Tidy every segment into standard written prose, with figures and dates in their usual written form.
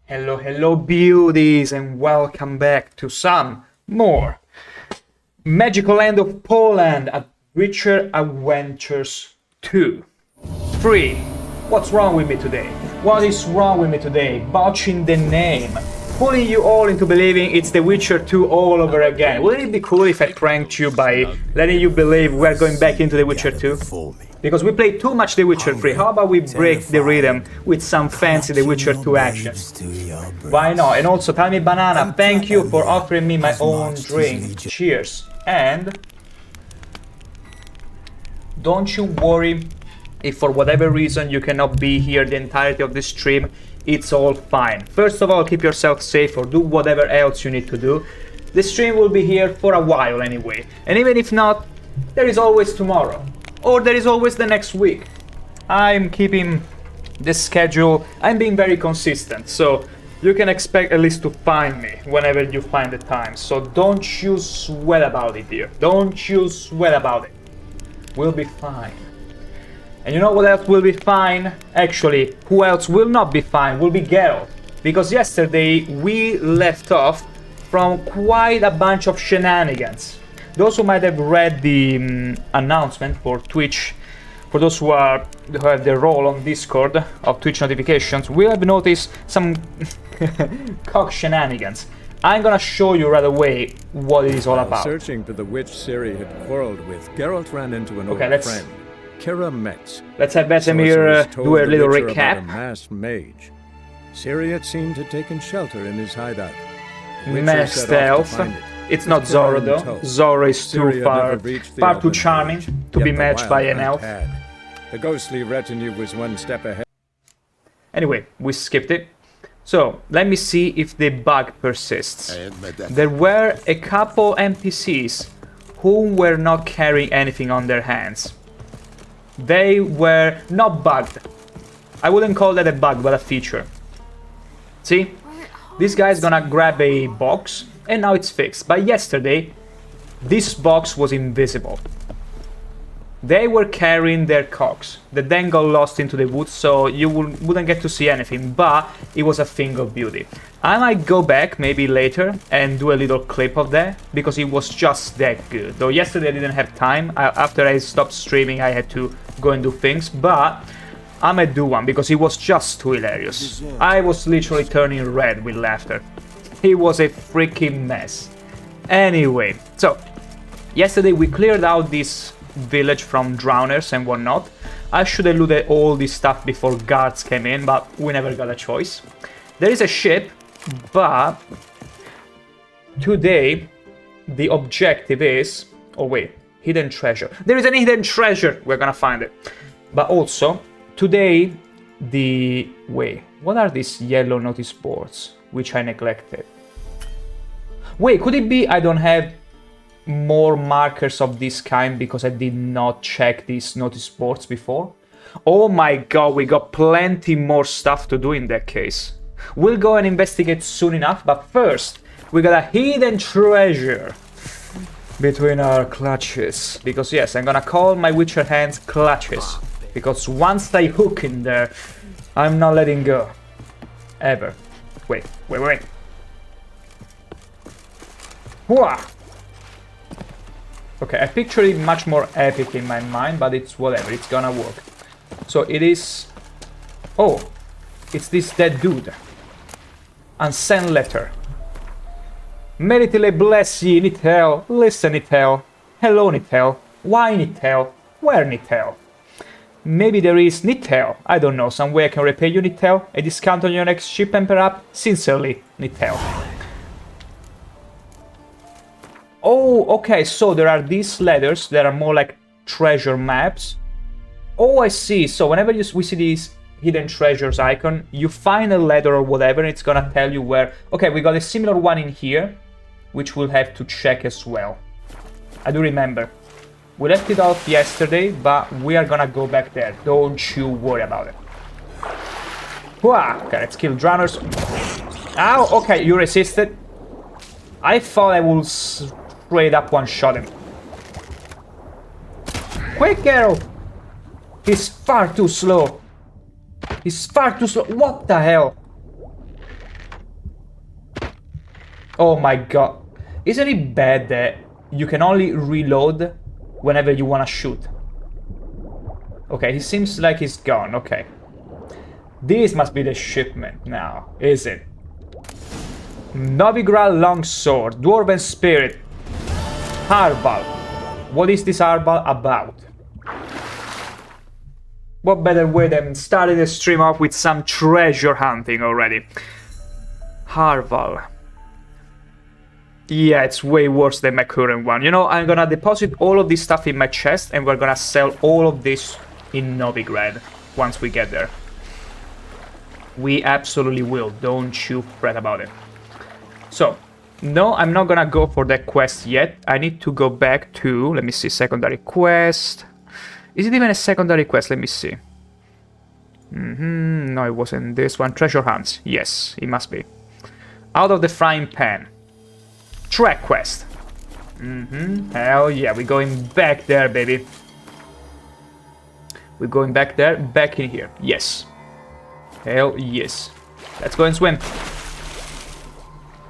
Hello, hello beauties, and welcome back to some more Magical Land of Poland at Witcher Adventures 2. 3. What's wrong with me today? What is wrong with me today? Botching the name. Pulling you all into believing it's The Witcher 2 all over again. Wouldn't it be cool if I pranked you by letting you believe we're going back into The Witcher 2? Because we played too much The Witcher 3, how about we break the rhythm with some fancy The Witcher 2 action? Why not? And also, Tell Me Banana, thank you for offering me my own drink. Cheers. And don't you worry if for whatever reason you cannot be here the entirety of this stream, it's all fine. First of all, keep yourself safe or do whatever else you need to do. The stream will be here for a while anyway. And even if not, there is always tomorrow. Or there is always the next week. I'm keeping the schedule, I'm being very consistent, so you can expect at least to find me whenever you find the time. So don't you sweat about it, dear. Don't you sweat about it. We'll be fine. And you know what else will be fine? Actually, who else will not be fine will be Geralt. Because yesterday we left off from quite a bunch of shenanigans. Those who might have read the announcement for Twitch, for those who have their role on Discord of Twitch notifications, will have noticed some cock shenanigans. I'm gonna show you right away what it is all about. Searching for the witch Ciri had quarreled with, Geralt ran into an old friend, Kira Metz. Let's have Vesemir do a little recap. A masked mage. Ciri, it seemed, had taken shelter in his hideout. Masked elf. It's not Zoro though. Zoro is too far too charming to be matched by an elf. The ghostly retinue was one step ahead. Anyway, we skipped it. So, let me see if the bug persists. There were a couple NPCs who were not carrying anything on their hands. They were not bugged. I wouldn't call that a bug, but a feature. See? This guy's gonna grab a box, and now it's fixed. But yesterday, this box was invisible. They were carrying their cocks that then got lost into the woods, so you wouldn't get to see anything, but it was a thing of beauty. I might go back, maybe later, and do a little clip of that, because it was just that good. Though yesterday I didn't have time. After I stopped streaming, I had to go and do things, but I might do one, because it was just too hilarious. I was literally turning red with laughter. It was a freaking mess. Anyway, so yesterday we cleared out this village from drowners and whatnot. I should have looted all this stuff before guards came in, but we never got a choice. There is a ship, but today the objective is... oh wait, hidden treasure. There is a hidden treasure! We're gonna find it. But also, today the... wait, what are these yellow notice boards? Which I neglected. Wait, could it be I don't have more markers of this kind because I did not check these notice boards before? Oh my god, we got plenty more stuff to do in that case. We'll go and investigate soon enough, but first, we got a hidden treasure between our clutches. Because yes, I'm gonna call my Witcher hands clutches. Because once I hook in there, I'm not letting go. Ever. Wait. Whoa! Okay, I picture it much more epic in my mind, but it's whatever, it's gonna work. So it is... oh, it's this dead dude. Unsent letter. Meritile bless ye, Nithel. Listen, Nithel. Hello, Nithel. Why, Nithel? Where, Nithel? Maybe there is Nithel. I don't know, some way I can repay you, Nithel. A discount on your next shipment, perhaps? Sincerely, Nithel. Oh, okay, so there are these letters that are more like treasure maps. Oh, I see. So whenever we see these hidden treasures icon, you find a letter or whatever, and it's gonna tell you where... okay, we got a similar one in here, which we'll have to check as well. I do remember. We left it off yesterday, but we are gonna go back there. Don't you worry about it. Whoa, okay, let's kill drowners. Ow, okay, you resisted. I thought I would straight up one-shot him. Quick, Geralt! He's far too slow. He's far too slow. What the hell? Oh my god. Isn't it bad that you can only reload whenever you want to shoot? Okay, he seems like he's gone. Okay. This must be the shipment now, is it? Novigrad Longsword, Dwarven Spirit, Arbal. What is this Arbal about? What better way than starting the stream off with some treasure hunting already? Harval. Yeah, it's way worse than my current one. You know, I'm gonna deposit all of this stuff in my chest and we're gonna sell all of this in Novigrad once we get there. We absolutely will, don't you fret about it. So, no, I'm not gonna go for that quest yet. I need to go back to, let me see, secondary quest. Is it even a secondary quest? Let me see. No, it wasn't this one. Treasure hunts. Yes, it must be. Out of the frying pan. Track quest. Hell yeah, we're going back there, baby. We're going back there, back in here. Yes. Hell yes. Let's go and swim.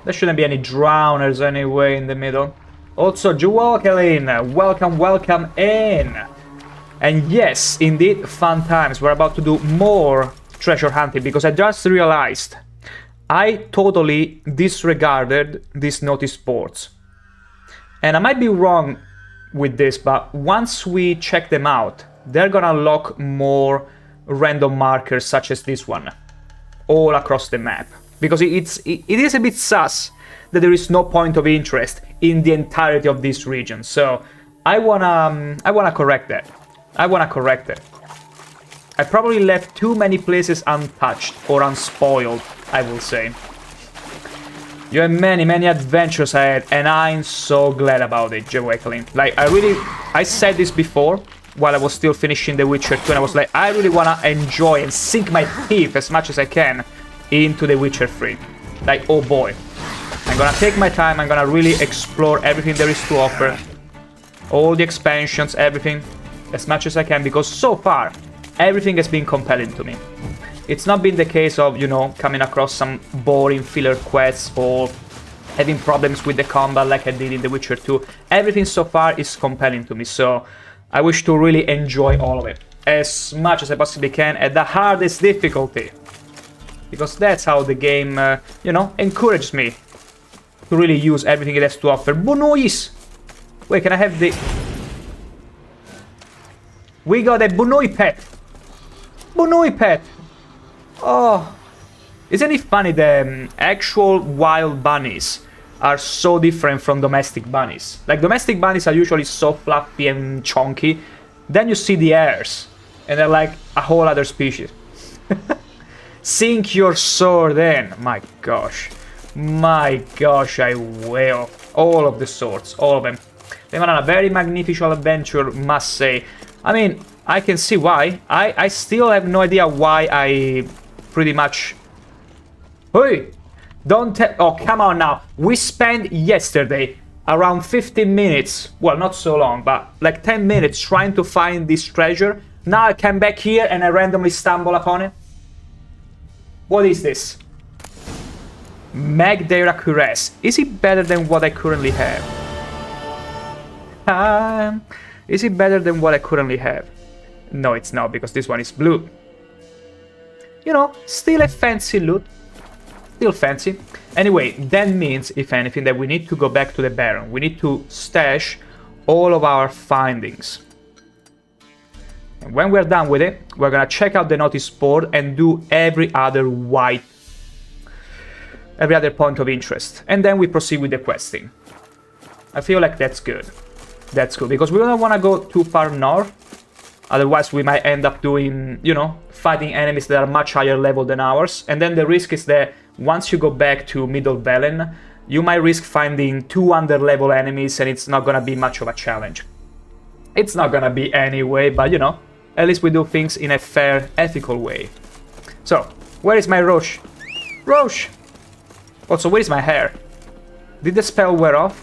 There shouldn't be any drowners anyway in the middle. Also, Joaquin, welcome, welcome in. And yes, indeed, fun times. We're about to do more treasure hunting because I just realized I totally disregarded these notice boards. And I might be wrong with this, but once we check them out, they're gonna unlock more random markers such as this one all across the map. Because it is a bit sus that there is no point of interest in the entirety of this region. So I wanna correct that. I probably left too many places untouched or unspoiled, I will say. You have many, many adventures ahead, and I'm so glad about it, Joaquin. Like, I said this before, while I was still finishing The Witcher 2, and I was like, I really wanna enjoy and sink my teeth as much as I can into The Witcher 3. Like, oh boy. I'm gonna take my time, I'm gonna really explore everything there is to offer. All the expansions, everything. As much as I can, because so far everything has been compelling to me. It's not been the case of, you know, coming across some boring filler quests or having problems with the combat like I did in The Witcher 2. Everything so far is compelling to me, so I wish to really enjoy all of it as much as I possibly can at the hardest difficulty, because that's how the game, you know, encourages me to really use everything it has to offer. Bunois! Wait, can I have the... We got a Bunui pet! Bunui pet! Oh! Isn't it funny the actual wild bunnies are so different from domestic bunnies? Like, domestic bunnies are usually so fluffy and chunky. Then you see the hares, and they're like a whole other species. Sink your sword in! My gosh. My gosh, I will. All of the swords, all of them. They went on a very magnificent adventure, must say. I mean, I can see why. I still have no idea why I pretty much... Hey! Don't tell... Oh, come on now. We spent yesterday around 15 minutes, well, not so long, but like 10 minutes trying to find this treasure. Now I come back here and I randomly stumble upon it. What is this? Magdera Cuirass. Is it better than what I currently have? Is it better than what I currently have? No, it's not, because this one is blue. You know, still a fancy loot. Still fancy. Anyway, that means, if anything, that we need to go back to the Baron. We need to stash all of our findings. And when we're done with it, we're gonna check out the notice board and do every other point of interest. And then we proceed with the questing. I feel like that's good. That's good, because we don't want to go too far north. Otherwise, we might end up doing, you know, fighting enemies that are much higher level than ours. And then the risk is that once you go back to Middle Velen, you might risk finding 2 underlevel enemies, and it's not gonna be much of a challenge. It's not gonna be anyway, but you know, at least we do things in a fair, ethical way. So, where is my Roche? Roche! Also, where is my hair? Did the spell wear off?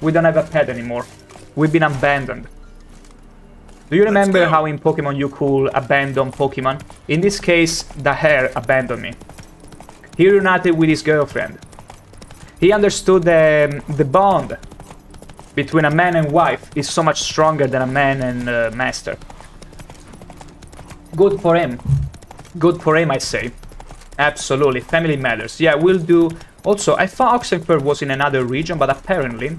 We don't have a pet anymore. We've been abandoned. Do you remember how in Pokemon you could abandon Pokemon? In this case, the hare abandoned me. He reunited with his girlfriend. He understood the bond between a man and wife is so much stronger than a man and master. Good for him. Good for him, I say. Absolutely. Family matters. Yeah, we'll do... Also, I thought Oxenford was in another region, but apparently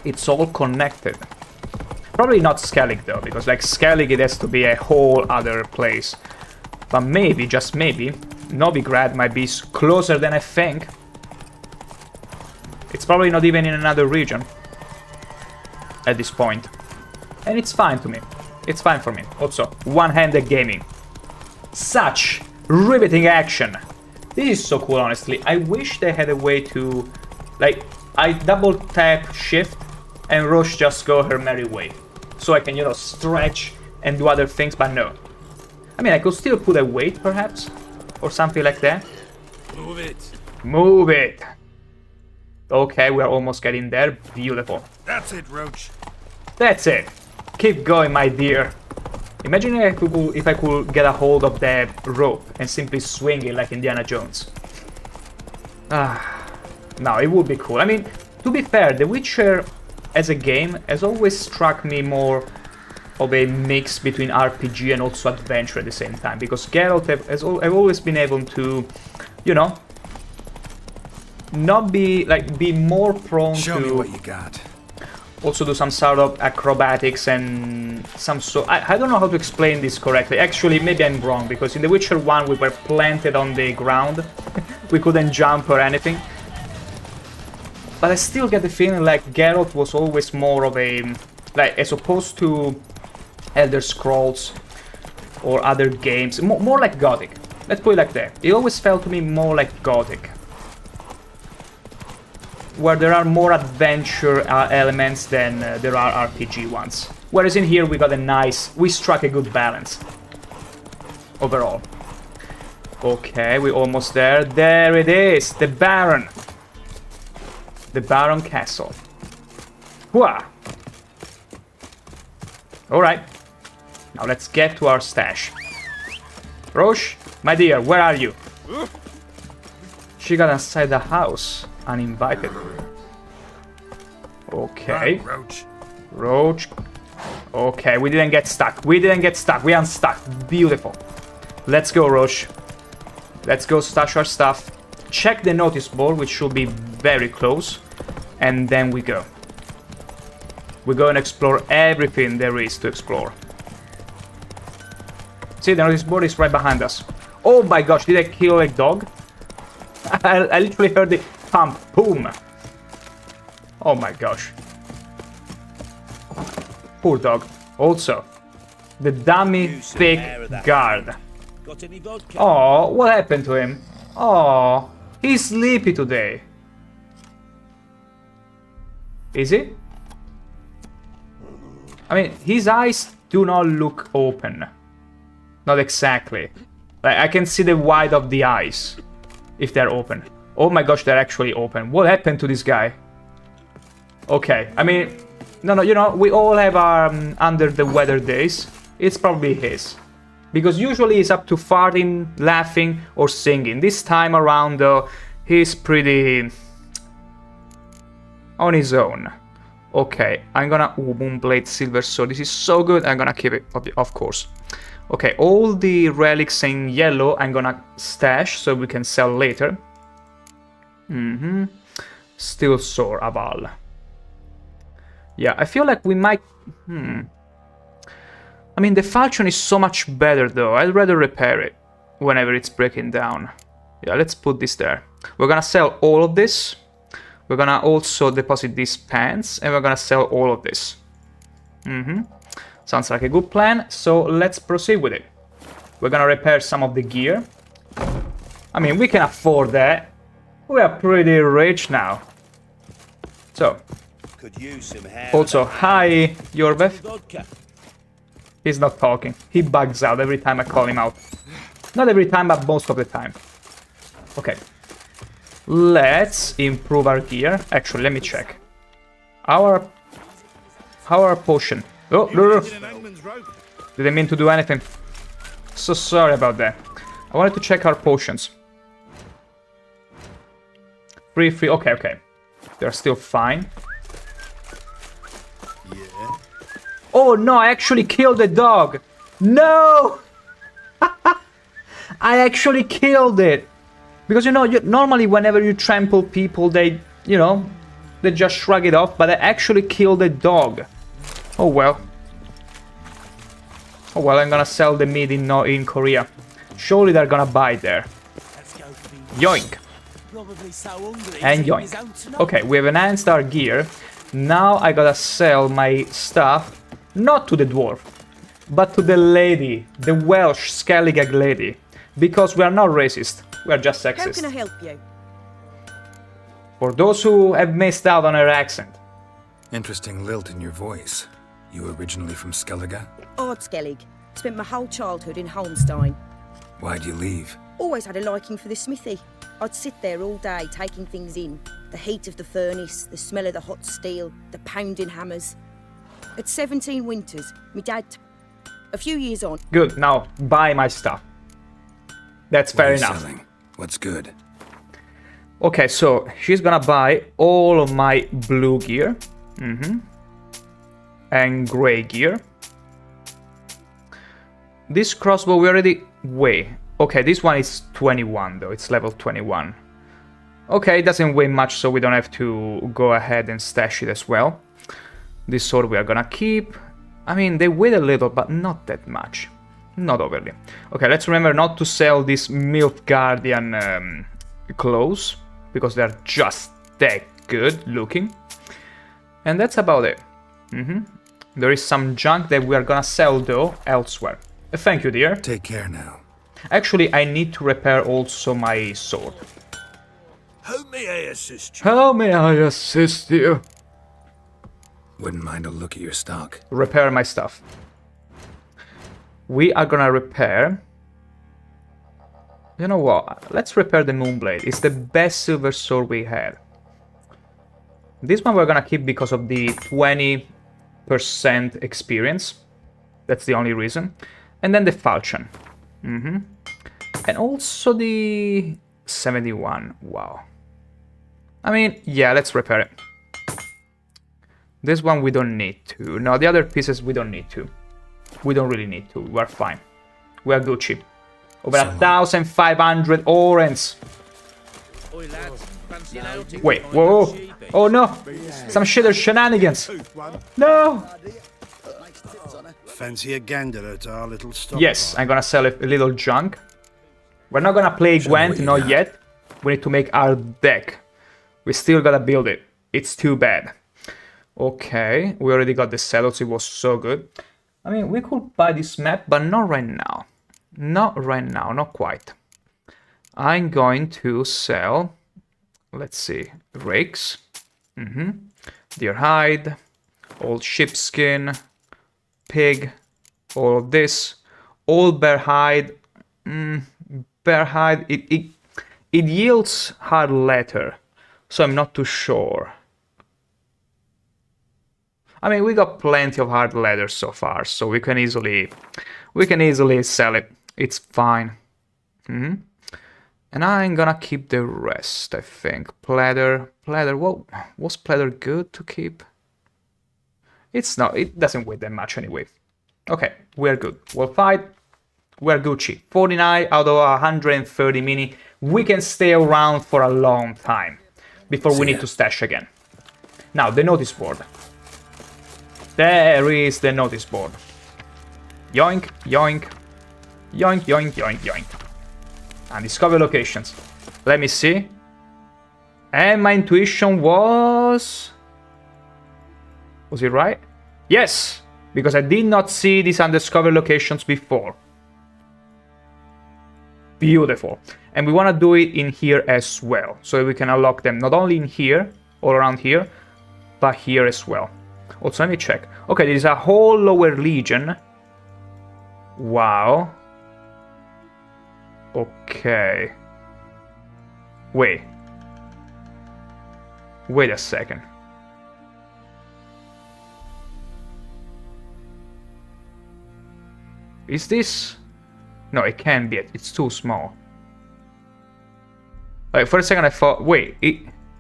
it's all connected. Probably not Skellig, though, because, like, Skellig, it has to be a whole other place. But maybe, just maybe, Novigrad might be closer than I think. It's probably not even in another region at this point. And it's fine to me. It's fine for me. Also, one-handed gaming. Such riveting action. This is so cool, honestly. I wish they had a way to... Like, I double tap shift and Roche just go her merry way. So I can, you know, stretch and do other things, but no. I mean, I could still put a weight, perhaps? Or something like that. Move it. Move it. Okay, we're almost getting there. Beautiful. That's it, Roach. That's it. Keep going, my dear. Imagine if I could get a hold of that rope and simply swing it like Indiana Jones. No, it would be cool. I mean, to be fair, The Witcher as a game has always struck me more of a mix between RPG and also adventure at the same time. Because Geralt has always been able to, you know, not be, like, be more prone to... Show me what you got. Also do some sort of acrobatics and some I don't know how to explain this correctly. Actually, maybe I'm wrong, because in The Witcher 1 we were planted on the ground. We couldn't jump or anything. But I still get the feeling like Geralt was always more of a... Like, as opposed to Elder Scrolls or other games, more like Gothic. Let's put it like that. It always felt to me more like Gothic, where there are more adventure elements than there are RPG ones. Whereas in here we got we struck a good balance overall. Okay, we're almost there. There it is, the Baron. The Baron Castle. Hooah! Alright, now let's get to our stash. Roche, my dear, where are you? She got inside the house. Uninvited. Okay. Roach. Roach. Okay, we didn't get stuck. We didn't get stuck. We unstuck. Beautiful. Let's go, Roche. Let's go stash our stuff. Check the notice board, which should be very close. And then we go. We go and explore everything there is to explore. See, the notice board is right behind us. Oh my gosh, did I kill a dog? I literally heard the pump. Boom. Oh my gosh. Poor dog. Also, the dummy thick guard. Oh, what happened to him? Oh, he's sleepy today. Is he? I mean, his eyes do not look open. Not exactly. Like, I can see the white of the eyes if they're open. Oh my gosh, they're actually open. What happened to this guy? Okay, I mean, no, you know, we all have our under the weather days. It's probably his. Because usually he's up to farting, laughing, or singing. This time around, though, he's pretty on his own. Okay, I'm gonna... Ooh, Moonblade Silver Sword. This is so good. I'm gonna keep it, of course. Okay, all the relics in yellow I'm gonna stash so we can sell later. Steel Sword, Aval. Yeah, I feel like we might... I mean, the falchion is so much better, though. I'd rather repair it whenever it's breaking down. Yeah, let's put this there. We're gonna sell all of this. We're gonna also deposit these pants, and we're gonna sell all of this. Sounds like a good plan, so let's proceed with it. We're gonna repair some of the gear. I mean, we can afford that. We are pretty rich now. So, also, hi, Yorbeth. He's not talking. He bugs out every time I call him out. Not every time, but most of the time. Okay. Let's improve our gear. Actually, let me check. Our potion. Oh, no. Didn't mean to do anything. So sorry about that. I wanted to check our potions. Free. Okay. They're still fine. Yeah. Oh no, I actually killed the dog. No! I actually killed it. Because, you know, normally whenever you trample people, they, you know, they just shrug it off. But I actually killed the dog. Oh well. Oh well, I'm gonna sell the meat in Korea. Surely they're gonna buy there. Yoink. And yoink. Okay, we have enhanced our gear. Now I gotta sell my stuff, not to the dwarf, but to the lady, the Welsh Skellige lady. Because we are not racist, we are just sexist. How can I help you? For those who have missed out on her accent. Interesting lilt in your voice. You originally from Skellige? Ardskellig. Spent my whole childhood in Holmstein. Why'd you leave? Always had a liking for the smithy. I'd sit there all day taking things in. The heat of the furnace, the smell of the hot steel, the pounding hammers. At 17 winters, my dad... A few years on... Good, now buy my stuff. That's fair enough. Selling? What's good? Okay, so she's gonna buy all of my blue gear. And grey gear. This crossbow we already... Wait. Okay, this one is 21 though. It's level 21. Okay, it doesn't weigh much, so we don't have to go ahead and stash it as well. This sword we are gonna keep. I mean, they weigh a little, but not that much. Not overly. Okay, let's remember not to sell these MILF Guardian clothes, because they're just that good looking. And that's about it. There is some junk that we are gonna sell though elsewhere. Thank you, dear. Take care now. Actually, I need to repair also my sword. How may I assist you? How may I assist you? Wouldn't mind a look at your stock. Repair my stuff. We are gonna repair... You know what? Let's repair the Moonblade. It's the best silver sword we had. This one we're gonna keep because of the 20% experience. That's the only reason. And then the falchion. And also the 71. Wow. I mean, yeah, let's repair it. This one we don't need to. No, the other pieces we don't need to. We don't really need to. We're fine. We're Gucci. Over 1,500 orens. Wait, whoa. Oh no. Some shitter shenanigans. No. Fancy a gander at our little stop. Yes, I'm gonna sell a little junk. We're not gonna play Gwent, not yet. We need to make our deck. We still gotta build it. It's too bad. Okay, we already got the Celos, it was so good. I mean, we could buy this map, but not right now. Not right now, not quite. I'm going to sell, let's see, rakes. Deer hide, old sheepskin, pig, all of this, all bear hide. Bear hide, it yields hard leather, so I'm not too sure. I mean, we got plenty of hard leather so far, so we can easily sell it. It's fine. And I'm gonna keep the rest, I think. Pleather, well, was pleather good to keep? It's not, it doesn't weigh that much anyway. Okay, we're good. We'll fight. We're Gucci. 49 out of 130 mini. We can stay around for a long time before we need to stash again. Now, the notice board. There is the notice board. Yoink, yoink. Yoink, yoink, yoink, yoink. And discover locations. Let me see. And my intuition was... Was it right? Yes! Because I did not see these undiscovered locations before. Beautiful. And we want to do it in here as well. So we can unlock them not only in here, all around here, but here as well. Also, let me check. Okay, there is a whole lower legion. Wow. Okay. Wait. Wait a second. Is this... No, it can't be. It's too small. Like, for a second I thought... Wait,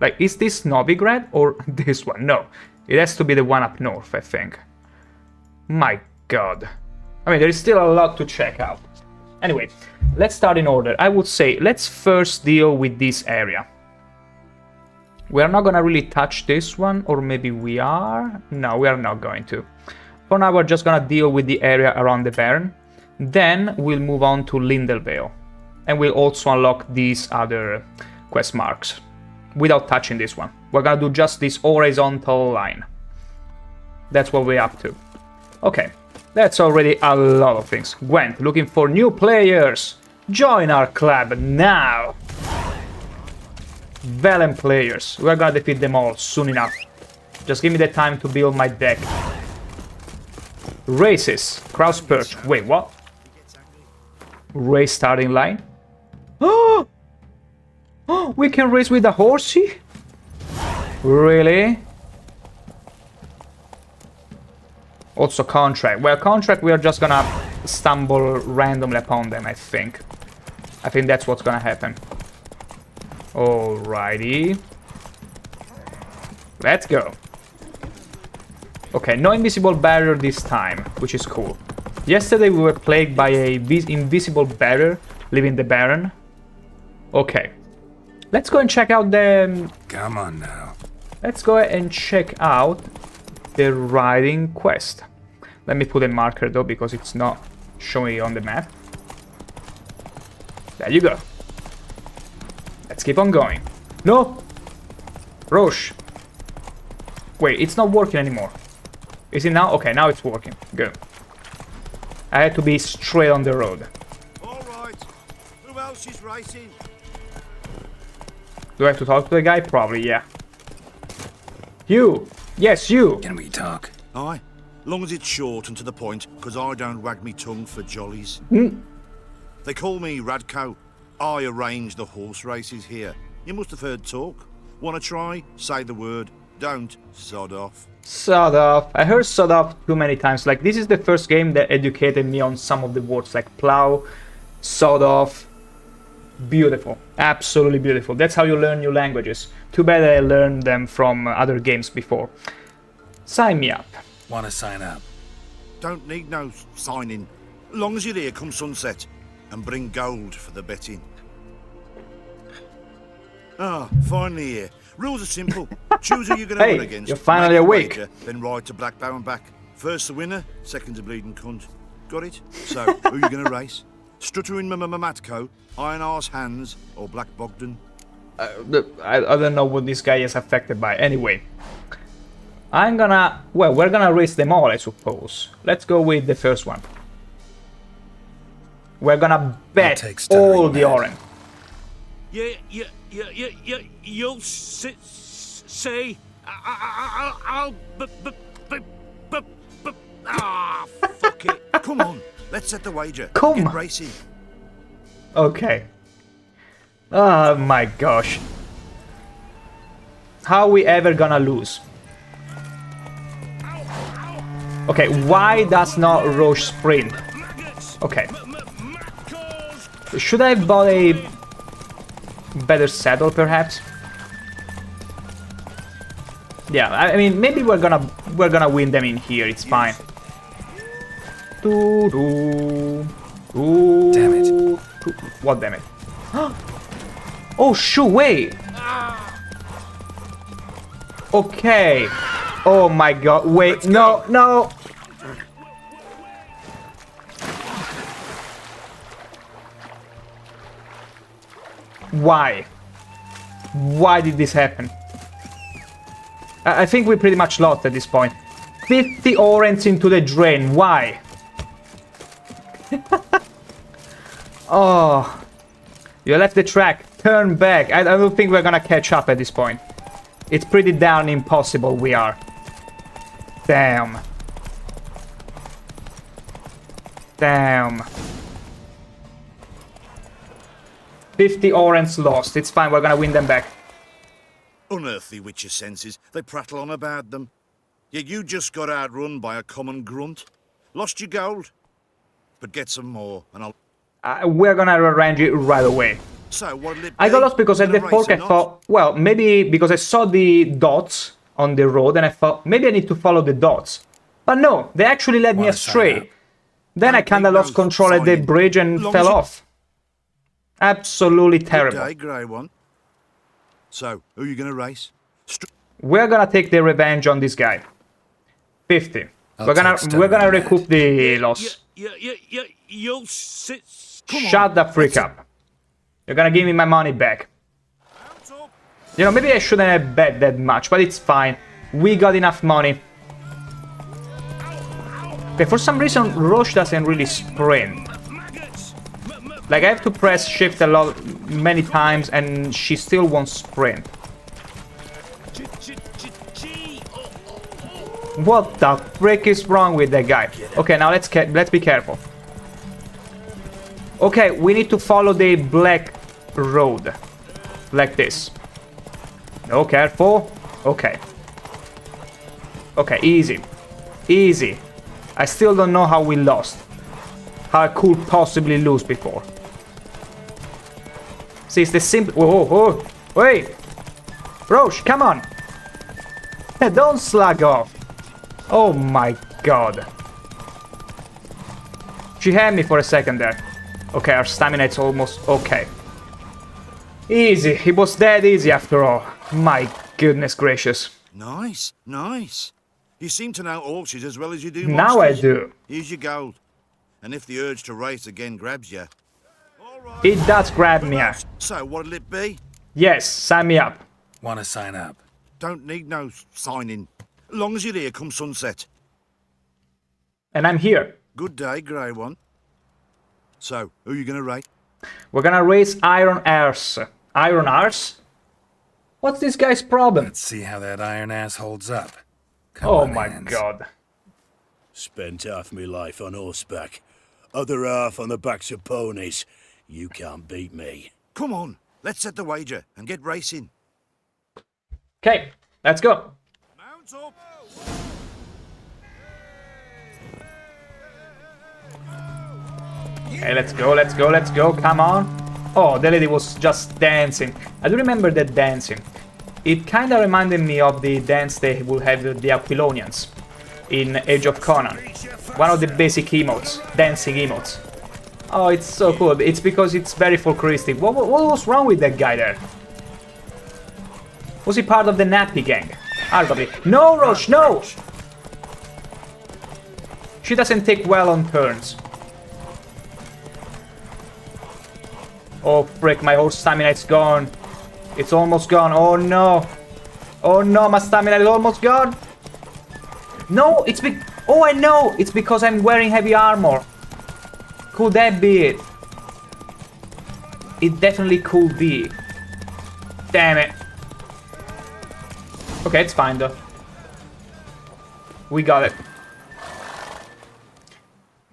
Like, is this Novigrad or this one? No, it has to be the one up north, I think. My god. I mean, there is still a lot to check out. Anyway, let's start in order. I would say let's first deal with this area. We are not gonna really touch this one, or maybe we are? No, we are not going to. For now, we're just gonna deal with the area around the Baron. Then we'll move on to Lindelvale. And we'll also unlock these other quest marks without touching this one. We're gonna do just this horizontal line. That's what we're up to. Okay, that's already a lot of things. Gwent, looking for new players. Join our club now. Velen players. We're gonna defeat them all soon enough. Just give me the time to build my deck. Races. Kraus Perch. Wait, what? Race starting line? Oh! Oh, we can race with a horsey? Really? Also contract. Well, contract, we are just gonna stumble randomly upon them, I think. I think that's what's gonna happen. Alrighty. Let's go. Okay, no invisible barrier this time, which is cool. Yesterday we were plagued by a invisible barrier leaving the Baron. Okay. Let's go and check out the... Come on now. Let's go and check out the riding quest. Let me put a marker though, because it's not showing it on the map. There you go. Let's keep on going. No! Roche. Wait, it's not working anymore. Is it now? Okay, now it's working. Good. I had to be straight on the road. Alright. Who else is racing? Do I have to talk to the guy? Probably, yeah. You! Yes, you! Can we talk? Aye. Long as it's short and to the point, because I don't wag me tongue for jollies. They call me Radko. I arrange the horse races here. You must have heard talk. Wanna try? Say the word. Don't. Sod off. Sod off. I heard sod off too many times. Like, this is the first game that educated me on some of the words, like plow, sod off. Beautiful. Absolutely beautiful. That's how you learn new languages. Too bad I learned them from other games before. Sign me up. Want to sign up? Don't need no signing. Long as you're here come sunset. And bring gold for the betting. Ah, finally here. Rules are simple. Choose who you're going to run against. You're finally awake. Wager, then ride to Blackbow and back. First the winner, second's a bleeding cunt. Got it? So, who you going to race? Stuttering Matko, Iron Arse Hands, or Black Bogdan? I don't know what this guy is affected by. Anyway. We're gonna race them all, I suppose. Let's go with the first one. We're gonna bet all the orange. You'll say, I'll fuck it. Come on, let's set the wager. Come. Get racing. Okay. Oh my gosh. How are we ever gonna lose? Okay, why does not Roche sprint? Okay. Should I have bought a better saddle, perhaps? Yeah, I mean, maybe we're gonna win them in here. It's fine. Damn it! What damn it? Oh shoot! Wait. Okay. Oh my god! Wait! No! No! Why? Why did this happen? I think we pretty much lost at this point. 50 orange into the drain. Why? Oh. You left the track. Turn back. I don't think we're gonna catch up at this point. It's pretty damn impossible we are. Damn. Damn. 50 orange lost. It's fine, we're gonna win them back. Unearthly with your senses. They prattle on about them. Yet you just got outrun by a common grunt. Lost your gold. But get some more, and I'll... We're gonna arrange it right away. So what'll it be? I got lost because at Gonna the race fork or I not? thought, well, maybe because I saw the dots on the road and I thought maybe I need to follow the dots. But no, they actually led me Wanna sign astray. up? Then I Don't kinda need lost no control at the signing. bridge and Long fell as you- off. Absolutely Good terrible. day, Grey One. So, who are you gonna race? We're gonna take the revenge on this guy. 50. I'll We're gonna take Stone recoup the loss. You'll sit. Shut the freak up. You're gonna give me my money back. You know, maybe I shouldn't have bet that much, but it's fine. We got enough money. Okay, for some reason, Roche doesn't really sprint. Like, I have to press shift a lot, many times, and she still won't sprint. What the frick is wrong with that guy? Okay, now let's be careful. Okay, we need to follow the black road. Like this. No, careful. Okay. Okay, easy. Easy. I still don't know how we lost. How I could possibly lose before. See, it's the simple... Whoa, whoa, wait! Roche, come on! Don't slug off! Oh my god. She had me for a second there. Okay, our stamina is almost okay. Easy. It was that easy after all. My goodness gracious. Nice, nice. You seem to know horses as well as you do Now I monsters. do. Here's your gold. And if the urge to race again grabs you... It does grab me. So what'll it be? Yes, sign me up. Wanna sign up? Don't need no signing. Long as you're here come sunset. And I'm here. Good day, Grey One. So, who are you gonna race? We're gonna race Iron Arse. Iron Arse? What's this guy's problem? Let's see how that iron ass holds up. Come Oh on, my hands. god. Spent half my life on horseback, other half on the backs of ponies. You can't beat me. Come on, let's set the wager and get racing. Okay, let's go. Mount up! Okay, let's go, let's go, let's go, come on. Oh, the lady was just dancing. I do remember that dancing. It kinda reminded me of the dance they will have with the Aquilonians in Age of Conan. One of the basic emotes, dancing emotes. Oh, it's so cool. It's because it's very folkloristic. What was wrong with that guy there? Was he part of the Nappy gang? Arguably. No, Roche, no! She doesn't take well on turns. Oh frick, my whole stamina is gone. It's almost gone. Oh no. Oh no, my stamina is almost gone. No, it's oh, I know. It's because I'm wearing heavy armor. Could that be it? It definitely could be. Damn it. Okay, it's fine though. We got it.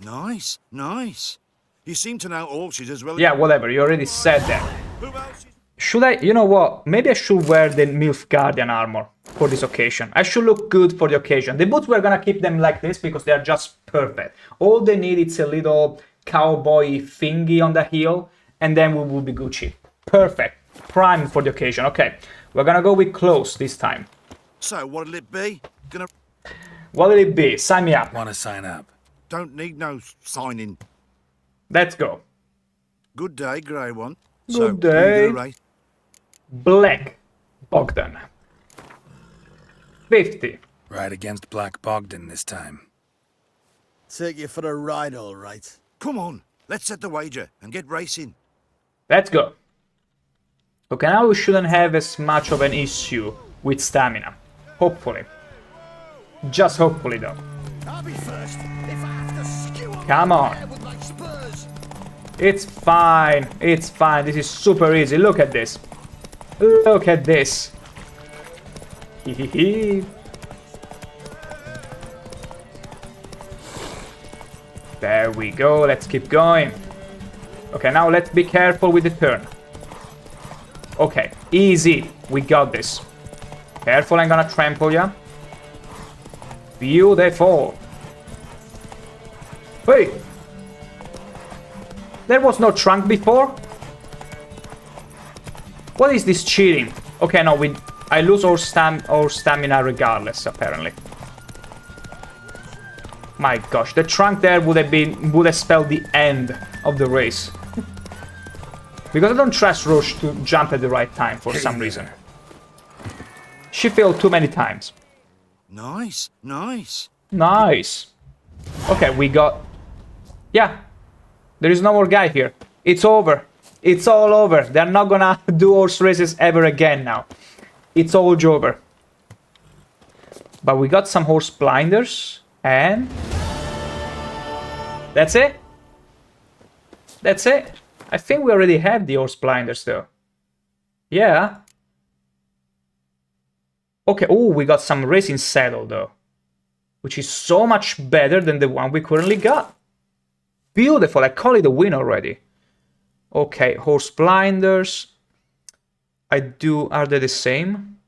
Nice, nice. You seem to know horses as well as... Yeah, whatever. You already said that. Who else is... Should I... You know what? Maybe I should wear the MILF Guardian armor for this occasion. I should look good for the occasion. The boots, we're gonna keep them like this because they are just perfect. All they need is a little cowboy thingy on the heel and then we will be Gucci. Perfect. Prime for the occasion. Okay. We're gonna go with clothes this time. So, what'll it be? Gonna... What'll it be? Sign me up. Wanna sign up? Don't need no signing. Let's go. Good day, Grey One. Good so, day. Who you gonna race? Black Bogdan. 50. Ride against Black Bogdan this time. Take you for a ride, all right. Come on, let's set the wager and get racing. Let's go. Okay, now we shouldn't have as much of an issue with stamina. Hopefully. Just hopefully, though. I'll be first if I have to skew on Come on. with my spurs. It's fine. It's fine. This is super easy. Look at this. Look at this. Hehehe. There we go. Let's keep going. Okay, now let's be careful with the turn. Okay, easy. We got this. Careful, I'm gonna trample ya. Beautiful. Wait. There was no trunk before? What is this cheating? Okay, no, I lose all stamina regardless, apparently. My gosh, the trunk there would have spelled the end of the race. Because I don't trust Roche to jump at the right time for some reason. She failed too many times. Nice, nice. Nice. Okay, we got... Yeah. There is no more guy here. It's over. It's all over. They're not gonna do horse races ever again now. It's all over. But we got some horse blinders. And... That's it? That's it? I think we already have the horse blinders though. Yeah. Okay, oh, we got some racing saddle though. Which is so much better than the one we currently got. Beautiful, I call it a win already. Okay, horse blinders. Are they the same?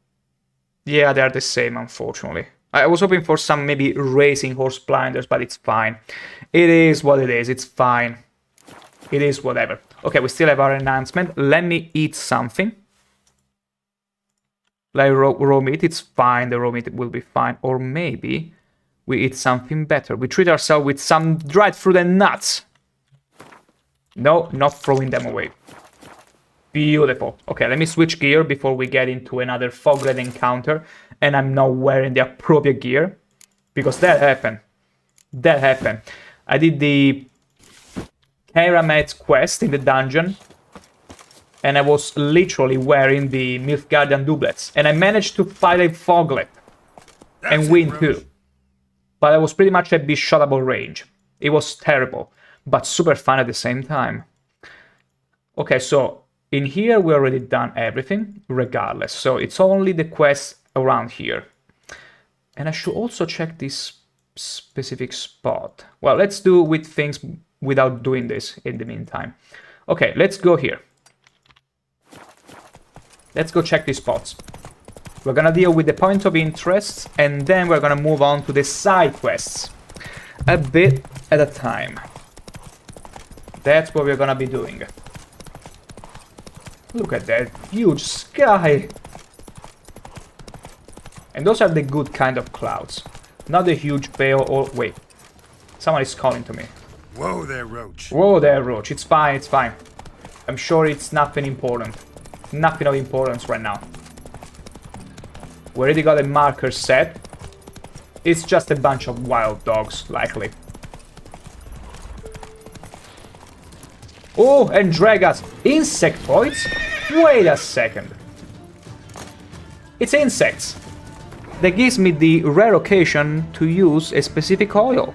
Yeah, they are the same, unfortunately. I was hoping for some maybe racing horse blinders, but it's fine. It is what it is, it's fine. It is whatever. Okay, we still have our enhancement. Let me eat something. Like raw meat, it's fine. The raw meat will be fine. Or maybe we eat something better. We treat ourselves with some dried fruit and nuts. No, not throwing them away. Beautiful. Okay, let me switch gear before we get into another Foglet encounter. And I'm not wearing the appropriate gear. Because that happened. That happened. I did the Keramet quest in the dungeon. And I was literally wearing the Nilfgaardian doublets. And I managed to fight a Foglet. And win too. But I was pretty much at shotable range. It was terrible. But super fun at the same time. Okay, so in here we already done everything. Regardless. So it's only the quest around here. And I should also check this specific spot. Well, let's do with things without doing this in the meantime. Okay, let's go here. Let's go check these spots. We're gonna deal with the point of interest, and then we're gonna move on to the side quests. A bit at a time. That's what we're gonna be doing. Look at that huge sky! And those are the good kind of clouds. Not the huge pale or... Wait. Someone is calling to me. Whoa there, Roach. Whoa there, Roach. It's fine, it's fine. I'm sure it's nothing important. Nothing of importance right now. We already got a marker set. It's just a bunch of wild dogs, likely. Oh, and Dragas. Insectoids? Wait a second. It's insects. That gives me the rare occasion to use a specific oil.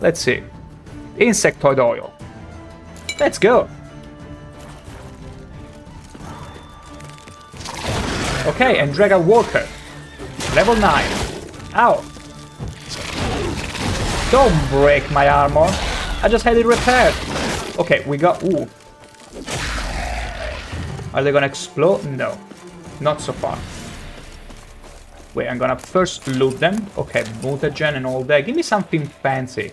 Let's see. Insectoid oil. Let's go. Okay, and Draga Walker. Level 9. Ow. Don't break my armor. I just had it repaired. Okay, we got... Ooh. Are they gonna explode? No. Not so far. Wait, I'm gonna first loot them. Okay, mutagen and all that. Give me something fancy.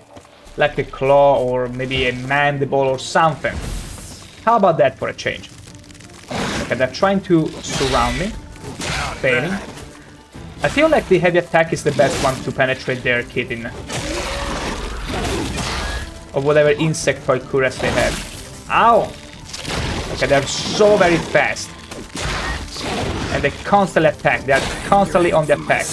Like a claw or maybe a mandible or something. How about that for a change? Okay, they're trying to surround me. Failing. I feel like the heavy attack is the best one to penetrate their kitten. Or whatever insectoid cuirass they have. Ow! Okay, they're so very fast. And they constantly attack. They are constantly on the attack.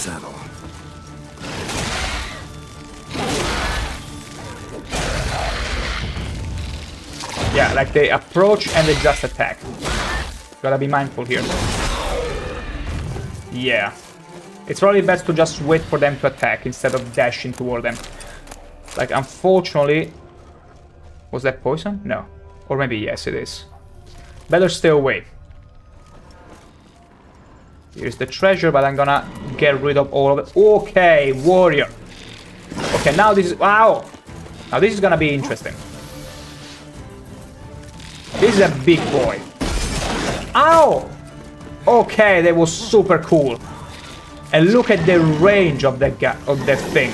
Yeah, like they approach and they just attack. Gotta be mindful here. Yeah. It's probably best to just wait for them to attack instead of dashing toward them. Like, unfortunately... Was that poison? No. Or maybe yes, it is. Better stay away. Here's the treasure, but I'm gonna get rid of all of it. Okay, warrior. Okay, now this is... Wow! Now this is gonna be interesting. This is a big boy. Ow! Okay, that was super cool. And look at the range of that guy, of that thing.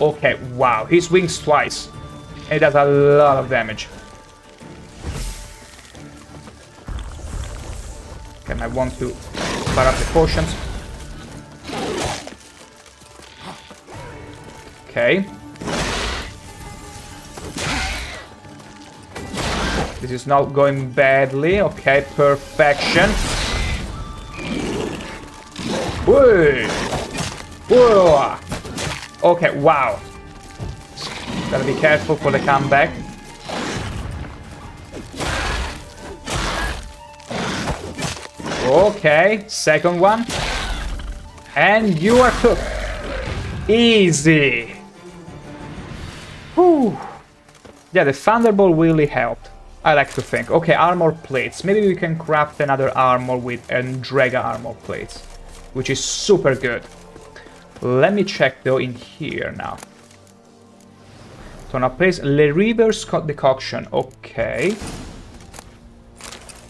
Okay, wow, he swings twice. It does a lot of damage. second. I want to fire up the potions. Okay. This is not going badly. Okay, perfection. Whoa! Whoa! Okay, wow. Gotta be careful for the comeback. Okay, second one. And you are cooked. Easy. Whew. Yeah, the Thunderbolt really helped, I like to think. Okay, armor plates. Maybe we can craft another armor with Endrega armor plates, which is super good. Let me check though in here now. So now place Le River's decoction. Okay.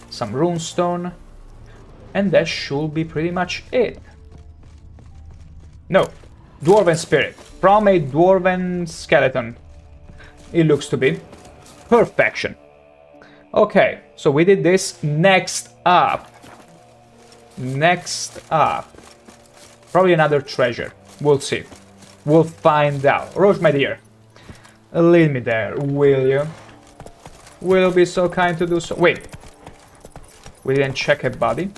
Some runestone. And that should be pretty much it. No. Dwarven spirit. From a dwarven skeleton. It looks to be. Perfection. Okay, so we did this. Next up. Next up. Probably another treasure. We'll see. We'll find out. Roche, my dear. Lead me there, will you? Will be so kind to do so. Wait. We didn't check a body.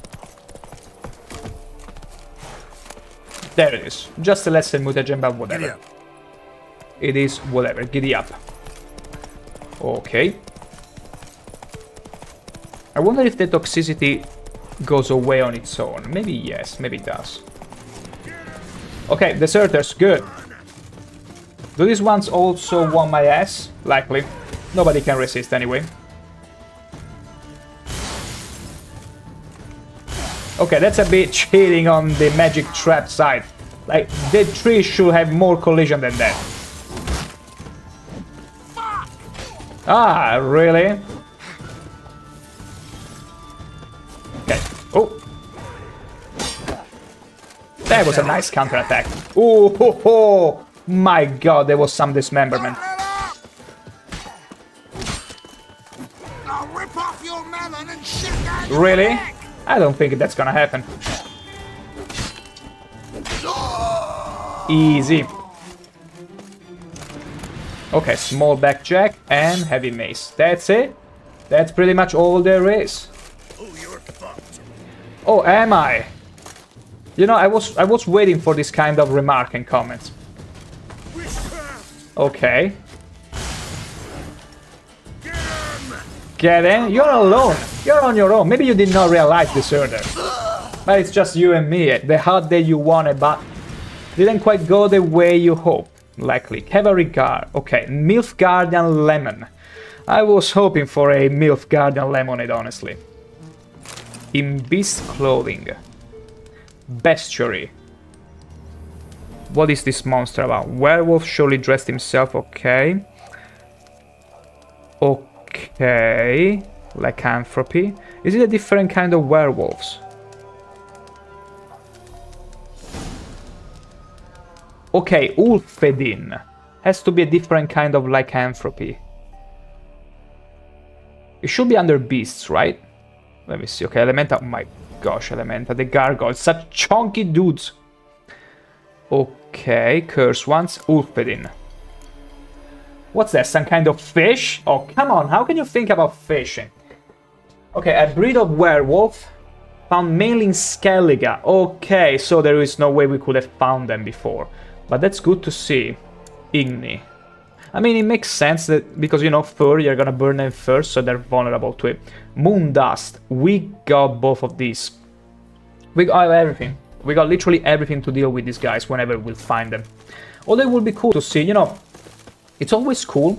There it is. Just a lesson mutagen, but whatever. It is whatever. Giddy up. Okay. I wonder if the toxicity goes away on its own. Maybe yes, maybe it does. Okay, deserters, good. Do these ones also want my ass? Likely. Nobody can resist anyway. Okay, that's a bit cheating on the magic trap side. Like, the tree should have more collision than that. Ah, really? Okay. Oh. That was a nice counterattack. Oh, ho, ho. My god, there was some dismemberment. Really? I don't think that's gonna happen. Easy. Okay, small backjack and heavy mace. That's it. That's pretty much all there is. Oh, am I? You know, I was waiting for this kind of remark and comments. Okay. Get in. You're alone. You're on your own. Maybe you did not realize this earlier. But it's just you and me. The hot day you wanted, but didn't quite go the way you hoped. Likely. Cavalry Guard. Okay. Milf Guardian Lemon. I was hoping for a Milf Guardian Lemonade, honestly. In Beast Clothing. Bestiary. What is this monster about? Werewolf surely dressed himself. Okay. Okay. Lycanthropy. Is it a different kind of werewolves? Okay, Ulfedin. Has to be a different kind of lycanthropy. It should be under beasts, right? Let me see. Okay, Elementa. Oh my gosh, Elementa. The gargoyles. Such chunky dudes. Okay, curse ones. Ulfedin. What's that? Some kind of fish? Oh, come on. How can you think about fishing? Okay, a breed of werewolf. Found mainly in Skellige. Okay, so there is no way we could have found them before. But that's good to see. Igni. I mean, it makes sense that because, you know, fur, you're gonna burn them first, so they're vulnerable to it. Moon dust. We got both of these. We got everything. We got literally everything to deal with these guys whenever we'll find them. Although it would be cool to see, you know, it's always cool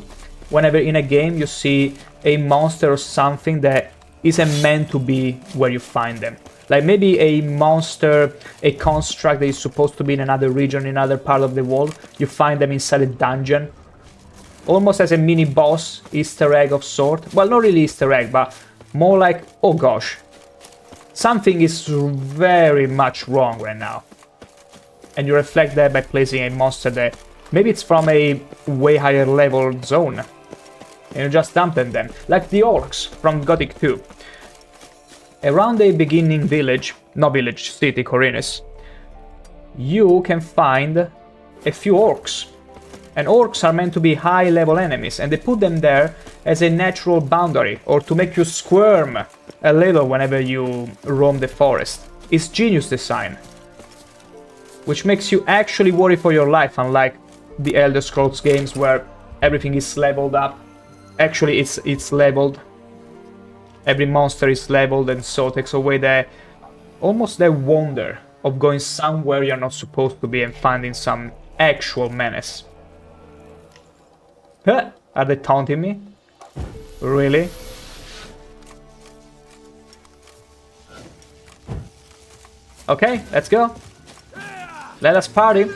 whenever in a game you see a monster or something that isn't meant to be where you find them. Like maybe a monster, a construct that is supposed to be in another region, in another part of the world, you find them inside a dungeon. Almost as a mini boss, Easter egg of sort. Well, not really Easter egg, but more like, oh gosh, something is very much wrong right now. And you reflect that by placing a monster that maybe it's from a way higher level zone. And you just dump them. Like the orcs from Gothic 2. Around the beginning village, not village, city, Khorinis, you can find a few orcs. And orcs are meant to be high-level enemies, and they put them there as a natural boundary, or to make you squirm a little whenever you roam the forest. It's genius design, which makes you actually worry for your life, unlike the Elder Scrolls games where everything is leveled up. Actually, it's leveled. Every monster is leveled, and so takes away almost the wonder of going somewhere you're not supposed to be and finding some actual menace. Huh? Are they taunting me? Really? Okay, let's go. Let us party.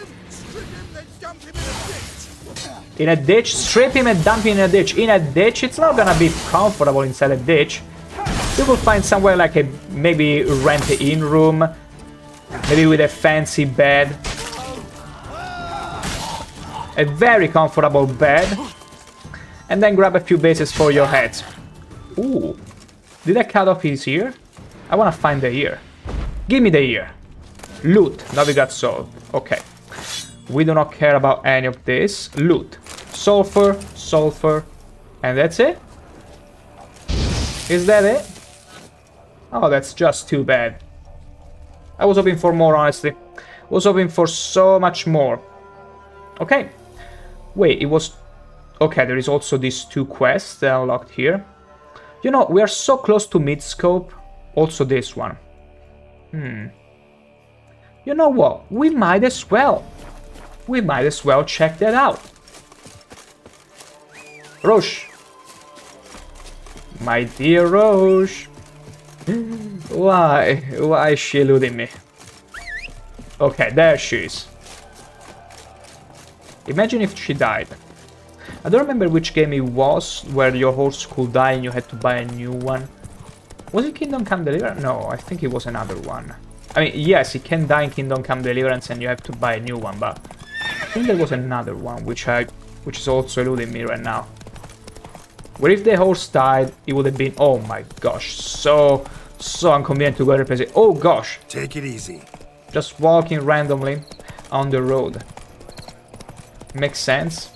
In a ditch? Strip him and dump him in a ditch. In a ditch? It's not gonna be comfortable inside a ditch. You will find somewhere like maybe rent an inn room. Maybe with a fancy bed. A very comfortable bed. And then grab a few bases for your head. Ooh. Did I cut off his ear? I wanna find the ear. Give me the ear. Loot. Now we got soul. Okay. We do not care about any of this. Loot. Sulfur. Sulfur. And that's it? Is that it? Oh, that's just too bad. I was hoping for more, honestly. I was hoping for so much more. Okay. Wait, it was... Okay, there is also these 2 quests that are unlocked here. You know, we are so close to mid-scope. Also this one. You know what? We might as well. We might as well check that out. Roche. My dear Roche. Why? Why is she eluding me? Okay, there she is. Imagine if she died. I don't remember which game it was where your horse could die and you had to buy a new one. Was it Kingdom Come Deliverance? No, I think it was another one. I mean, yes, it can die in Kingdom Come Deliverance and you have to buy a new one, but I think there was another one which is also eluding me right now. Where if the horse died, it would have been, oh my gosh, so inconvenient to go replace it. Oh gosh. Take it easy. Just walking randomly on the road. Makes sense.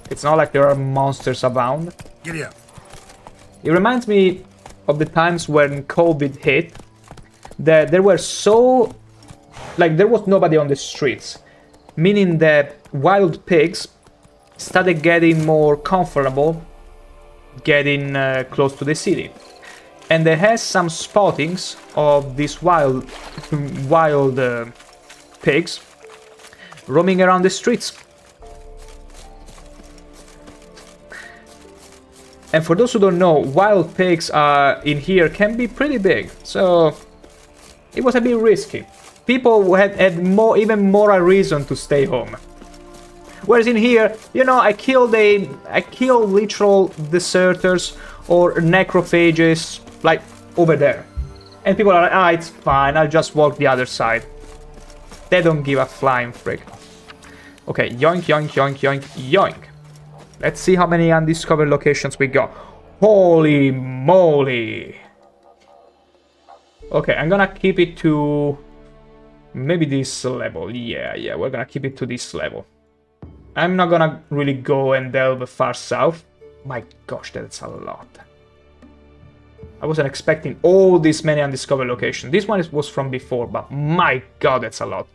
It's not like there are monsters abound. Giddy up. It reminds me of the times when COVID hit, that there were so... like, there was nobody on the streets. Meaning that wild pigs started getting more comfortable getting close to the city. And they had some spottings of these wild pigs roaming around the streets. And for those who don't know, wild pigs in here can be pretty big, so it was a bit risky. People had even more a reason to stay home. Whereas in here, you know, I kill literal deserters or necrophages, like over there. And people are like, ah, it's fine, I'll just walk the other side. They don't give a flying frick. Okay, yoink, yoink, yoink, yoink, yoink. Let's see how many undiscovered locations we got. Holy moly! Okay, I'm gonna keep it to... maybe this level. Yeah, we're gonna keep it to this level. I'm not gonna really go and delve far south. My gosh, that's a lot. I wasn't expecting all these many undiscovered locations. This one was from before, but my god, that's a lot.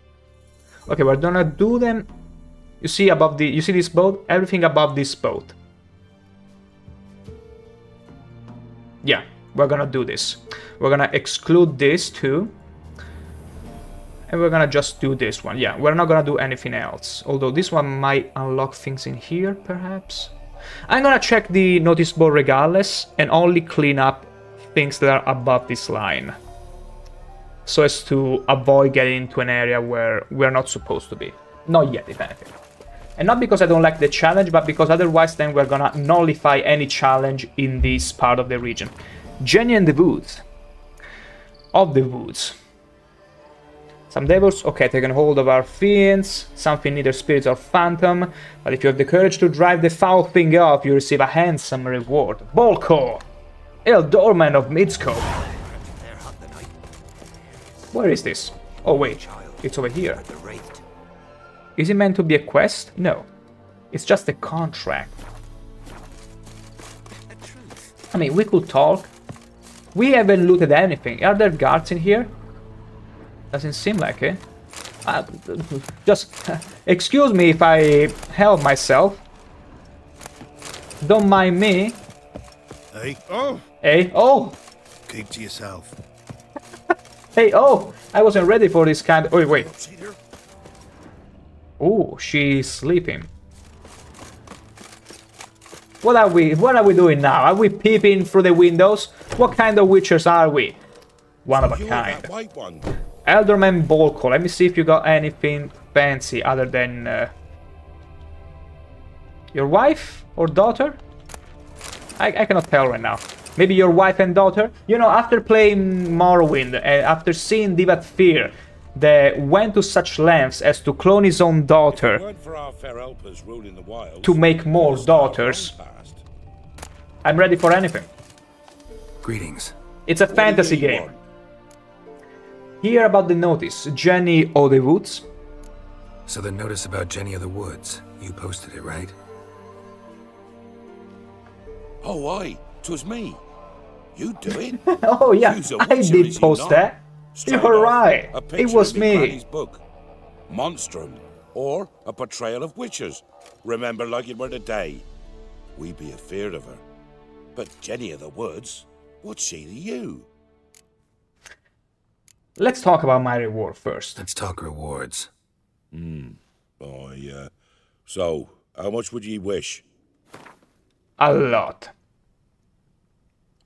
Okay, we're gonna do them... You see above the... you see this boat? Everything above this boat. Yeah, we're gonna do this. We're gonna exclude this too. And we're gonna just do this one. Yeah, we're not gonna do anything else. Although this one might unlock things in here, perhaps. I'm gonna check the notice board regardless and only clean up things that are above this line. So as to avoid getting into an area where we're not supposed to be. Not yet, if anything. And not because I don't like the challenge, but because otherwise then we're gonna nullify any challenge in this part of the region. Jenny and the Woods. Of the Woods. Some devils, okay, taking hold of our fiends. Something neither spirits or phantom. But if you have the courage to drive the foul thing off, you receive a handsome reward. Bolko! Ealdorman of Midscope. Where is this? Oh wait, it's over here. Is it meant to be a quest? No. It's just a contract. I mean, we could talk. We haven't looted anything. Are there guards in here? Doesn't seem like it. Just excuse me if I help myself. Don't mind me. Hey. Oh. Hey. Oh. Keep to yourself. Hey. Oh. I wasn't ready for this kind of... Oh, wait. Oh, she's sleeping. What are we doing now? Are we peeping through the windows? What kind of witchers are we? One of a kind. Elderman Bolko. Let me see if you got anything fancy other than your wife or daughter? I cannot tell right now. Maybe your wife and daughter? You know, after playing Morrowind and after seeing Divat Fear, they went to such lengths as to clone his own daughter to make more daughters. I'm ready for anything. Greetings. It's a fantasy game. Hear about the notice, Jenny of the Woods. So the notice about Jenny of the Woods, you posted it, right? Oh, aye, 'twas me. You do it? Oh yeah, I did post that. You're right. It was me. Book, Monstrum, or a portrayal of witches. Remember like it were today. We be afeard of her. But Jenny of the Woods, what's she to you? Let's talk about my reward first. Let's talk rewards. Oh, yeah. So, how much would ye wish? A lot.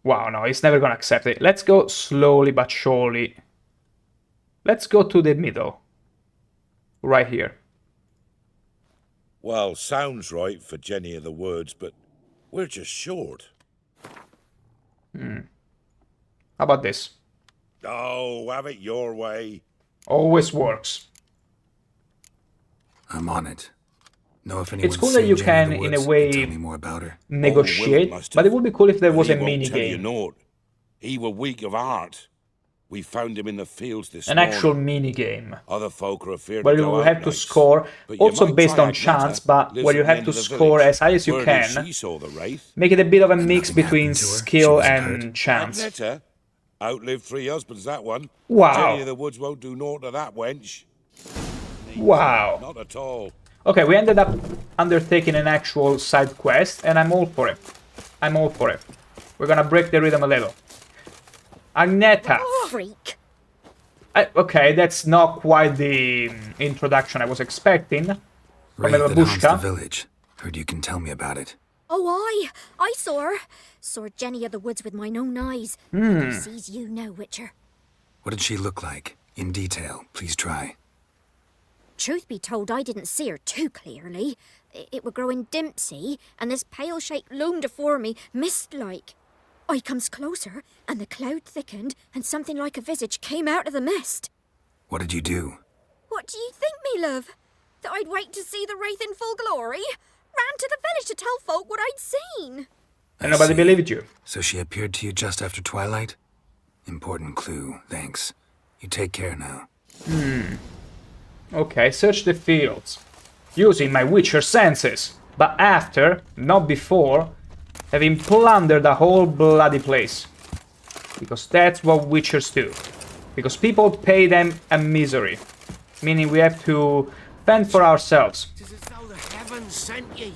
Wow, no, he's never gonna accept it. Let's go slowly but surely. Let's go to the middle. Right here. Well, sounds right for Jenny of the Woods, but we're just short. How about this? Oh, have it your way. Always works. I'm on it. Know if anyone's It's cool that you can, in a way, tell me more about her. negotiate, but it would be cool if there was a mini game. He were weak of heart. We found him in the fields this An morning. actual mini game. Other folk are afeard Where to you go will out have to nights. score, But you also might based try on Agneta, chance, but lives where you at the have end to of the score village. as high as you Word is can. she saw the wraith. Make it a bit of a And mix nothing between happened to her? skill She wasn't and hurt? chance. Agneta outlived 3 husbands, that one. Wow. Jenny of the Woods won't do naught to that wench. Wow. Not at all. Okay, we ended up undertaking an actual side quest, and I'm all for it. I'm all for it. We're gonna break the rhythm a little. Agneta. Freak. Okay, that's not quite the introduction I was expecting. From Wraith that haunts the Babushka. village. Heard you can tell me about it. Oh, I saw her. Saw Jenny of the Woods with mine own eyes. Who sees you now, Witcher? What did she look like? In detail, please try. Truth be told, I didn't see her too clearly. It were growing dimpsy, and this pale shape loomed afore me, mist-like. I comes closer, and the cloud thickened, and something like a visage came out of the mist. What did you do? What do you think, me love? That I'd wait to see the wraith in full glory? Ran to the village to tell folk what I'd seen. And nobody see. believed you. So she appeared to you just after twilight? Important clue, thanks. You take care now. Okay, search the fields. Using my Witcher senses. But after, not before, having plundered the whole bloody place. Because that's what Witchers do. Because people pay them a misery. Meaning we have to fend for ourselves. It's as though the heavens sent ye.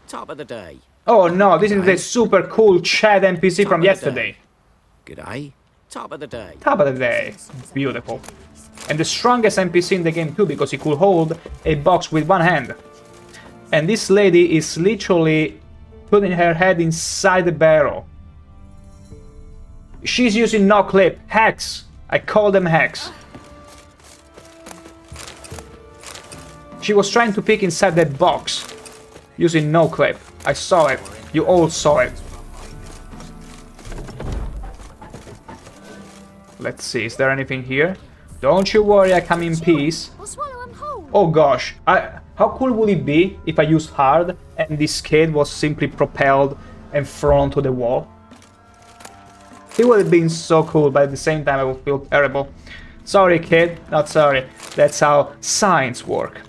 Top of the day. Oh no, this is the super cool Chad NPC from yesterday. G'day. Top of the day. Top of the day. Beautiful. And the strongest NPC in the game too, because he could hold a box with one hand. And this lady is literally putting her head inside the barrel. She's using no clip. Hacks. I call them hacks. She was trying to peek inside that box using no clip. I saw it. You all saw it. Let's see, is there anything here? Don't you worry, I come in peace. I'll swallow him whole. Oh gosh, how cool would it be if I used hard and this kid was simply propelled and thrown to the wall? It would have been so cool, but at the same time I would feel terrible. Sorry, kid. Not sorry. That's how science work.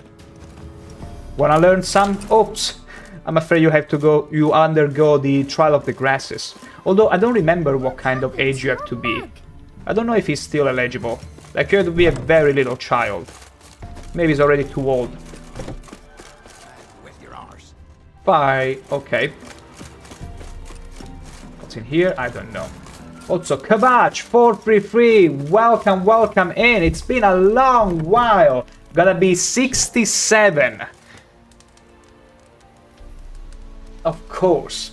Wanna learn some? Oops. I'm afraid you have to go. You undergo the trial of the grasses. Although I don't remember what kind of age you have to be. I don't know if he's still eligible. Like, you have to be a very little child. Maybe he's already too old. With your arse. Bye. Okay. What's in here? I don't know. Also, Kabach 433, welcome, welcome in. It's been a long while. Gonna be 67. Of course.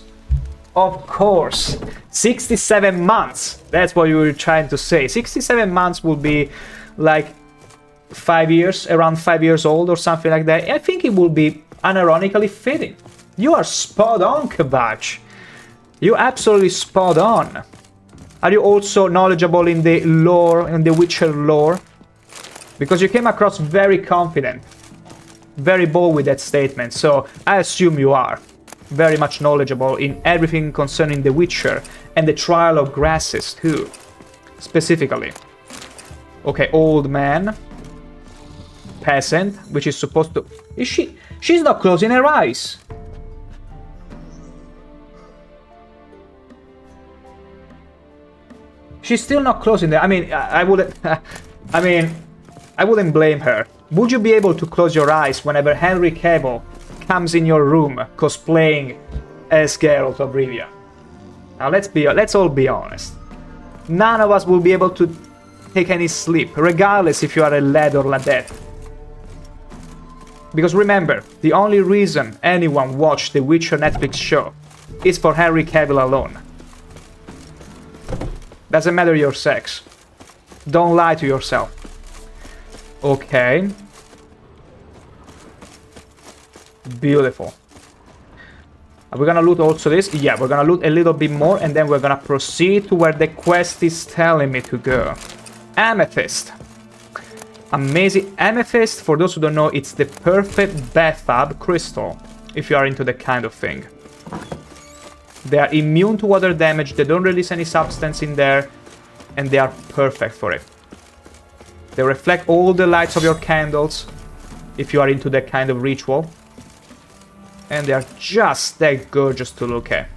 Of course. 67 months. That's what you were trying to say. 67 months will be like 5 years, around 5 years old or something like that. I think it will be unironically fitting. You are spot on, Kabach. You're absolutely spot on. Are you also knowledgeable in the lore, in the Witcher lore? Because you came across very confident, very bold with that statement, so I assume you are very much knowledgeable in everything concerning the Witcher and the Trial of Grasses too, specifically. Okay, old man, peasant, which is supposed to... Is she? She's not closing her eyes. She's still not closing them. I mean, I wouldn't... I wouldn't blame her. Would you be able to close your eyes whenever Henry Cavill comes in your room cosplaying as Geralt of Rivia? Now let's all be honest. None of us will be able to take any sleep, regardless if you are a lad or ladette. Because remember, the only reason anyone watched the Witcher Netflix show is for Henry Cavill alone. Doesn't matter your sex. Don't lie to yourself. Okay. Beautiful. Are we gonna loot also this? Yeah, we're gonna loot a little bit more and then we're gonna proceed to where the quest is telling me to go. Amethyst. Amazing. Amethyst, for those who don't know, it's the perfect bathtub crystal, if you are into that kind of thing. They are immune to water damage, they don't release any substance in there, and they are perfect for it. They reflect all the lights of your candles, if you are into that kind of ritual. And they are just that gorgeous to look at.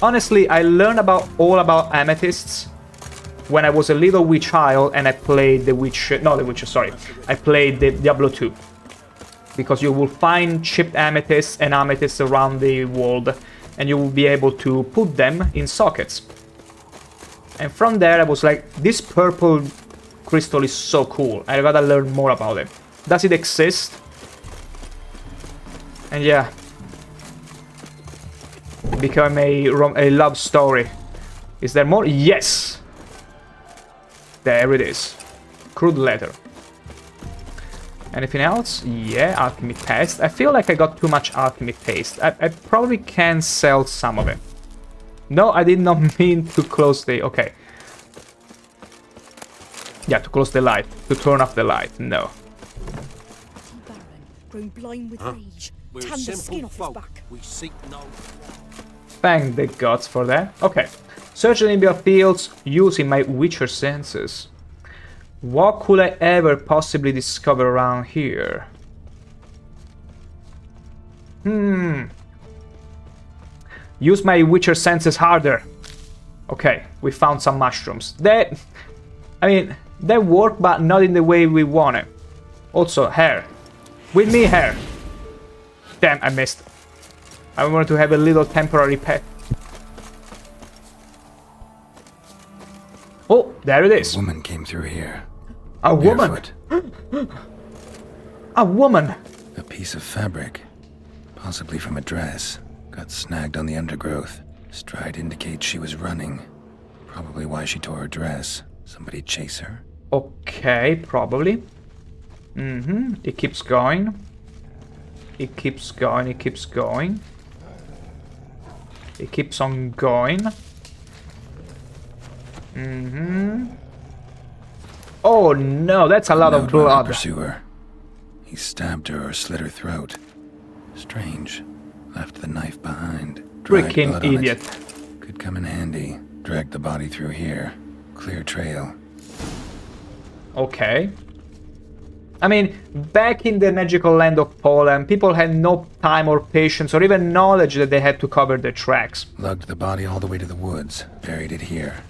Honestly, I learned all about amethysts when I was a little wee child and I played the Witcher... No, the Witcher, sorry. I played the Diablo 2. Because you will find chipped amethysts and amethysts around the world, and you will be able to put them in sockets. And from there I was like, this purple crystal is so cool, I gotta learn more about it. Does it exist? And yeah, become a love story. Is there more? Yes! There it is. Crude leather. Anything else? Yeah, alchemy paste. I feel like I got too much alchemy paste. I probably can sell some of it. No, I did not mean to close the... Okay. Yeah, to close the light. To turn off the light. No. Baron, grown blind with rage. Tan the skin off his back. We seek no... Thank the gods for that. Okay. Search the Nimbia fields using my Witcher senses. What could I ever possibly discover around here? Use my Witcher senses harder. Okay, we found some mushrooms. They work, but not in the way we want it. Also, hair. With me, hair. Damn, I missed. I wanted to have a little temporary pet. Oh, there it is. A woman came through here. A woman? A woman? A piece of fabric. Possibly from a dress. Got snagged on the undergrowth. Stride indicates she was running. Probably why she tore her dress. Somebody chase her? Okay, probably. It keeps going. It keeps going, it keeps going. It keeps on going. Oh no, that's a lot of blood. Pursuer. He stabbed her or slit her throat. Strange. Left the knife behind. Freaking idiot. Could come in handy. Dragged the body through here. Clear trail. Okay. I mean, back in the magical land of Poland, people had no time or patience or even knowledge that they had to cover their tracks. Lugged the body all the way to the woods, buried it here.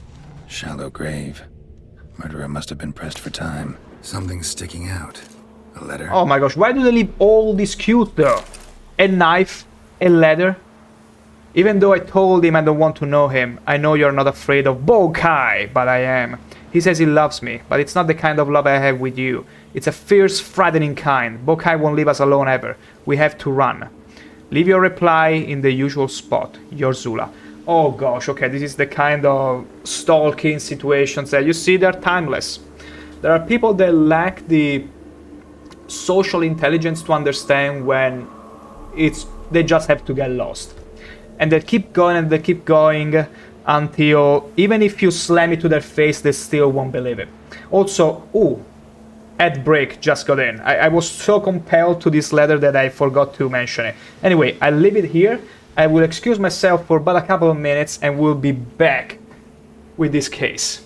Shallow grave. Murderer must have been pressed for time. Something's sticking out. A letter? Oh my gosh, why do they leave all this cute though? A knife, a letter. Even though I told him I don't want to know him, I know you're not afraid of Bokai, but I am. He says he loves me, but it's not the kind of love I have with you. It's a fierce, frightening kind. Bokai won't leave us alone ever. We have to run. Leave your reply in the usual spot. Your Zula. Oh gosh, okay, this is the kind of stalking situations that you see, they're timeless. There are people that lack the social intelligence to understand when they just have to get lost. And they keep going and they keep going until even if you slam it to their face, they still won't believe it. Also, ad break just got in. I was so compelled to this letter that I forgot to mention it. Anyway, I leave it here. I will excuse myself for but a couple of minutes and we'll be back with this case.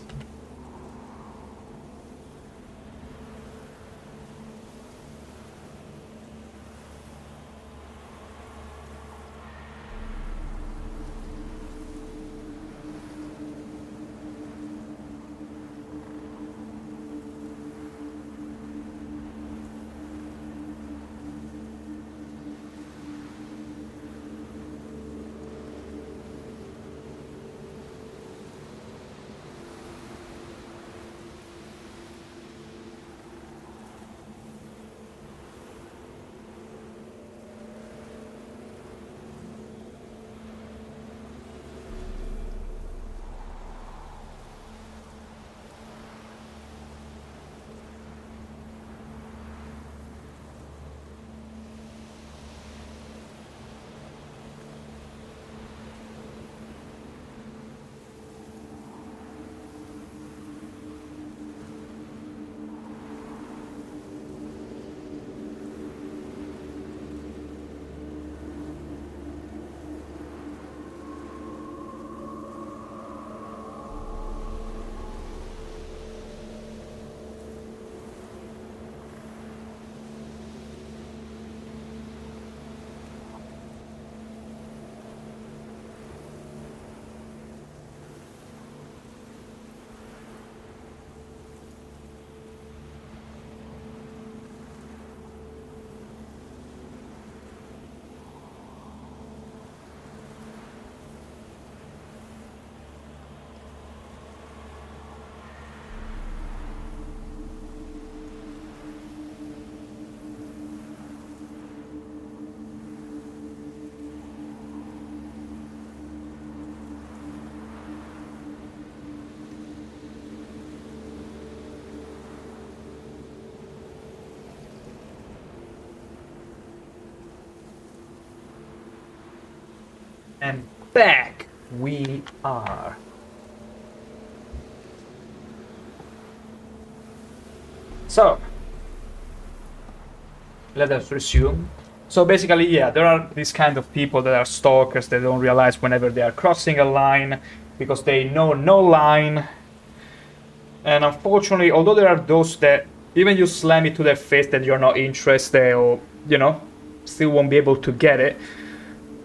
And back we are. So, let us resume. So basically, yeah, there are these kind of people that are stalkers that don't realize whenever they are crossing a line because they know no line. And unfortunately, although there are those that even you slam it to their face that you're not interested or, you know, still won't be able to get it,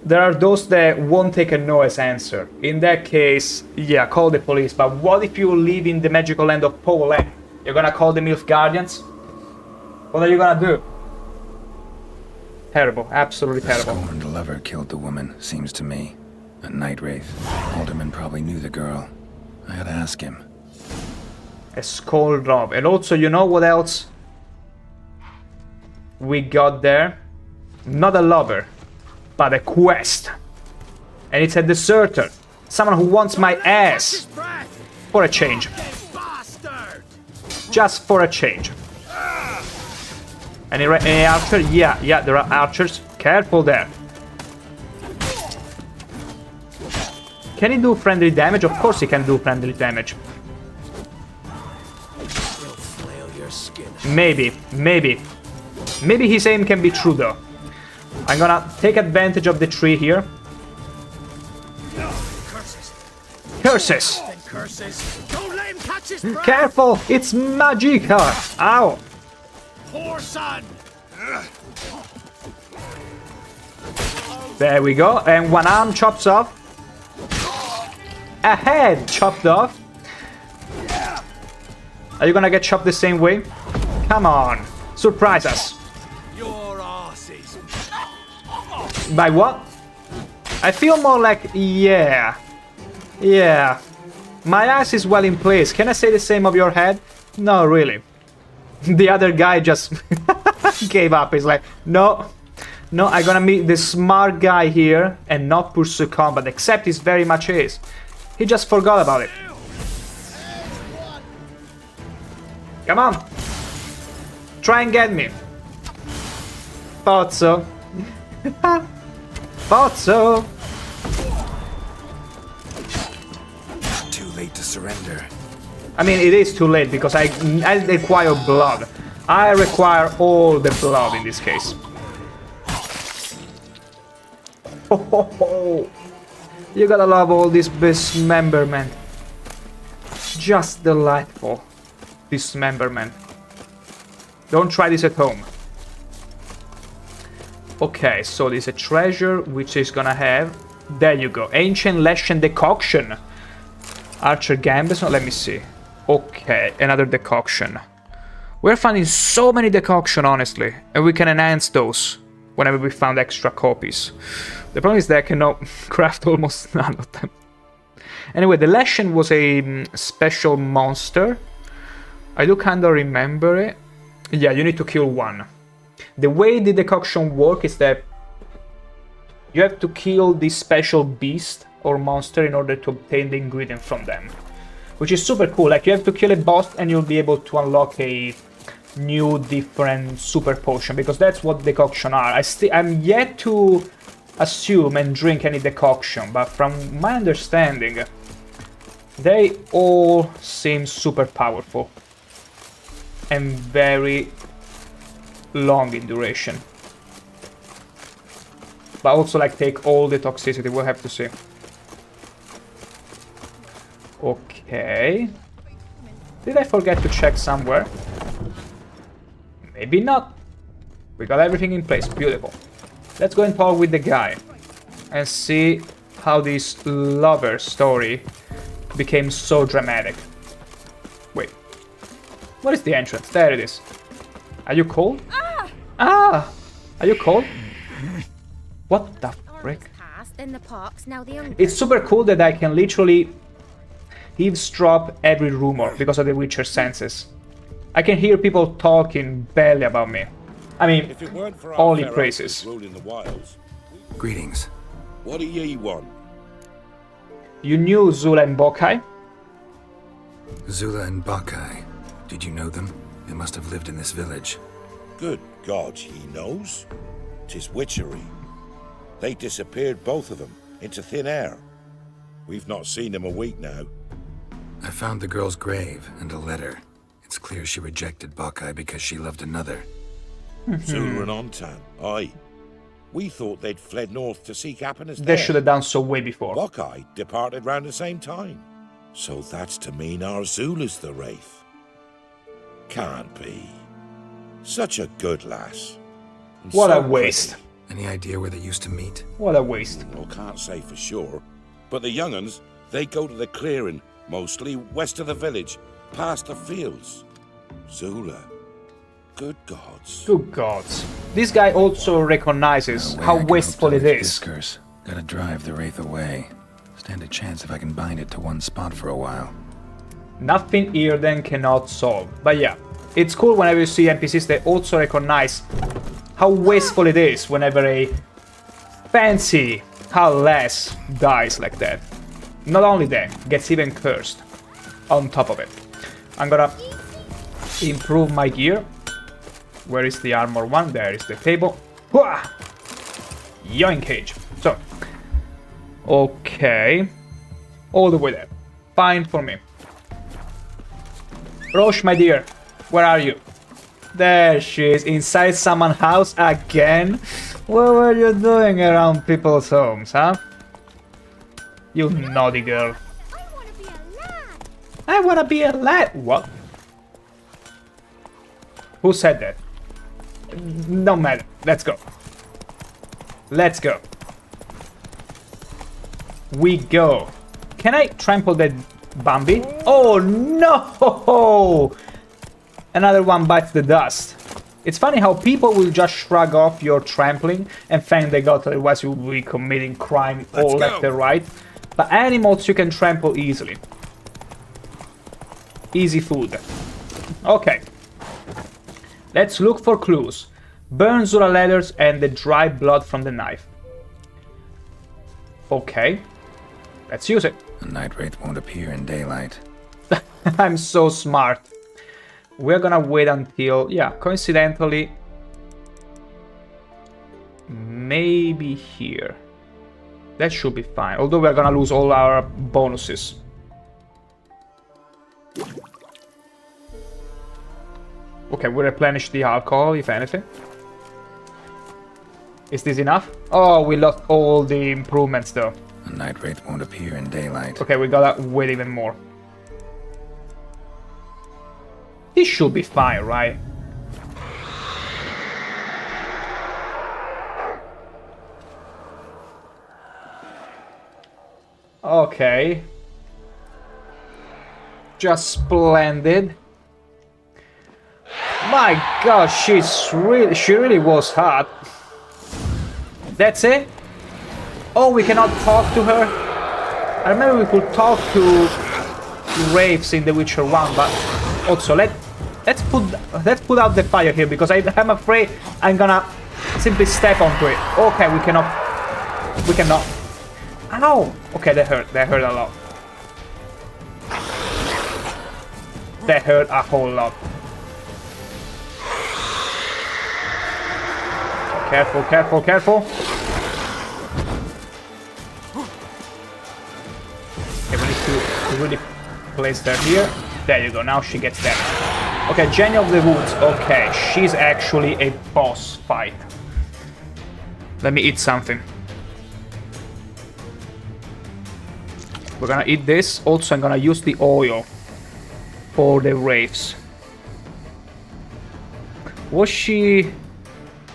there are those that won't take a no as answer. In that case, yeah, call the police. But what if you live in the magical land of Poland? You're gonna call the MILF Guardians? What are you gonna do? Terrible, absolutely terrible. The scorned lover killed the woman, seems to me. A night wraith. Alderman probably knew the girl. I gotta ask him. A scold love. And also, you know what else we got there? Not a lover, but a quest. And it's a deserter. Someone who wants my ass. For a change. Just for a change. Any archer? Yeah, there are archers. Careful there. Can he do friendly damage? Of course he can do friendly damage. Maybe. Maybe his aim can be true though. I'm gonna take advantage of the tree here. Curses! curses! Don't let him catch his breath! Careful! It's Magica! Ow! Poor son! There we go. And one arm chops off. A head chopped off. Are you gonna get chopped the same way? Come on. Surprise us. Your asses. By what? I feel more like, yeah. Yeah. My ass is well in place. Can I say the same of your head? No, really. The other guy just gave up. He's like, no. No, I'm gonna meet the smart guy here and not pursue combat, except he's very much is. He just forgot about it. Come on. Try and get me. Thought so. Thought so. Too late to surrender. I mean, it is too late because I require blood. I require all the blood in this case. Oh, you gotta love all this dismemberment. Just delightful. Dismemberment. Don't try this at home. Okay, so there's a treasure which is gonna have... There you go. Ancient Leshen decoction. Archer Gambus. No, let me see. Okay, another decoction. We're finding so many decoction, honestly. And we can enhance those whenever we found extra copies. The problem is that I cannot craft almost none of them. Anyway, the Leshen was a special monster. I do kinda remember it. Yeah, you need to kill one. The way the decoction works is that you have to kill this special beast or monster in order to obtain the ingredient from them. Which is super cool. Like, you have to kill a boss and you'll be able to unlock a new, different super potion. Because that's what decoction are. I'm yet to assume and drink any decoction. But from my understanding, they all seem super powerful. And very long in duration. But also, like, take all the toxicity, we'll have to see. Okay. Did I forget to check somewhere? Maybe not. We got everything in place, beautiful. Let's go and talk with the guy. And see how this lover story became so dramatic. Wait. What is the entrance? There it is. Are you cold? Ah! Are you cold? What the frick? It's super cool that I can literally eavesdrop every rumor because of the Witcher senses. I can hear people talking badly about me. I mean, only praises. Greetings. What do ye want? You knew Zula and Bokai? Zula and Bokai. Did you know them? They must have lived in this village. Good God, he knows. 'Tis witchery. They disappeared, both of them, into thin air. We've not seen them a week now. I found the girl's grave and a letter. It's clear she rejected Bokai because she loved another. Zula and Ontan, aye. We thought they'd fled north to seek happiness They there. should have done so way before. Bokai departed round the same time. So that's to mean our Zula's the Wraith. Can't be. Such a good lass. And What so a waste. pretty. Any idea where they used to meet? What a waste. Well, can't say for sure. But the young'uns, they go to the clearing, mostly west of the village, past the fields. Zula. Good gods. Good gods. This guy also recognizes how wasteful it is. This curse. Gotta drive the Wraith away. Stand a chance if I can bind it to one spot for a while. Nothing Earden cannot solve. But yeah, it's cool whenever you see NPCs that also recognize how wasteful it is whenever a fancy lass dies like that. Not only that, gets even cursed on top of it. I'm gonna improve my gear. Where is the armor one? There is the table. Hooah! Yoinkage. So, okay. All the way there. Fine for me. Roche, my dear, where are you? There she is, inside someone's house again. What were you doing around people's homes, huh? You naughty girl. I wanna be a lad. What? Who said that? No matter. Let's go. Let's go. We go. Can I trample that Bambi? Oh no! Another one bites the dust. It's funny how people will just shrug off your trampling and thank they got, otherwise you will be committing crime all left and right. But animals you can trample easily. Easy food. Okay. Let's look for clues. Burn Zula leathers and the dry blood from the knife. Okay. Let's use it. A night wraith won't appear in daylight. I'm so smart. We're gonna wait until, yeah, coincidentally, maybe here. That should be fine, although we're gonna lose all our bonuses. Okay, we replenish the alcohol, if anything. Is this enough? Oh, we lost all the improvements, though. A night wraith won't appear in daylight. Okay, we gotta wait even more. This should be fine, right? Okay. Just splendid. My gosh, she really was hot. That's it? Oh, we cannot talk to her? I remember we could talk to wraiths in The Witcher 1, but also let's put out the fire here, because I'm afraid I'm gonna simply step onto it. Okay, we cannot. Ow! Okay, that hurt a lot. That hurt a whole lot. Careful, careful, careful. Okay, we need to really place her here. There you go, now she gets damaged. Okay, Jenny of the Woods. Okay, she's actually a boss fight. Let me eat something. We're gonna eat this. Also, I'm gonna use the oil for the wraiths. Was she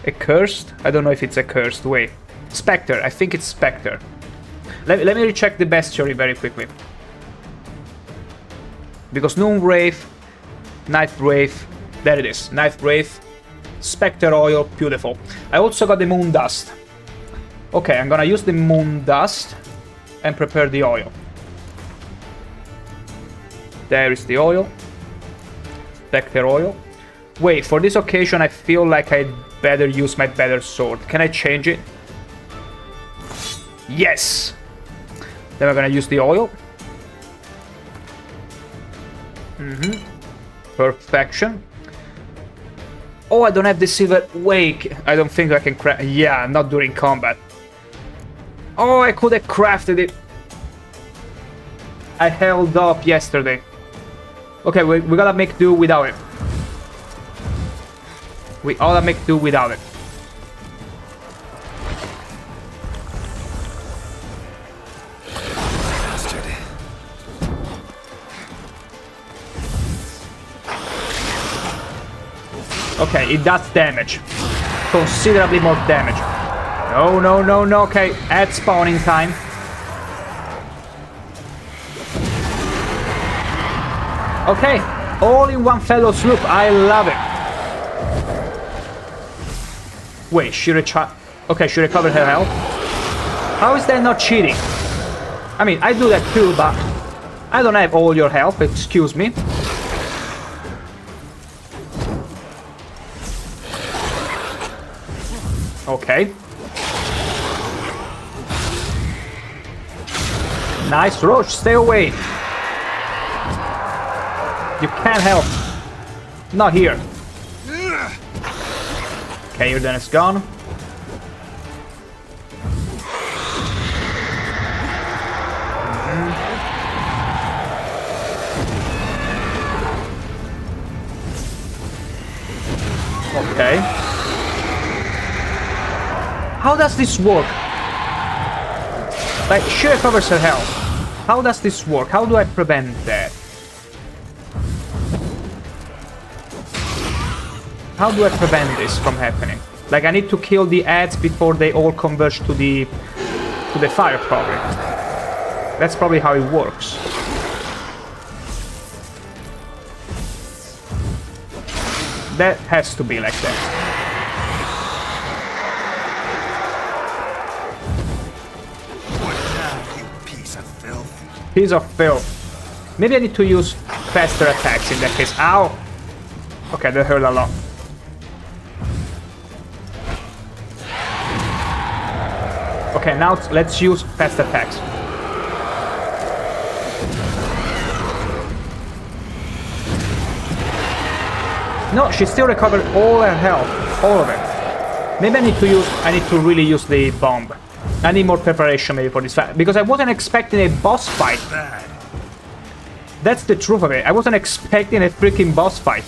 accursed? I don't know if it's accursed. Wait. Spectre. I think it's Spectre. Let me recheck the bestiary very quickly. Because Noon Wraith, Night Wraith, there it is. Night Wraith, Spectre oil, beautiful. I also got the Moon Dust. Okay, I'm gonna use the Moon Dust and prepare the oil. There is the oil. Spectre oil. Wait, for this occasion I feel like I'd better use my better sword. Can I change it? Yes! Then we're gonna use the oil. Perfection. Oh, I don't have the silver. Wait, I don't think I can craft. Yeah, not during combat. Oh, I could have crafted it. I held up yesterday. Okay, we gotta make do without it. We ought to make do without it. Okay, it does damage. Considerably more damage. No, no, no, no. Okay, at spawning time. Okay, all in one fellow sloop. I love it. Wait, she okay, she recovered her health. How is that not cheating? I mean, I do that too, but I don't have all your health, excuse me. Okay. Nice, Roach, stay away. You can't help. Not here. Okay, your then is gone. Okay. How does this work? Like, she recovers her health. How does this work? How do I prevent that? How do I prevent this from happening? Like, I need to kill the ads before they all converge to the fire, probably. That's probably how it works. That has to be like that. What now, you piece of filth? Piece of filth. Maybe I need to use faster attacks in that case. Ow! Okay, that hurt a lot. Okay, now let's use fast attacks. No, she still recovered all her health. All of it. Maybe I need to really use the bomb. I need more preparation maybe for this fight. Because I wasn't expecting a boss fight. That's the truth of it. I wasn't expecting a freaking boss fight.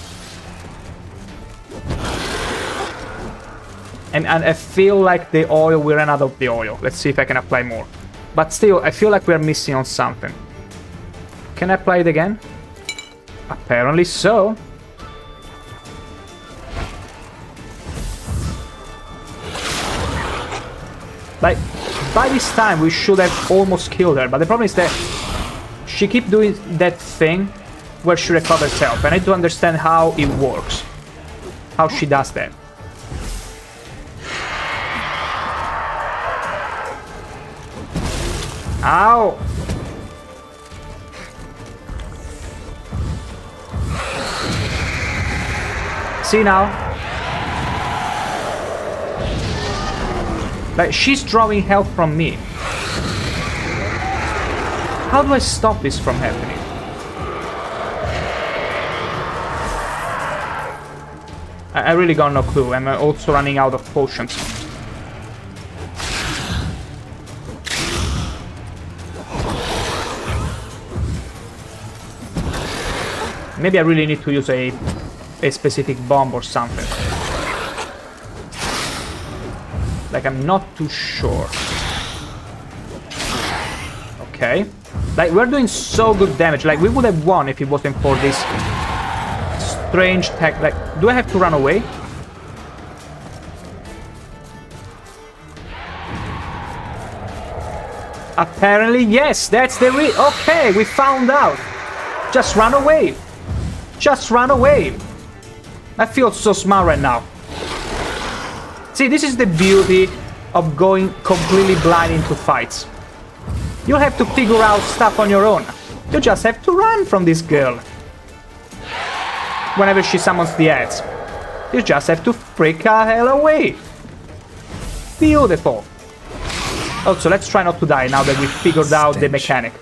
And I feel like the oil, we ran out of the oil. Let's see if I can apply more. But still, I feel like we're missing on something. Can I apply it again? Apparently so. Like, by this time we should have almost killed her, but the problem is that she keeps doing that thing where she recovers health. I need to understand how it works. How she does that. Ow! See now? Like, she's drawing health from me. How do I stop this from happening? I really got no clue. I'm also running out of potions. Maybe I really need to use a specific bomb or something. Like, I'm not too sure. Okay. Like, we're doing so good damage. Like, we would have won if it wasn't for this strange tech. Like, do I have to run away? Apparently, yes. That's the okay, we found out. Just run away. Just run away. I feel so smart right now. See, this is the beauty of going completely blind into fights. You have to figure out stuff on your own. You just have to run from this girl. Whenever she summons the ads. You just have to freak her hell away. Beautiful. Also, let's try not to die now that we figured out the mechanic.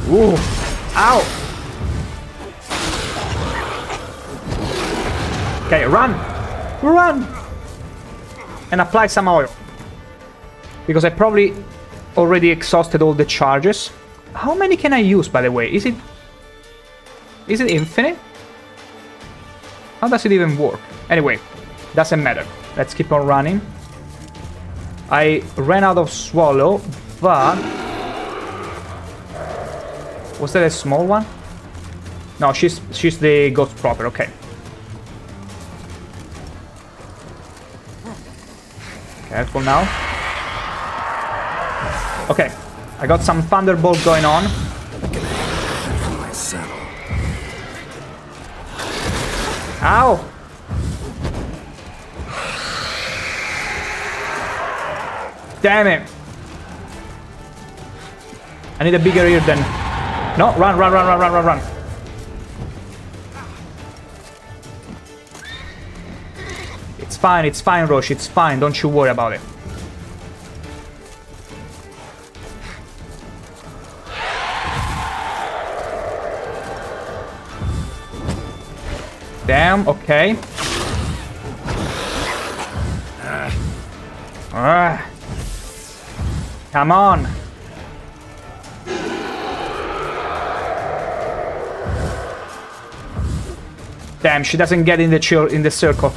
Ooh. Ow. Okay, run! Run! And apply some oil. Because I probably already exhausted all the charges. How many can I use, by the way? Is it infinite? How does it even work? Anyway, doesn't matter. Let's keep on running. I ran out of swallow, but... Was that a small one? No, she's the ghost proper, okay. Careful now. Okay, I got some thunderbolt going on. Ow! Damn it! I need a bigger ear then. No, run, run, run, run, run, run, run. It's fine, Roche, it's fine, don't you worry about it. Damn, okay. Come on. Damn, she doesn't get in the circle.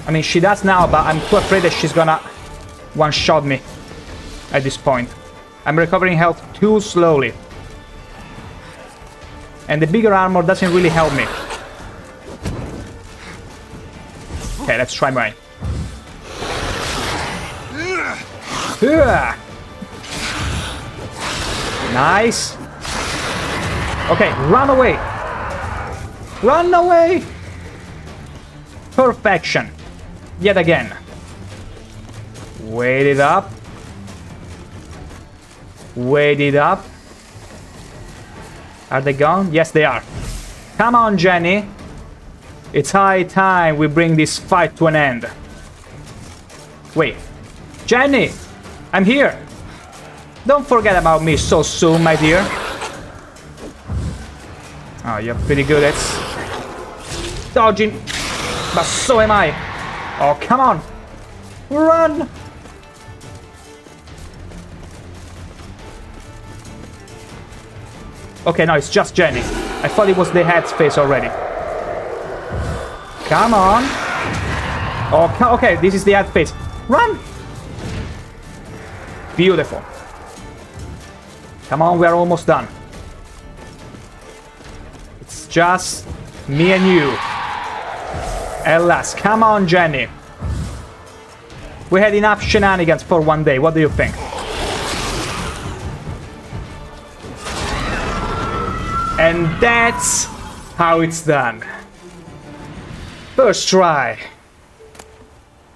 I mean, she does now, but I'm too afraid that she's gonna one-shot me at this point. I'm recovering health too slowly. And the bigger armor doesn't really help me. Okay, let's try mine. Yeah. Nice. Okay, run away. Run away. Perfection. Yet again. Wait it up. Wait it up. Are they gone? Yes, they are. Come on, Jenny. It's high time we bring this fight to an end. Wait. Jenny! I'm here! Don't forget about me so soon, my dear. Oh, you're pretty good at dodging. But so am I. Oh, come on. Run! Okay, no, it's just Jenny. I thought it was the head's face already. Come on. Oh, okay, this is the head face. Run! Beautiful. Come on, we're almost done. It's just me and you. At last. Come on, Jenny. We had enough shenanigans for one day. What do you think? And that's how it's done. First try.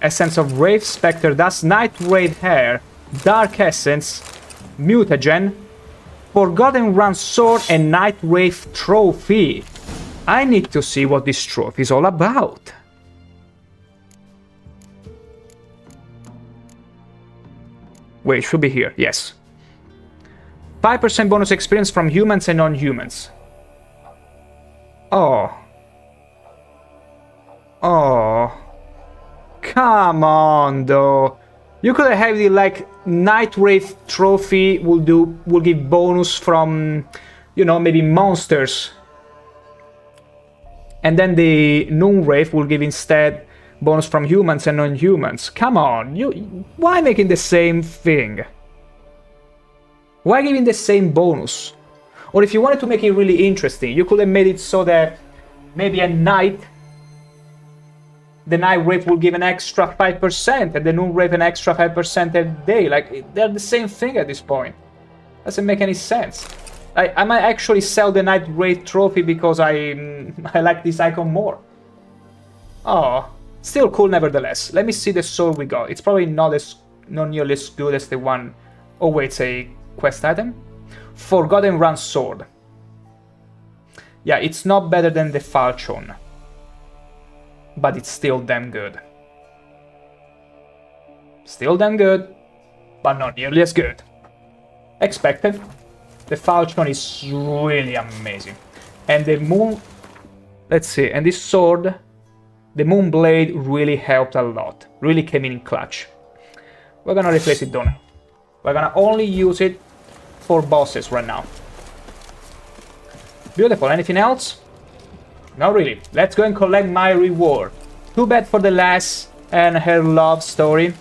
Essence of Wraith, Spectre Dust, Night Wraith Hair, Dark Essence, Mutagen, Forgotten Run Sword, and Night Wraith Trophy. I need to see what this trophy is all about. Wait, it should be here, yes. 5% bonus experience from humans and non-humans. Oh. Oh. Come on, though. You could have it like Night Wraith Trophy will give bonus from, you know, maybe monsters. And then the Noon Wraith will give instead bonus from humans and non-humans. Come on, why making the same thing? Why giving the same bonus? Or if you wanted to make it really interesting, you could have made it so that maybe at night the Night Wraith will give an extra 5% and the Noon Wraith an extra 5% a day. Like, they're the same thing at this point. Doesn't make any sense. I might actually sell the Night Wraith trophy because I like this icon more. Oh, still cool nevertheless. Let me see the sword we got. It's probably not nearly as good as the one... Oh wait, it's a quest item? Forgotten Run Sword. Yeah, it's not better than the Falchion. But it's still damn good. Still damn good, but not nearly as good. Expected. The Falchion is really amazing. And the Moon... Let's see, and this sword, the Moon Blade really helped a lot. Really came in clutch. We're gonna replace it though now. We're gonna only use it for bosses right now. Beautiful, anything else? Not really. Let's go and collect my reward. Too bad for the lass and her love story.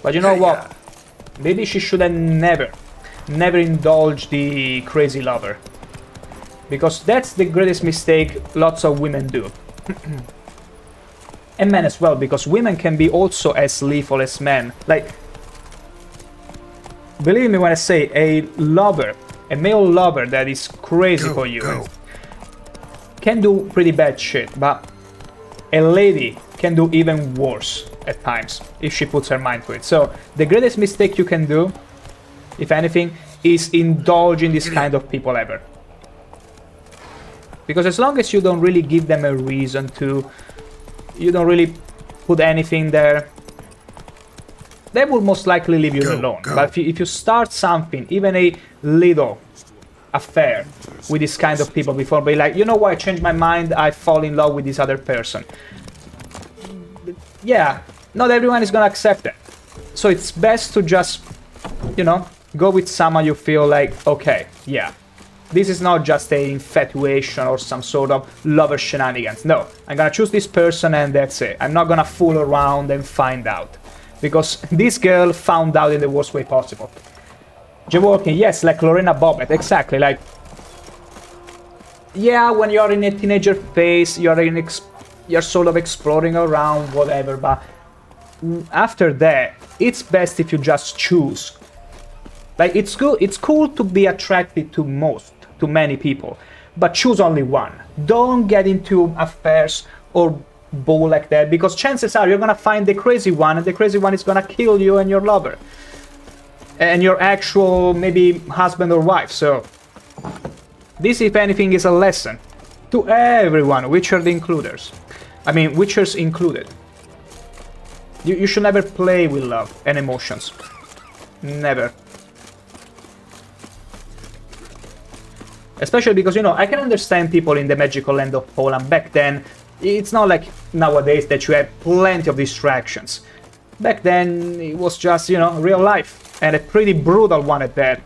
But you know what? Maybe she should have never indulged the crazy lover. Because that's the greatest mistake lots of women do. And men as well, because women can be also as lethal as men. Like, believe me when I say a lover, a male lover that is crazy for you, can do pretty bad shit, but a lady can do even worse at times if she puts her mind to it. So the greatest mistake you can do, if anything, is indulge in this kind of people ever. Because as long as you don't really give them a reason to, you don't really put anything there, they will most likely leave you alone. But if you start something, even a little affair with this kind of people before, be like, you know what, I changed my mind, I fall in love with this other person. Yeah, not everyone is gonna accept it. So it's best to just, you know, go with someone you feel like, okay, yeah, this is not just a infatuation or some sort of lover shenanigans. No, I'm gonna choose this person and that's it. I'm not gonna fool around and find out. Because this girl found out in the worst way possible. Jaworkin, yes, like Lorena Bobbitt, exactly, like... Yeah, when you're in a teenager phase, you're you're sort of exploring around, whatever, but after that, it's best if you just choose. Like, it's good, it's cool to be attracted to many people, but choose only one. Don't get into affairs or bull like that, because chances are you're gonna find the crazy one, and the crazy one is gonna kill you and your lover. And your actual, maybe, husband or wife, so... This, if anything, is a lesson to everyone, Witcher the includers. I mean, Witchers included. You should never play with love and emotions. Never. Especially because, you know, I can understand people in the magical land of Poland. Back then, it's not like nowadays that you have plenty of distractions. Back then, it was just, you know, real life. And a pretty brutal one at that.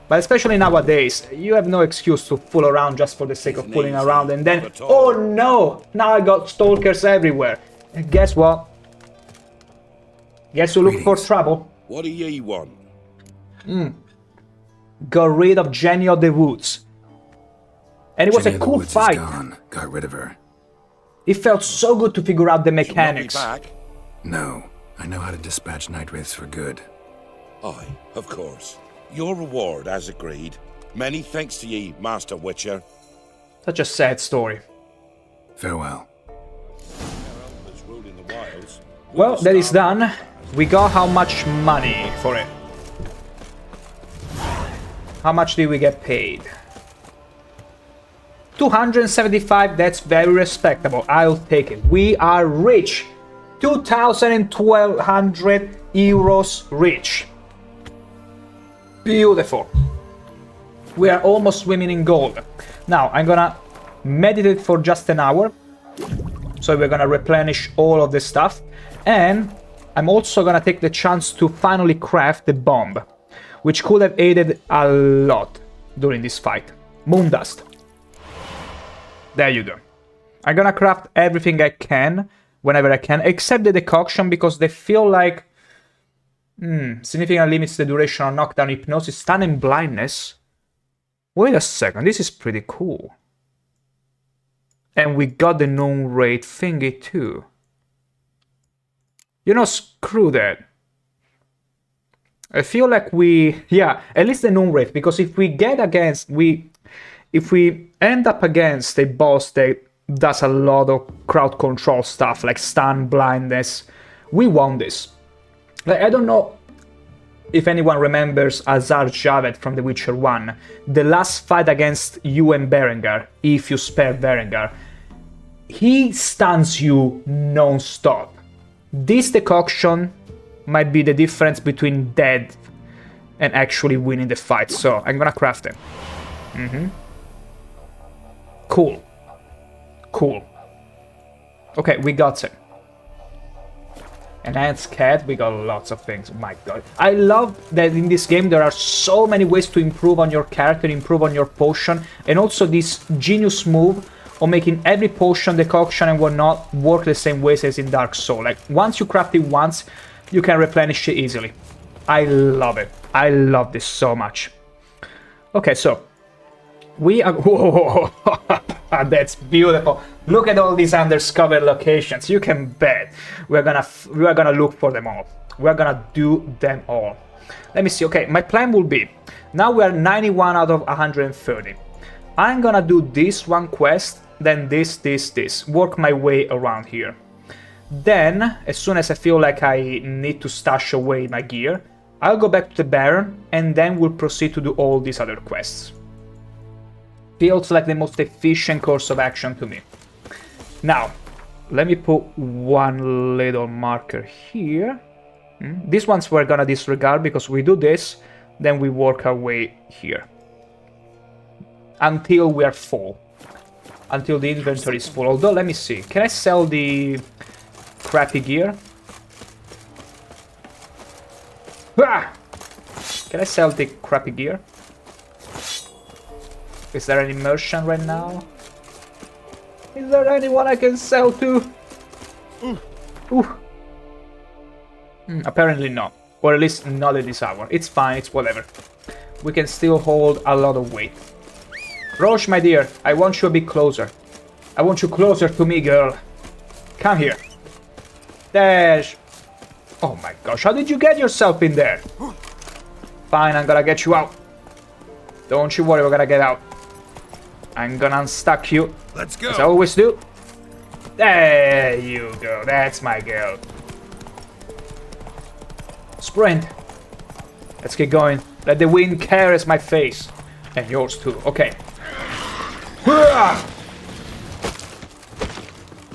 But especially nowadays, you have no excuse to fool around just for the sake of fooling around and then, oh no, now I got stalkers everywhere. And guess what? Guess who look for trouble? What do ye want? Got rid of Jenny of the Woods. And it was a cool fight. Gone. Got rid of her. It felt so good to figure out the mechanics. No, I know how to dispatch night wraiths for good. Aye, of course. Your reward, as agreed. Many thanks to ye, Master Witcher. Such a sad story. Farewell. Well, that is done. We got how much money for it? How much did we get paid? 275, that's very respectable. I'll take it. We are rich. 2,1200 euros rich. Beautiful. We are almost swimming in gold. Now, I'm gonna meditate for just an hour. So we're gonna replenish all of the stuff. And I'm also gonna take the chance to finally craft the bomb, which could have aided a lot during this fight. Moondust. There you go. I'm gonna craft everything I can, whenever I can, except the decoction, because they feel like... significantly limits the duration of knockdown, hypnosis, stun, and blindness. Wait a second, this is pretty cool. And we got the known rate thingy too. You know, screw that. I feel like yeah, at least the known rate, because if we get against, if we end up against a boss that does a lot of crowd control stuff, like stun, blindness, we won this. Like, I don't know if anyone remembers Azar Javed from The Witcher 1, the last fight against you and Berengar, if you spare Berengar. He stuns you non-stop. This decoction might be the difference between dead and actually winning the fight, so I'm gonna craft it. Cool. Cool. Okay, we got it. Enhanced cat, we got lots of things. My god. I love that in this game there are so many ways to improve on your character, improve on your potion, and also this genius move of making every potion, decoction, and whatnot work the same ways as in Dark Souls. Like, once you craft it once, you can replenish it easily. I love it. I love this so much. Okay, so we are... Whoa, that's beautiful. Look at all these undiscovered locations. You can bet we're gonna look for them all. We're gonna do them all. Let me see. Okay, my plan will be, now we are 91 out of 130. I'm gonna do this one quest, then this. Work my way around here. Then, as soon as I feel like I need to stash away my gear, I'll go back to the Baron, and then we'll proceed to do all these other quests. Feels like the most efficient course of action to me. Now, let me put one little marker here. These ones we're gonna disregard because we do this, then we work our way here. Until we are full. Until the inventory is full. Although, let me see. Can I sell the crappy gear? Ah! Can I sell the crappy gear? Is there any merchant right now? Is there anyone I can sell to? Apparently not. Or at least not at this hour. It's fine, it's whatever. We can still hold a lot of weight. Roche, my dear, I want you a bit closer. I want you closer to me, girl. Come here. Dash. Oh my gosh, how did you get yourself in there? Fine, I'm gonna get you out. Don't you worry, we're gonna get out. I'm gonna unstuck you. Let's go. As I always do. There you go. That's my girl. Sprint. Let's get going. Let the wind caress my face. And yours too. Okay.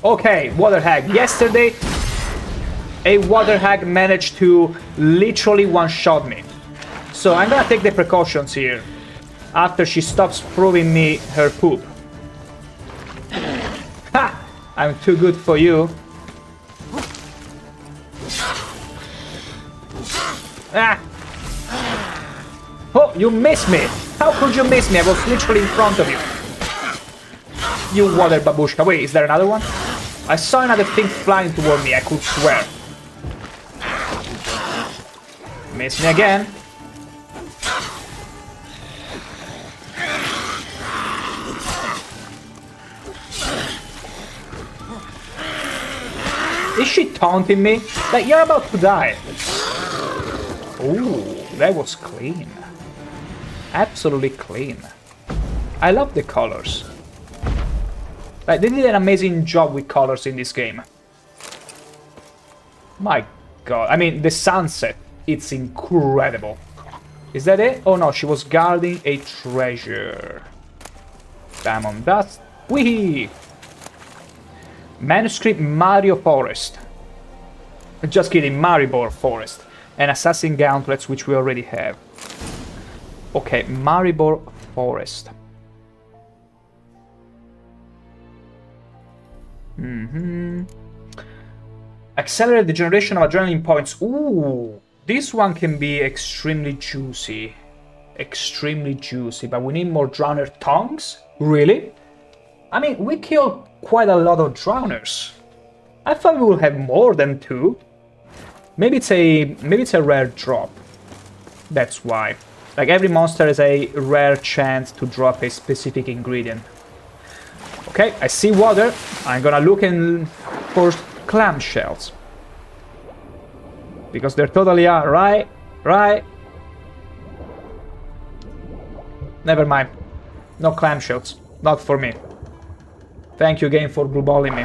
Okay, water hag. Yesterday, a water hag managed to literally one-shot me. So I'm gonna take the precautions here. After she stops proving me her poop. Ha! I'm too good for you. Ah! Oh, you missed me! How could you miss me? I was literally in front of you. You water babushka. Wait, is there another one? I saw another thing flying toward me, I could swear. Miss me again. Is she taunting me? Like, you're about to die. Ooh, that was clean. Absolutely clean. I love the colors. Like, they did an amazing job with colors in this game. My god. I mean, the sunset, it's incredible. Is that it? Oh no, she was guarding a treasure. Diamond dust. Whee! Manuscript Mario Forest. Just kidding, Maribor Forest. And Assassin Gauntlets, which we already have. Okay, Maribor Forest. Accelerate the generation of adrenaline points. Ooh, this one can be extremely juicy. Extremely juicy, but we need more Drowner tongues? Really? I mean, we killed quite a lot of drowners. I thought we would have more than 2. Maybe it's a rare drop. That's why. Like, every monster has a rare chance to drop a specific ingredient. Okay, I see water. I'm gonna look in for clamshells. Because there totally are, right? Right? Never mind. No clamshells. Not for me. Thank you, game, for blueballing me.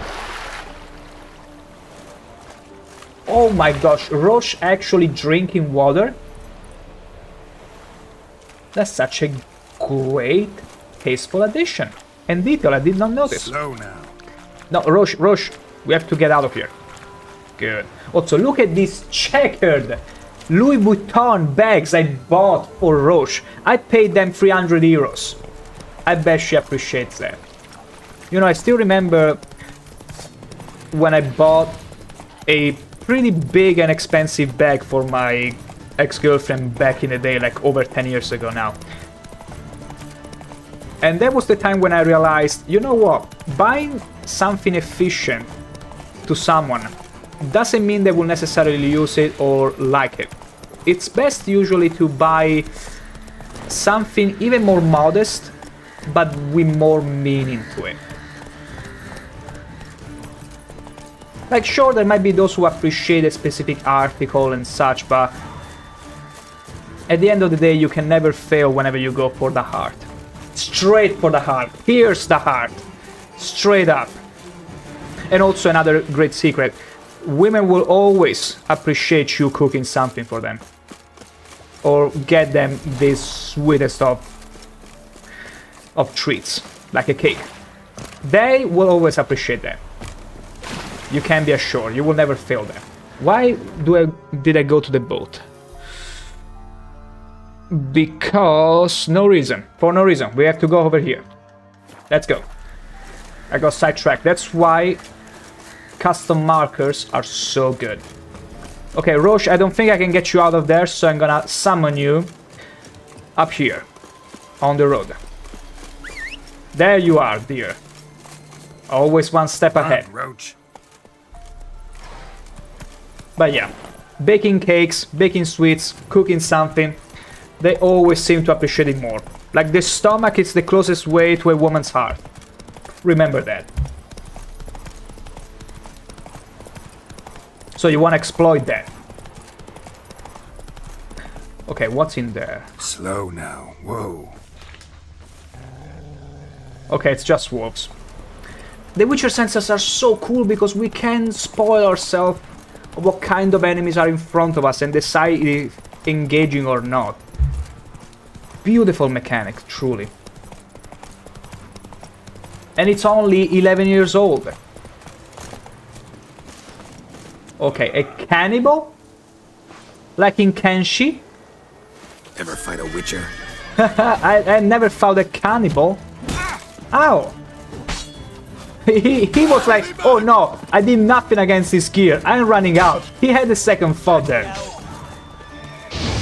Oh my gosh, Roche actually drinking water? That's such a great, tasteful addition. And detail I did not notice. Slow now. No, Roche, we have to get out of here. Good. Also, look at these checkered Louis Vuitton bags I bought for Roche. I paid them 300 euros. I bet she appreciates that. You know, I still remember when I bought a pretty big and expensive bag for my ex-girlfriend back in the day, like over 10 years ago now. And that was the time when I realized, you know what, buying something efficient to someone doesn't mean they will necessarily use it or like it. It's best usually to buy something even more modest, but with more meaning to it. Like, sure, there might be those who appreciate a specific article and such, but at the end of the day, you can never fail whenever you go for the heart. Straight for the heart. Here's the heart. Straight up. And also another great secret. Women will always appreciate you cooking something for them. Or get them the sweetest of treats. Like a cake. They will always appreciate that. You can be assured. You will never fail them. Why did I go to the boat? Because no reason. For no reason. We have to go over here. Let's go. I got sidetracked. That's why custom markers are so good. Okay, Roche, I don't think I can get you out of there, so I'm gonna summon you up here on the road. There you are, dear. Always one step ahead. Roach. But yeah, baking cakes, baking sweets, cooking something, they always seem to appreciate it more. Like, the stomach is the closest way to a woman's heart. Remember that. So you want to exploit that. Okay, what's in there? Slow now. Whoa. Okay, it's just wolves. The Witcher sensors are so cool because we can spoil ourselves what kind of enemies are in front of us and decide if engaging or not. Beautiful mechanic, truly. And it's only 11 years old. Okay, a cannibal? Like in Kenshi? Ever fight a Witcher? I never found a cannibal. Ow! He was like, oh no, I did nothing against his gear, I'm running out. He had a second thought there.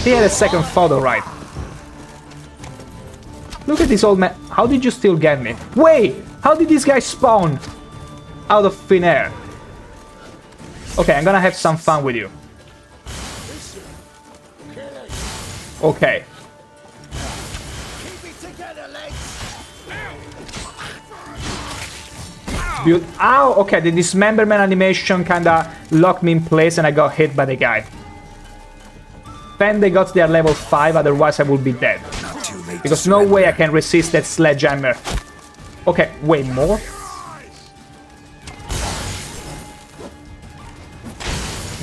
He had a second thought, alright. Look at this old man. How did you still get me? Wait! How did this guy spawn? Out of thin air. Okay, I'm gonna have some fun with you. Okay. Ow! Okay, the dismemberment animation kinda locked me in place and I got hit by the guy. Then they got their level 5, otherwise I would be dead. Because no way I can resist that sledgehammer. Okay, wait, more?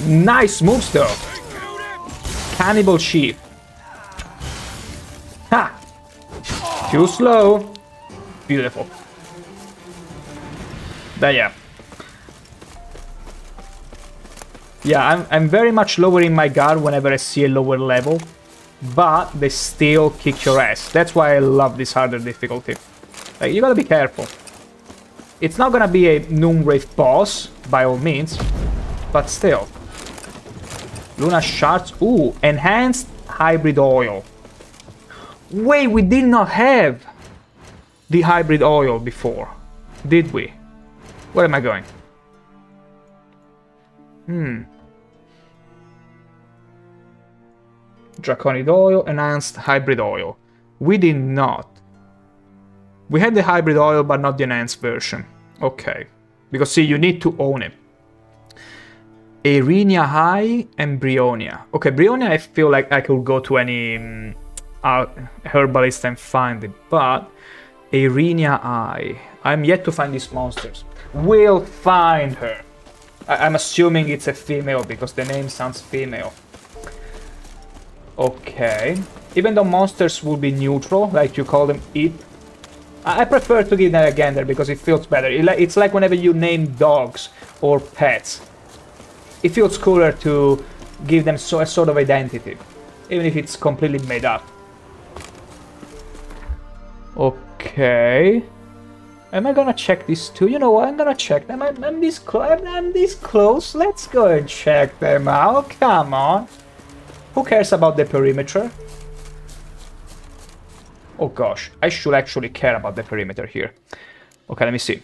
Nice moves though. Cannibal sheep. Ha! Too slow. Beautiful. But yeah. Yeah, I'm very much lowering my guard whenever I see a lower level. But they still kick your ass. That's why I love this harder difficulty. Like, you gotta be careful. It's not gonna be a Noonwraith boss, by all means. But still. Luna shards. Ooh, enhanced hybrid oil. Wait, we did not have the hybrid oil before, did we? Where am I going? Draconic oil, enhanced hybrid oil. We did not. We had the hybrid oil, but not the enhanced version. Okay. Because, see, you need to own it. Erinia High and Brionia. Okay, Brionia, I feel like I could go to any herbalist and find it. But Erinia High. I'm yet to find these monsters. We'll find her. I'm assuming it's a female because the name sounds female. Okay. Even though monsters will be neutral, like you call them it, I prefer to give them a gander because it feels better. It's like whenever you name dogs or pets. It feels cooler to give them a sort of identity, even if it's completely made up. Okay. Am I gonna check these two? You know what? I'm gonna check them. I'm this close. Let's go and check them out. Come on. Who cares about the perimeter? Oh gosh, I should actually care about the perimeter here. Okay, let me see.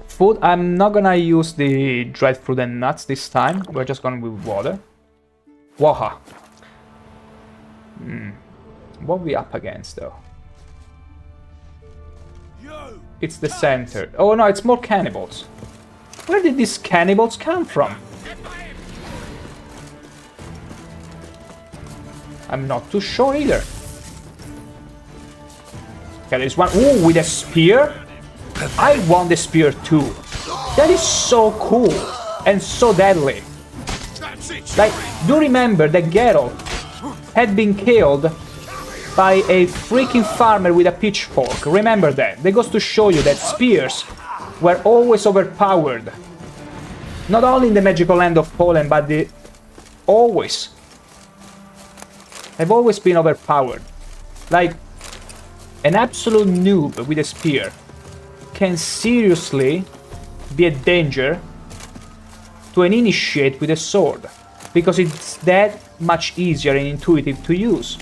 Food, I'm not gonna use the dried fruit and nuts this time. We're just going with water. Waha. What are we up against though? It's the center. Oh no, it's more cannibals. Where did these cannibals come from? I'm not too sure either. Okay, there's one. Ooh, with a spear? I want the spear too. That is so cool and so deadly. Like, do remember that Geralt had been killed by a freaking farmer with a pitchfork. Remember that. That goes to show you that spears were always overpowered. Not only in the magical land of Poland, but always. They've always been overpowered. Like, an absolute noob with a spear can seriously be a danger to an initiate with a sword, because it's that much easier and intuitive to use.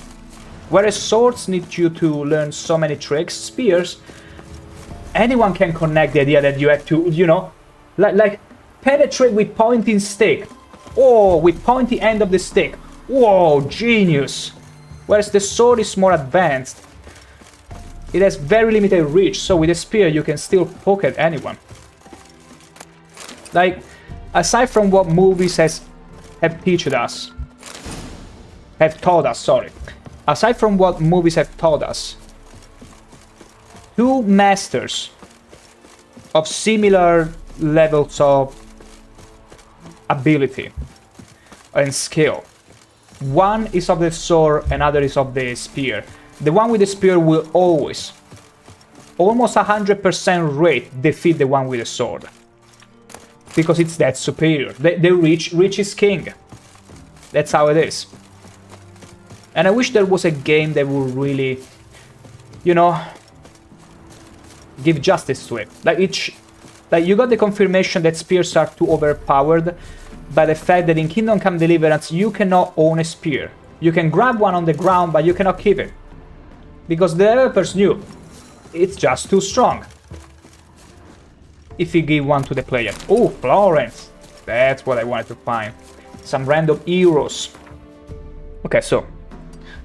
Whereas swords need you to learn so many tricks, spears, anyone can connect the idea that you have to, you know, like penetrate with pointing stick. Oh, with pointy end of the stick. Whoa, genius! Whereas the sword is more advanced. It has very limited reach, so with a spear you can still poke at anyone. Like, aside from what movies have taught us, sorry. Aside from what movies have taught us, two masters of similar levels of ability and skill. One is of the sword, another is of the spear. The one with the spear will always, almost 100% rate, defeat the one with the sword. Because it's that superior. The rich is king. That's how it is. And I wish there was a game that would really, you know, give justice to it. Like you got the confirmation that spears are too overpowered by the fact that in Kingdom Come Deliverance you cannot own a spear. You can grab one on the ground, but you cannot keep it. Because the developers knew it's just too strong. If you give one to the player. Oh, Florence! That's what I wanted to find. Some random heroes. Okay, so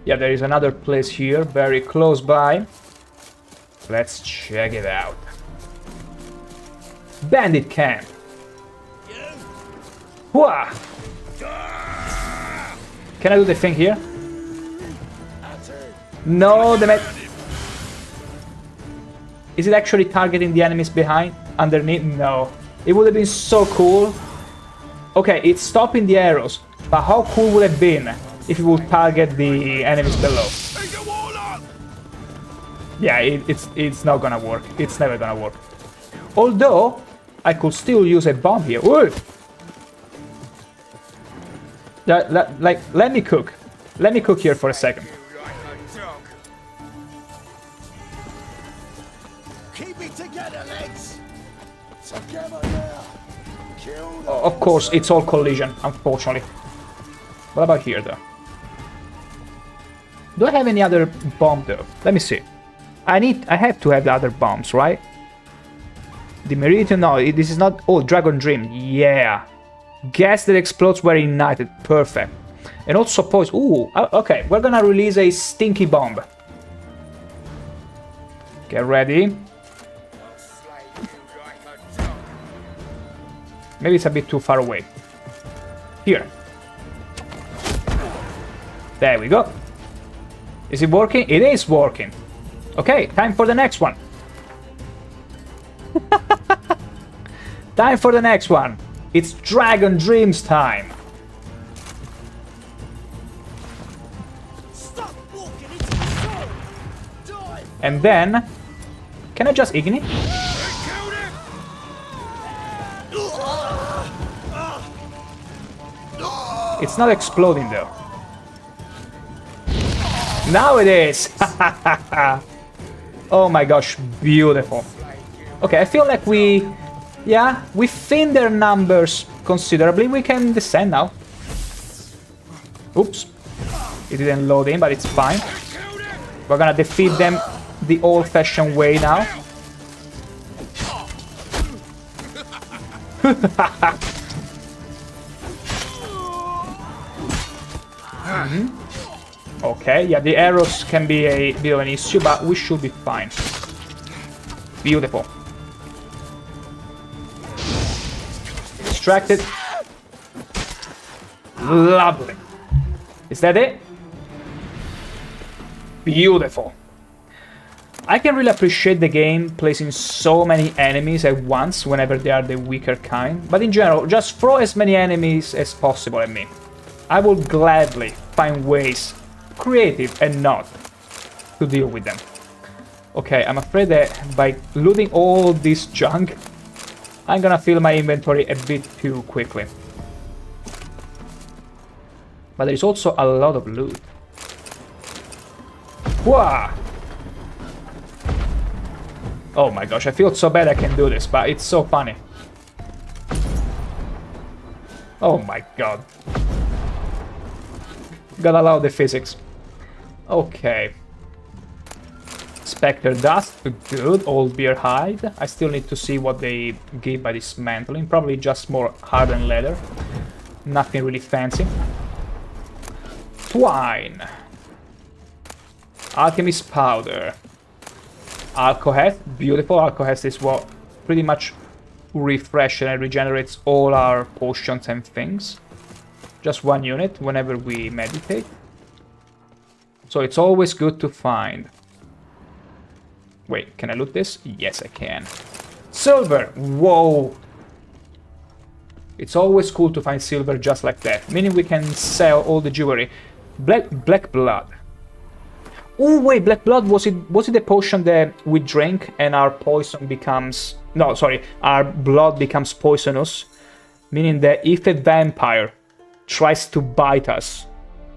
yeah, there is another place here, very close by. Let's check it out. Bandit camp. Whoa! Can I do the thing here? No, is it actually targeting the enemies behind? Underneath? No. It would have been so cool. Okay, it's stopping the arrows, but how cool would it have been if it would target the enemies below? Yeah, it's not gonna work. It's never gonna work. Although, I could still use a bomb here. Ooh! Let me cook. Let me cook here for a second. Keep it together, lads. Together now. Of course, it's all collision, unfortunately. What about here, though? Do I have any other bomb, though? Let me see. I have to have the other bombs, right? The Meridian, no, this is not... Oh, Dragon Dream, yeah. Gas that explodes where ignited, perfect. And also poison. Ooh, okay, we're gonna release a stinky bomb. Get ready. Maybe it's a bit too far away. Here. There we go. Is it working? It is working. Okay, time for the next one. Time for the next one. It's Dragon Dreams time. And then... Can I just ignite? It's not exploding though. Now it is! Oh my gosh, beautiful. Okay, I feel like we... Yeah, we thinned their numbers considerably. We can descend now. Oops. It didn't load in, but it's fine. We're gonna defeat them the old-fashioned way now. Okay, yeah, the arrows can be a bit of an issue, but we should be fine. Beautiful. Distracted. Lovely. Is that it? Beautiful. I can really appreciate the game placing so many enemies at once whenever they are the weaker kind, but in general, just throw as many enemies as possible at me. I will gladly find ways, creative and not, to deal with them. Okay, I'm afraid that by looting all this junk, I'm gonna fill my inventory a bit too quickly. But there is also a lot of loot. Whoa! Oh my gosh, I feel so bad I can do this, but it's so funny. Oh my god. Gotta love the physics. Okay. Spectre dust, good. Old bear hide. I still need to see what they give by dismantling. Probably just more hardened leather. Nothing really fancy. Twine. Alchemist powder. Alcohol. Beautiful. Alcohol is what pretty much refresh and regenerates all our potions and things. Just 1 unit whenever we meditate. So it's always good to find. Wait, can I loot this? Yes, I can. Silver! Whoa! It's always cool to find silver just like that, meaning we can sell all the jewelry. Black blood. Oh wait, black blood, was it the potion that we drink and our poison becomes... No, sorry, our blood becomes poisonous, meaning that if a vampire tries to bite us,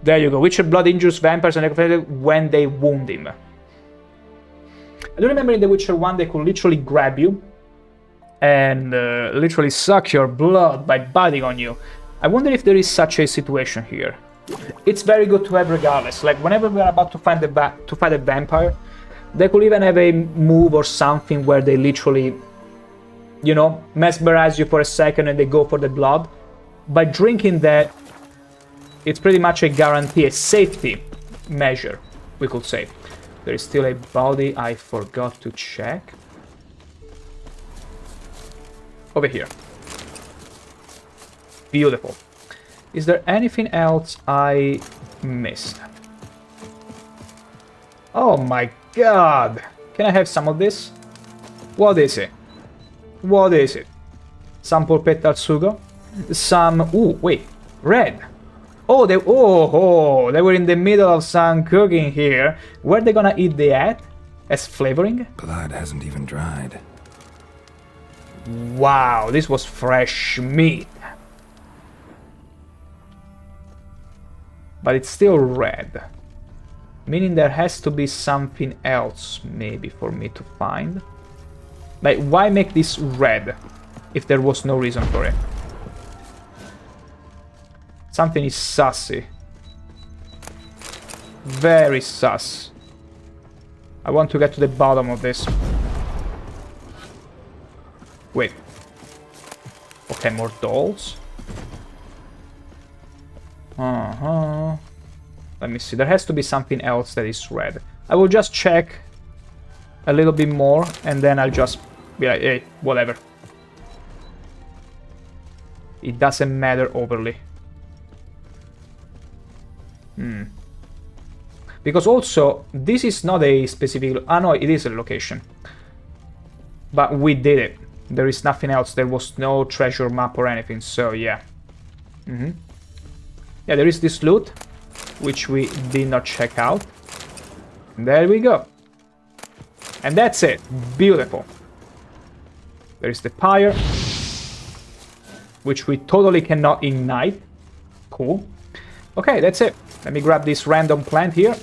there you go, Witcher blood injures vampires and necrophiliacs when they wound him. I do remember in The Witcher 1 they could literally grab you and literally suck your blood by biting on you. I wonder if there is such a situation here. It's very good to have regardless. Like whenever we're about to fight a vampire, they could even have a move or something where they literally, you know, mesmerize you for a second and they go for the blood. By drinking that, it's pretty much a guarantee, a safety measure, we could say. There is still a body I forgot to check. Over here. Beautiful. Is there anything else I missed? Oh my god! Can I have some of this? What is it? What is it? Some polpetta al sugo? Some... Ooh, wait. Red. Oh, they were in the middle of some cooking here. Were they gonna eat that as flavoring? Blood hasn't even dried. Wow, this was fresh meat. But it's still red. Meaning there has to be something else, maybe, for me to find. Like, why make this red if there was no reason for it? Something is sussy. Very sus. I want to get to the bottom of this. Wait. Okay, more dolls. Let me see. There has to be something else that is red. I will just check a little bit more and then I'll just be like, hey, whatever. It doesn't matter overly. Because also, this is not a specific... Ah, no, it is a location. But we did it. There is nothing else. There was no treasure map or anything, so yeah. Yeah, there is this loot, which we did not check out. There we go. And that's it. Beautiful. There is the pyre, which we totally cannot ignite. Cool. Okay, that's it. Let me grab this random plant here.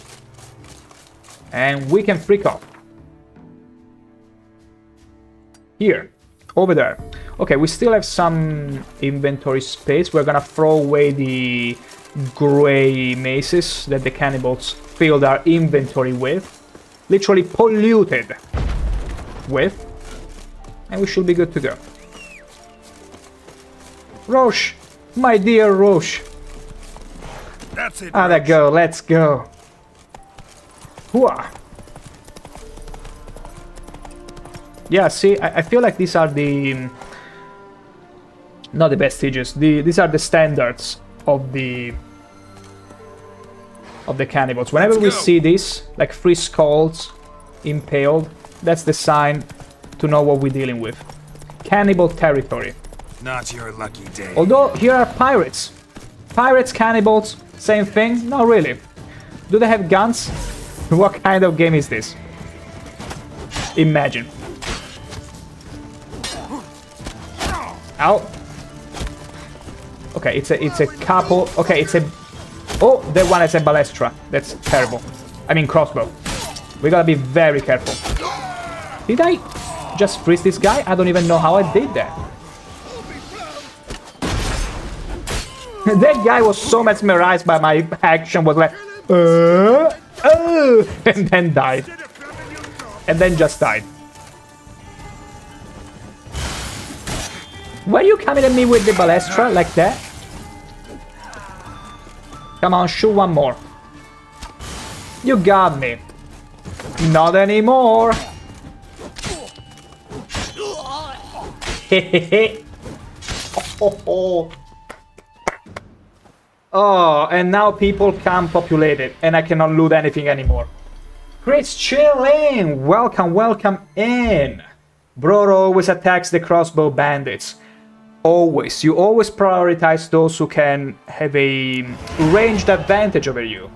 And we can freak off. Here. Over there. Okay, we still have some inventory space. We're gonna throw away the grey maces that the cannibals filled our inventory with. Literally polluted with. And we should be good to go. Roche! My dear Roche! That's it. Ah, there go, let's go. Hooah. Yeah, see, I feel like these are the... Not the vestiges, these are the standards of the cannibals. Whenever we see this, like 3 skulls impaled, that's the sign to know what we're dealing with. Cannibal territory. Not your lucky day. Although, here are pirates. Pirates, cannibals, same thing? Not really. Do they have guns? What kind of game is this? Imagine. Ow. Okay, it's a couple. Okay, it's a... Oh, that one has a balestra. That's terrible. I mean crossbow. We gotta be very careful. Did I just freeze this guy? I don't even know how I did that. That guy was so mesmerized by my action, was like, and then died. And then just died. Were you coming at me with the balestra like that? Come on, shoot one more. You got me. Not anymore. Oh, and now people can't populate it, and I cannot loot anything anymore. Chris Chilling! Welcome, welcome in! Bro always attacks the crossbow bandits. Always. You always prioritize those who can have a ranged advantage over you.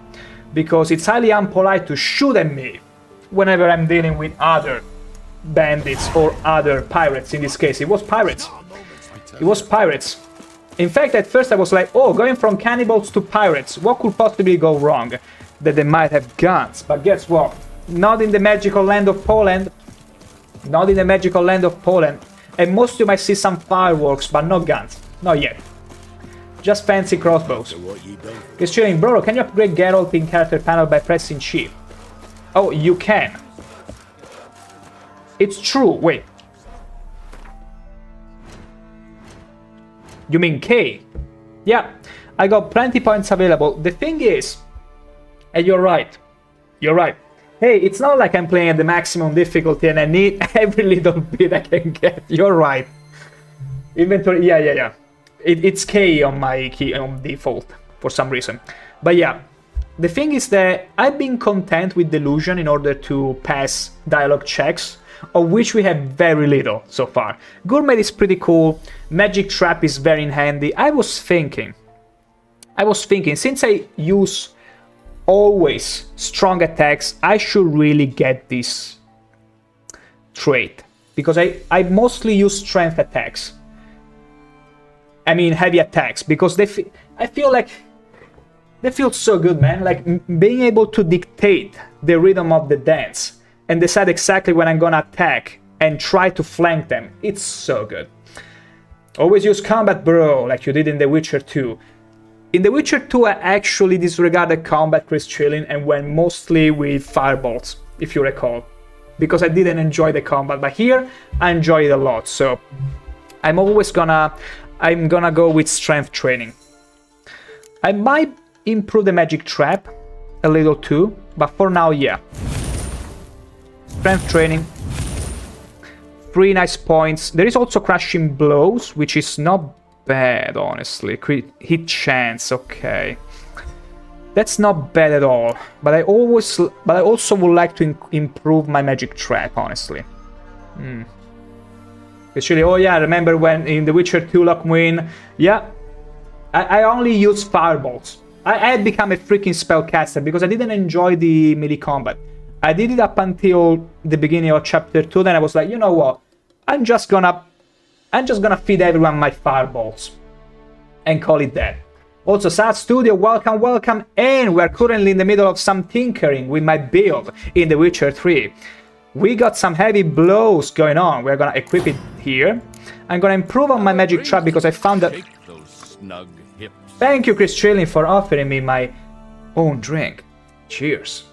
Because it's highly unpolite to shoot at me whenever I'm dealing with other bandits or other pirates. In this case, it was pirates. It was pirates. In fact, at first I was like, oh, going from cannibals to pirates, what could possibly go wrong? That they might have guns. But guess what? Not in the magical land of Poland. Not in the magical land of Poland. And most of you might see some fireworks, but no guns. Not yet. Just fancy crossbows. It's chilling, bro. Can you upgrade Geralt in character panel by pressing Shift? Oh, you can. It's true. Wait. You mean K? Yeah, I got plenty points available. The thing is, and you're right. You're right. Hey, it's not like I'm playing at the maximum difficulty and I need every little bit I can get. You're right. Inventory, yeah. It's K on my key on default for some reason. But yeah, the thing is that I've been content with Delusion in order to pass dialogue checks, of which we have very little so far. Gourmet is pretty cool. Magic Trap is very handy. I was thinking, since I use always strong attacks, I should really get this trait. Because I mostly use strength attacks. I mean heavy attacks, because I feel like they feel so good, man. Like being able to dictate the rhythm of the dance and decide exactly when I'm gonna attack and try to flank them. It's so good. Always use combat, bro, like you did in The Witcher 2. In The Witcher 2, I actually disregarded combat, Chris Chilling, and went mostly with firebolts, if you recall. Because I didn't enjoy the combat, but here I enjoy it a lot, so I'm gonna go with strength training. I might improve the magic trap a little too, but for now, yeah. Strength training. 3 nice points. There is also crushing blows, which is not bad, honestly. Hit chance, okay. That's not bad at all. But I also would like to improve my magic trap, honestly. Actually, oh yeah, remember when in The Witcher 2 Lockmuin, yeah, I only use fireballs. I had become a freaking spellcaster because I didn't enjoy the melee combat. I did it up until the beginning of chapter 2, then I was like, you know what? I'm just gonna feed everyone my fireballs. And call it that. Also, Sad Studio, welcome, and we're currently in the middle of some tinkering with my build in The Witcher 3. We got some heavy blows going on. We're gonna equip it here. I'm gonna improve on my magic trap because I found that... Thank you, Chris Chilling, for offering me my own drink. Cheers.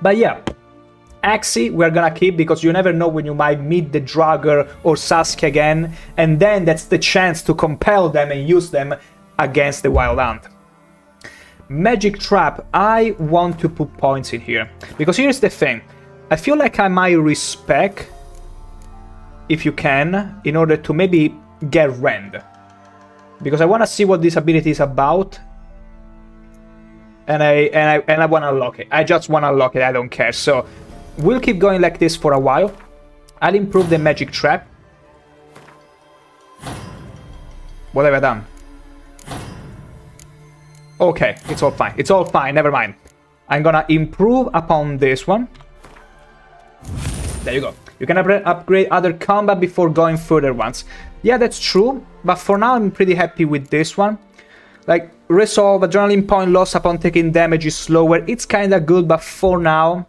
But yeah, Axii we're gonna keep because you never know when you might meet the Draugr or Saskia again, and then that's the chance to compel them and use them against the Wild Hunt. Magic Trap, I want to put points in here, because here's the thing, I feel like I might respec, if you can, in order to maybe get Rend, because I want to see what this ability is about, and I want to unlock it. I just want to unlock it, I don't care, so we'll keep going like this for a while. I'll improve the Magic Trap. What have I done? Okay, it's all fine, never mind. I'm gonna improve upon this one. There you go. You can upgrade other combat before going further ones. Yeah, that's true, but for now I'm pretty happy with this one. Like, resolve, adrenaline point loss upon taking damage is slower. It's kinda good, but for now,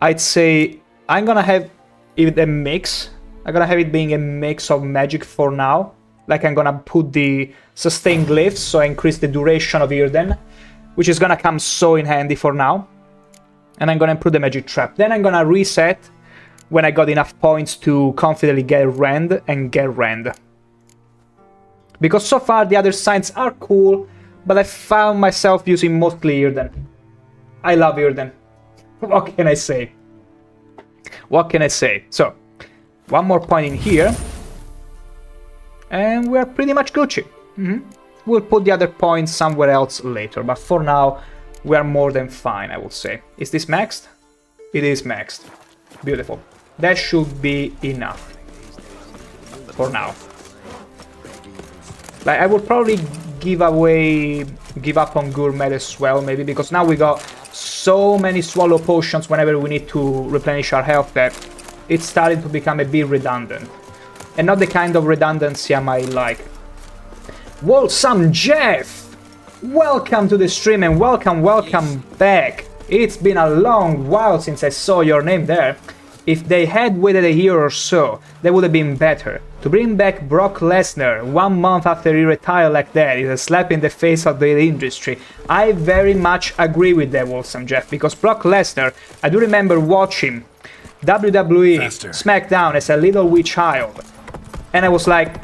I'd say I'm gonna have it a mix. I'm gonna have it being a mix of magic for now. Like, I'm gonna put the sustain glyphs, so I increase the duration of Yrden, which is gonna come so in handy for now. And I'm gonna improve the magic trap. Then I'm gonna reset when I got enough points to confidently get Rend and get Rend. Because so far the other signs are cool, but I found myself using mostly Yrden. I love Yrden. What can I say? What can I say? So, one more point in here. And we're pretty much Gucci. We'll put the other points somewhere else later, but for now, we are more than fine, I would say. Is this maxed? It is maxed. Beautiful. That should be enough. For now. Like, I would probably give up on Gourmet as well, maybe, because now we got so many swallow potions whenever we need to replenish our health that it's starting to become a bit redundant. And not the kind of redundancy I might like. Wholesome Jeff! Welcome to the stream and welcome back. It's been a long while since I saw your name there. If they had waited a year or so, that would have been better. To bring back Brock Lesnar 1 month after he retired like that is a slap in the face of the industry. I very much agree with that, Wholesome Jeff, because Brock Lesnar, I do remember watching WWE SmackDown as a little wee child. And I was like,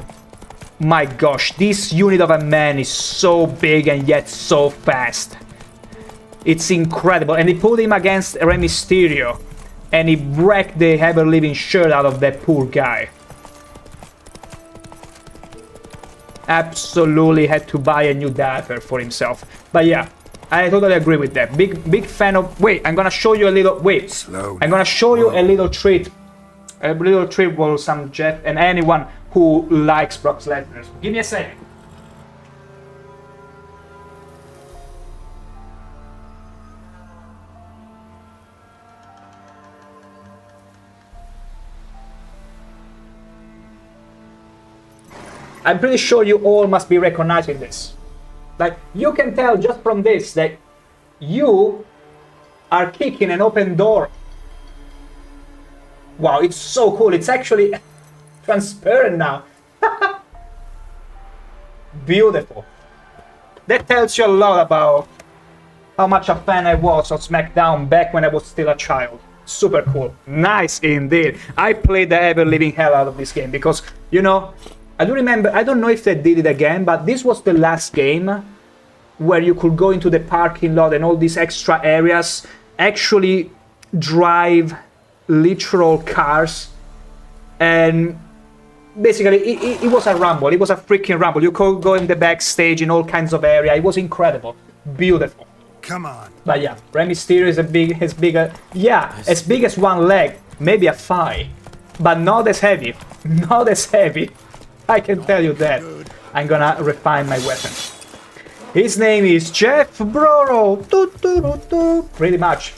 my gosh, this unit of a man is so big and yet so fast. It's incredible. And they put him against Rey Mysterio. And he wrecked the ever-living shirt out of that poor guy. Absolutely had to buy a new diaper for himself. But yeah, I totally agree with that. Big fan of... Wait, I'm gonna show you a little... Wait, I'm gonna show you a little treat. A little treat for some Jeff and anyone who likes Brock Lesnar. Give me a second. I'm pretty sure you all must be recognizing this. Like, you can tell just from this that you are kicking an open door. Wow, it's so cool. It's actually transparent now. Beautiful. That tells you a lot about how much a fan I was of SmackDown back when I was still a child. Super cool. Nice indeed. I played the ever-living hell out of this game because, you know, I do remember, I don't know if they did it again, but this was the last game where you could go into the parking lot and all these extra areas, actually drive literal cars, and basically it was a rumble. It was a freaking rumble. You could go in the backstage in all kinds of area. It was incredible. Beautiful. Come on. But yeah, Rey Mysterio is as big as one leg, maybe a thigh, but not as heavy. Not as heavy. I can tell you that. I'm gonna refine my weapon. His name is Jeff Broro. Pretty much.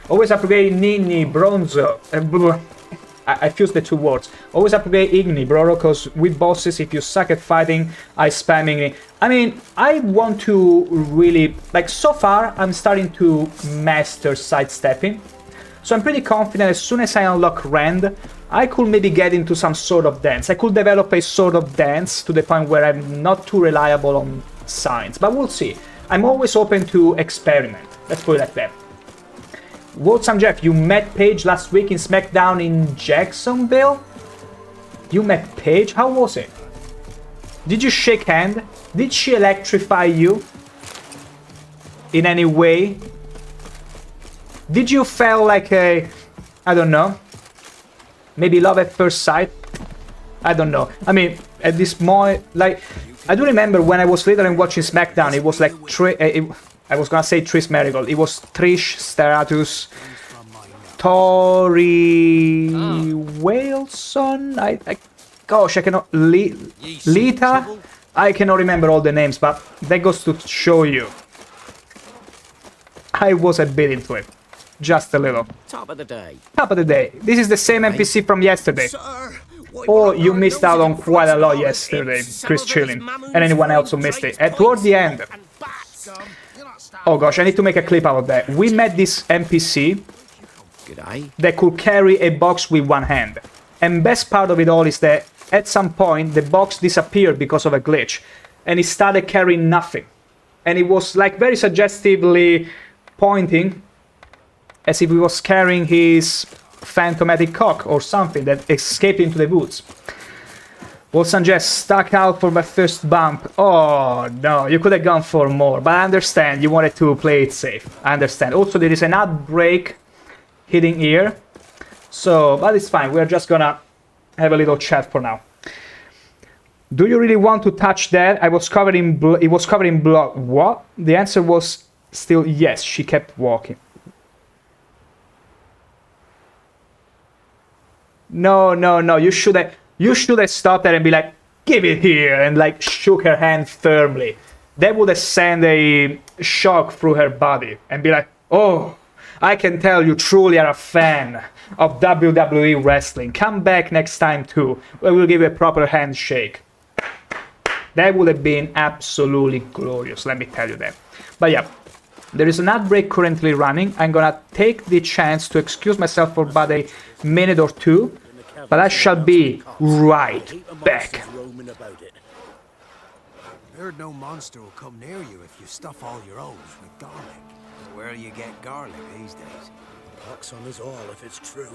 Always appropriate Nini Bronzo. I fused the two words. Always appropriate Igni Broro, because with bosses, if you suck at fighting, I spam Igni. I mean, I want to really... Like, so far, I'm starting to master sidestepping. So I'm pretty confident as soon as I unlock Rand, I could maybe get into some sort of dance. I could develop a sort of dance to the point where I'm not too reliable on signs. But we'll see. I'm always open to experiment. Let's put it like that. Wholesome Jeff, you met Paige last week in SmackDown in Jacksonville? You met Paige? How was it? Did you shake hand? Did she electrify you? In any way? Did you feel like a... I don't know. Maybe love at first sight? I don't know. I mean, at this point, like... I do remember when I was little and watching SmackDown, it was like... I was gonna say Trish Merigold. It was Trish Stratus, Tori Wilson. Gosh, I cannot. Lita. I cannot remember all the names, but that goes to show you. I was a bit into it, just a little. Top of the day. Top of the day. This is the same NPC from yesterday. Or you missed out on quite a lot yesterday, Chris Chillin, and anyone else who missed it. And toward the end. Oh gosh, I need to make a clip out of that. We met this NPC that could carry a box with one hand. And best part of it all is that at some point the box disappeared because of a glitch. And he started carrying nothing. And it was like very suggestively pointing as if he was carrying his phantomatic cock or something that escaped into the woods. Wilson just stuck out for my first bump. Oh no, you could have gone for more, but I understand you wanted to play it safe. I understand. Also, there is an outbreak hitting here. So, but it's fine. We're just gonna have a little chat for now. Do you really want to touch that? I was covered in blood. It was covered in blood. What? The answer was still yes. She kept walking. No, no, no. You should have stopped there and be like, give it here, and like shook her hand firmly. That would have sent a shock through her body and be like, oh, I can tell you truly are a fan of WWE wrestling. Come back next time too. We will give you a proper handshake. That would have been absolutely glorious, let me tell you that. But yeah, there is an ad break currently running. I'm gonna take the chance to excuse myself for about a minute or two, but I shall be right back. Heard no monster will come near you if you stuff all your O's with garlic. Where you get garlic these days? Pox on us all if it's true.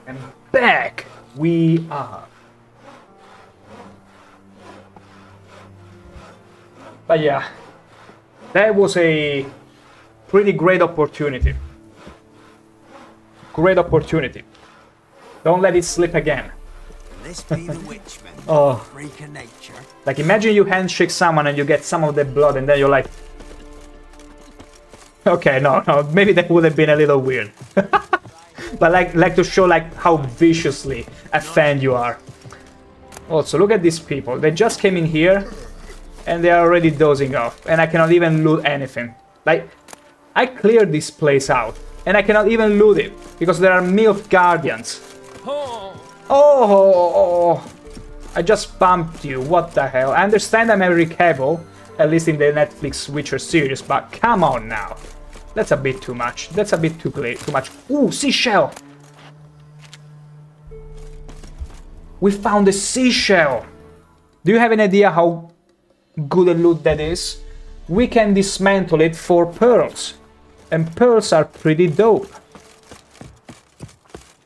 And back we are. But yeah, that was a pretty great opportunity. Great opportunity. Don't let it slip again. This be the witchman, Oh. freak of nature. Like imagine you handshake someone and you get some of the blood and then you're like, okay, no, maybe that would have been a little weird. But like to show like how viciously a fan you are. Also, look at these people. They just came in here and they are already dozing off. And I cannot even loot anything. Like, I cleared this place out and I cannot even loot it because there are MILF guardians. Oh, I just bumped you. What the hell? I understand I'm Henry Cavill, at least in the Netflix Witcher series, but come on now. That's a bit too much. That's a bit too much. Ooh, seashell! We found a seashell! Do you have an idea how good a loot that is? We can dismantle it for pearls. And pearls are pretty dope.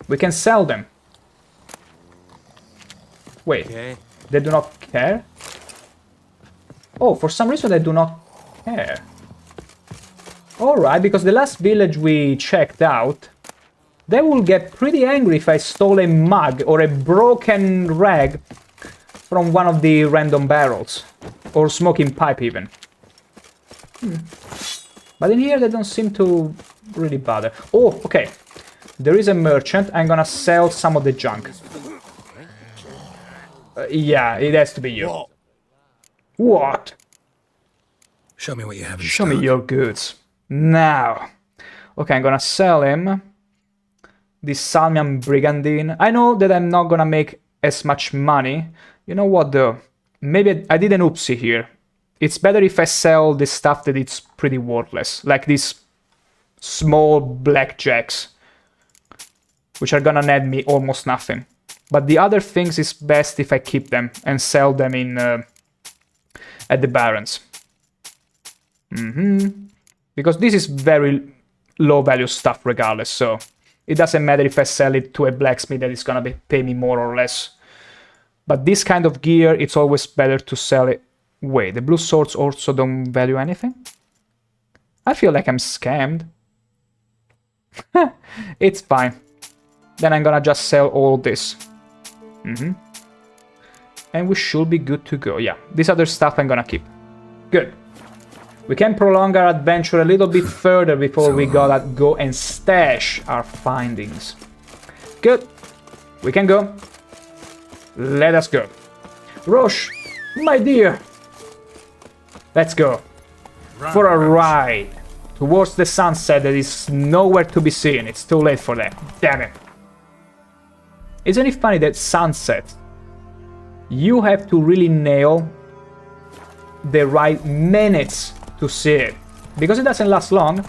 We can sell them. Wait, they do not care? Oh, for some reason they do not care. Alright, because the last village we checked out, they will get pretty angry if I stole a mug or a broken rag from one of the random barrels. Or smoking pipe even. But in here they don't seem to really bother. Oh, okay. There is a merchant. I'm gonna sell some of the junk. Yeah, it has to be you. What? Show me what you have in Show stock. me your goods. Now. Okay, I'm gonna sell him this Salmian Brigandine. I know that I'm not gonna make as much money. You know what though? Maybe I did an oopsie here. It's better if I sell the stuff that it's pretty worthless. Like these small blackjacks. Which are gonna net me almost nothing. But the other things is best if I keep them and sell them in at the Barrens. Because this is very low value stuff regardless, so it doesn't matter if I sell it to a blacksmith that is gonna pay me more or less. But this kind of gear, it's always better to sell it. Wait, the blue swords also don't value anything? I feel like I'm scammed. It's fine. Then I'm gonna just sell all this. And we should be good to go. Yeah, this other stuff I'm gonna keep. Good. We can prolong our adventure a little bit further before we gotta go and stash our findings. Good. We can go. Let us go. Roche, my dear. Let's go. For a ride. Towards the sunset that is nowhere to be seen. It's too late for that. Damn it. Isn't it funny that sunset, you have to really nail the right minutes to see it, because it doesn't last long.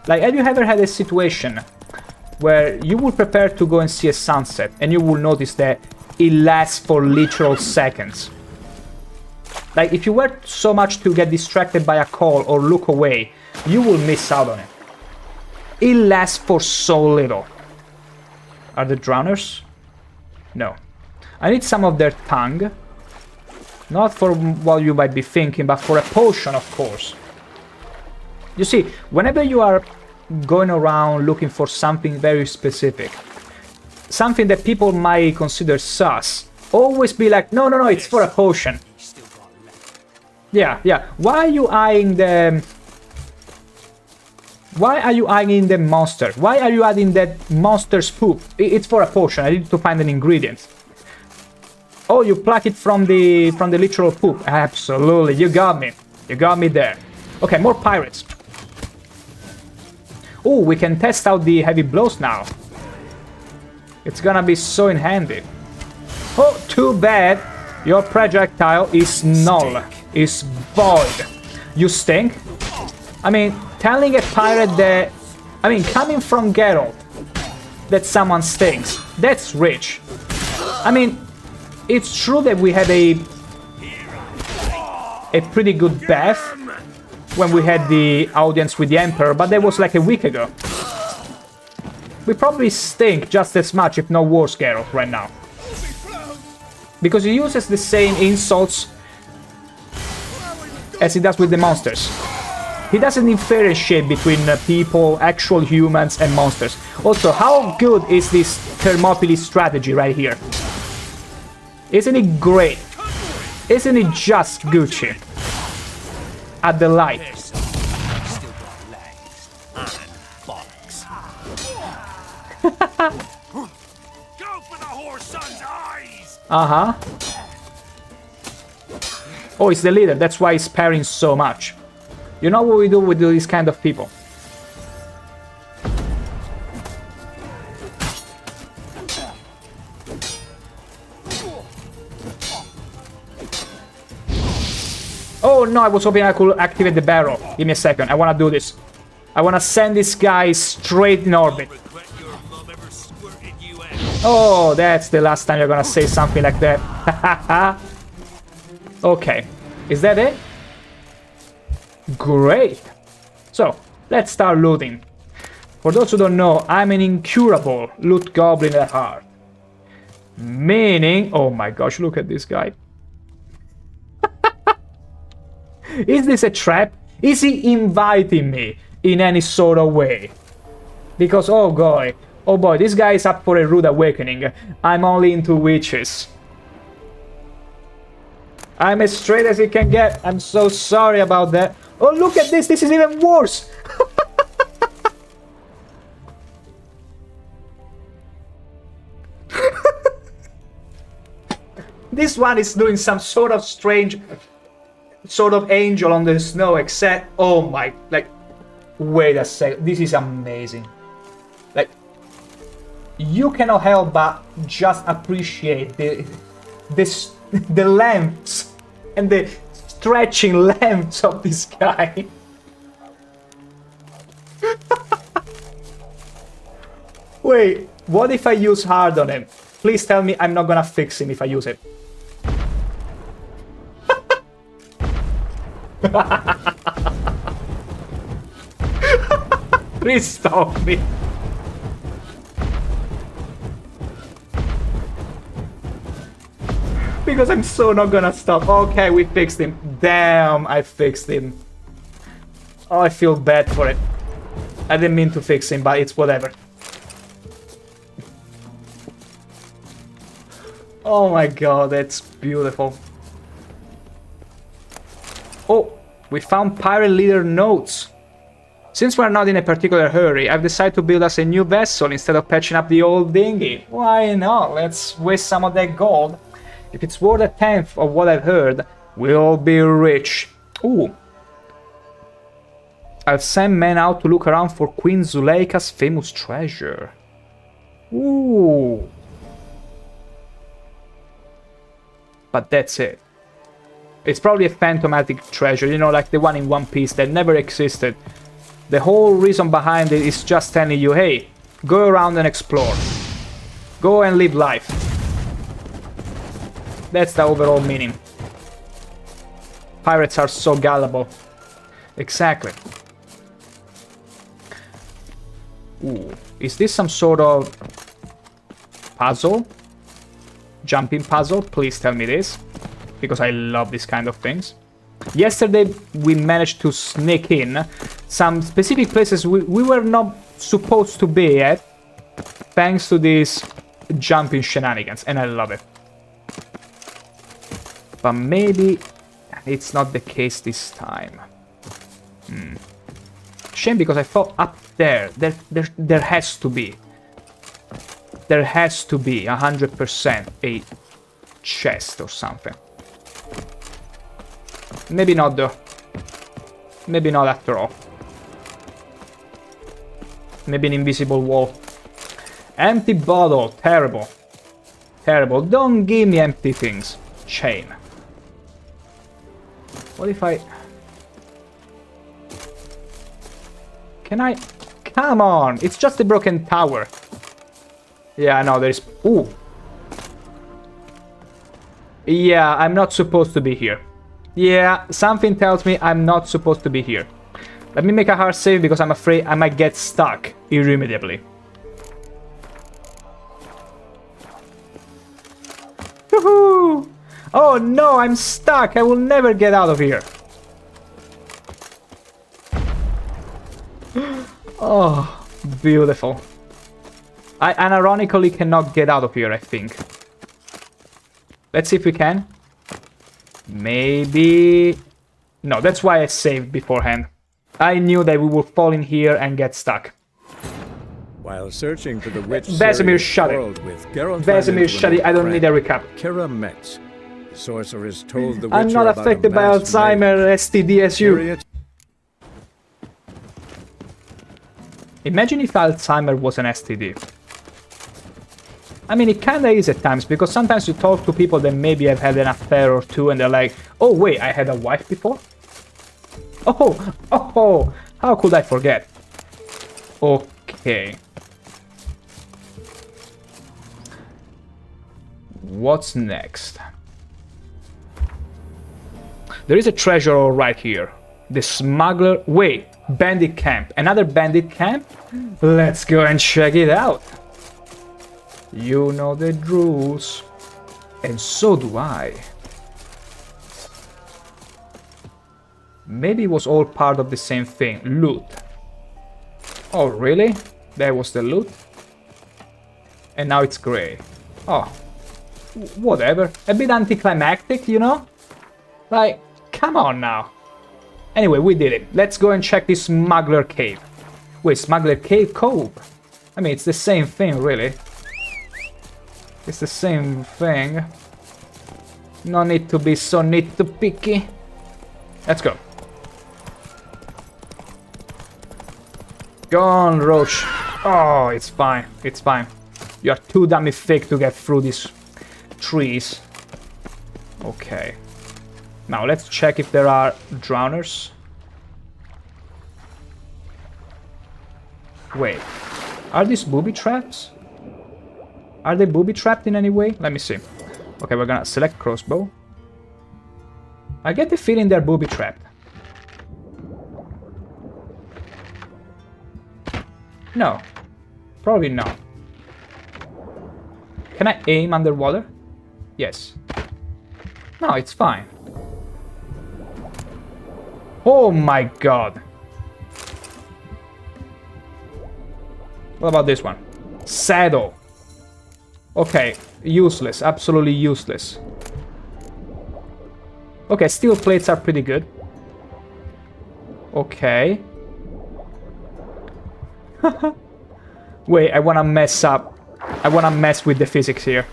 Like, have you ever had a situation where you would prepare to go and see a sunset and you will notice that it lasts for literal seconds? Like, if you were so much to get distracted by a call or look away, you will miss out on it. It lasts for so little. Are the drowners? No. I need some of their tongue. Not for what you might be thinking, but for a potion, of course. You see, whenever you are going around looking for something very specific, something that people might consider sus, always be like, no, no, no, it's for a potion. Yeah, yeah. Why are you eyeing the... Why are you eyeing the monster? Why are you adding that monster's poop? It's for a potion. I need to find an ingredient. Oh, you pluck it from the literal poop. Absolutely, you got me. You got me there. Okay, more pirates. Oh, we can test out the heavy blows now. It's gonna be so in handy. Oh, too bad. Your projectile is null. Is void. You stink. I mean, telling a pirate that... I mean, coming from Geralt, that someone stinks. That's rich. I mean... It's true that we had a pretty good bath when we had the audience with the Emperor, but that was like a week ago. We probably stink just as much, if not worse, Geralt, right now. Because he uses the same insults as he does with the monsters. He doesn't differentiate between people, actual humans, and monsters. Also, how good is this Thermopylae strategy right here? Isn't it great? Isn't it just Gucci? At the light. Uh-huh. Oh, it's the leader. That's why he's parrying so much. You know what we do with these kind of people? Oh no, I was hoping I could activate the barrel. Give me a second, I wanna do this. I wanna send this guy straight in orbit. Oh, that's the last time you're gonna say something like that. Okay, is that it? Great. So, let's start looting. For those who don't know, I'm an incurable loot goblin at heart. Meaning... Oh my gosh, look at this guy. Is this a trap? Is he inviting me in any sort of way? Because, oh boy, this guy is up for a rude awakening. I'm only into witches. I'm as straight as it can get. I'm so sorry about that. Oh, look at this. This is even worse. This one is doing some sort of strange... sort of angel on the snow, except... Oh my... Like... Wait a sec. This is amazing. Like... You cannot help but just appreciate the lengths and the stretching lengths of this guy. Wait, what if I use hard on him? Please tell me I'm not gonna fix him if I use it. Please stop me. Because I'm so not gonna stop. Okay, we fixed him. Damn, I fixed him. Oh, I feel bad for it. I didn't mean to fix him, but it's whatever. Oh my god, that's beautiful. Oh, we found pirate leader notes. Since we're not in a particular hurry, I've decided to build us a new vessel instead of patching up the old dinghy. Why not? Let's waste some of that gold. If it's worth a tenth of what I've heard, we'll be rich. Ooh. I've sent men out to look around for Queen Zuleika's famous treasure. Ooh. But that's it. It's probably a phantomatic treasure, you know, like the one in One Piece that never existed. The whole reason behind it is just telling you, hey, go around and explore. Go and live life. That's the overall meaning. Pirates are so gullible. Exactly. Ooh, is this some sort of puzzle? Jumping puzzle? Please tell me this. Because I love these kind of things. Yesterday we managed to sneak in some specific places we were not supposed to be at. Thanks to these jumping shenanigans. And I love it. But maybe it's not the case this time. Shame, because I thought up there has to be. There has to be 100% a chest or something. Maybe not though. Maybe not after all. Maybe an invisible wall. Empty bottle. Terrible. Terrible. Don't give me empty things. Shame. What if I... Can I... Come on! It's just a broken tower. Yeah, no, there's... Ooh. Yeah, I'm not supposed to be here. Yeah, something tells me I'm not supposed to be here. Let me make a hard save because I'm afraid I might get stuck irremediably. Woohoo! Oh no, I'm stuck! I will never get out of here. Oh, beautiful. I unironically cannot get out of here, I think. Let's see if we can. Maybe... No, that's why I saved beforehand. I knew that we would fall in here and get stuck. While searching for the witch Vesemir, shut it. Vesemir, shut it. I don't need a recap. Kira Metz. The sorceress told the witcher I'm not affected by Alzheimer's, STD as you. Imagine if Alzheimer was an STD. I mean, it kinda is at times, because sometimes you talk to people that maybe have had an affair or two and they're like, oh wait, I had a wife before? Oh, how could I forget? Okay. What's next? There is a treasure all right here. The smuggler... Wait, bandit camp. Another bandit camp? Let's go and check it out. You know the rules. And so do I. Maybe it was all part of the same thing. Loot. Oh, really? That was the loot? And now it's grey. Oh. Whatever. A bit anticlimactic, you know? Like, come on now. Anyway, we did it. Let's go and check this smuggler cave. Wait, smuggler cave cove? I mean, it's the same thing, really. It's the same thing. No need to be so nitpicky. Let's go. Go on, Roach. Oh, it's fine. It's fine. You're too dummy thick to get through these trees. Okay. Now let's check if there are drowners. Wait. Are these booby traps? Are they booby trapped in any way? Let me see. Okay, we're gonna select crossbow. I get the feeling they're booby trapped. No. Probably not. Can I aim underwater? Yes. No, it's fine. Oh my god. What about this one? Saddle. Okay, useless. Absolutely useless. Okay, steel plates are pretty good. Okay. Wait, I wanna mess up. I wanna mess with the physics here.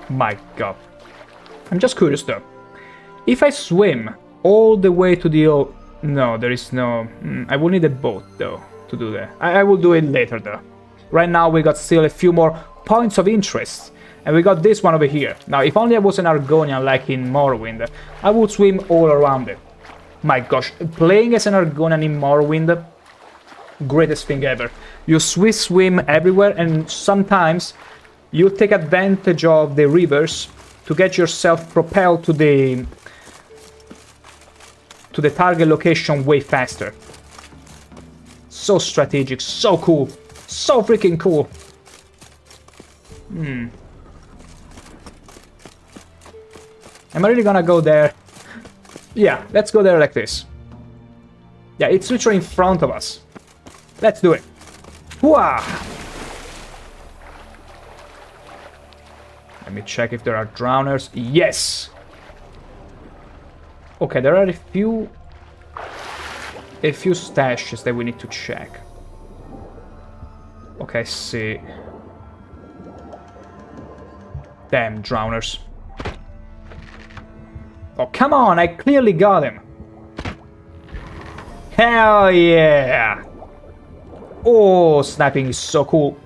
My god. I'm just curious though. If I swim all the way to the... No, there is no... I will need a boat though to do that. I will do it later though. Right now we got still a few more points of interest. And we got this one over here. Now, if only I was an Argonian like in Morrowind, I would swim all around it. My gosh, playing as an Argonian in Morrowind, greatest thing ever. You swim everywhere, and sometimes you take advantage of the rivers to get yourself propelled to the target location way faster. So strategic, so cool, so freaking cool. Am I really gonna go there? Yeah, let's go there like this. Yeah, it's literally in front of us. Let's do it. Whoa! Let me check if there are drowners. Yes! Okay, there are a few stashes that we need to check. Okay, see. Damn, drowners. Oh, come on, I clearly got him. Hell yeah! Oh, sniping is so cool.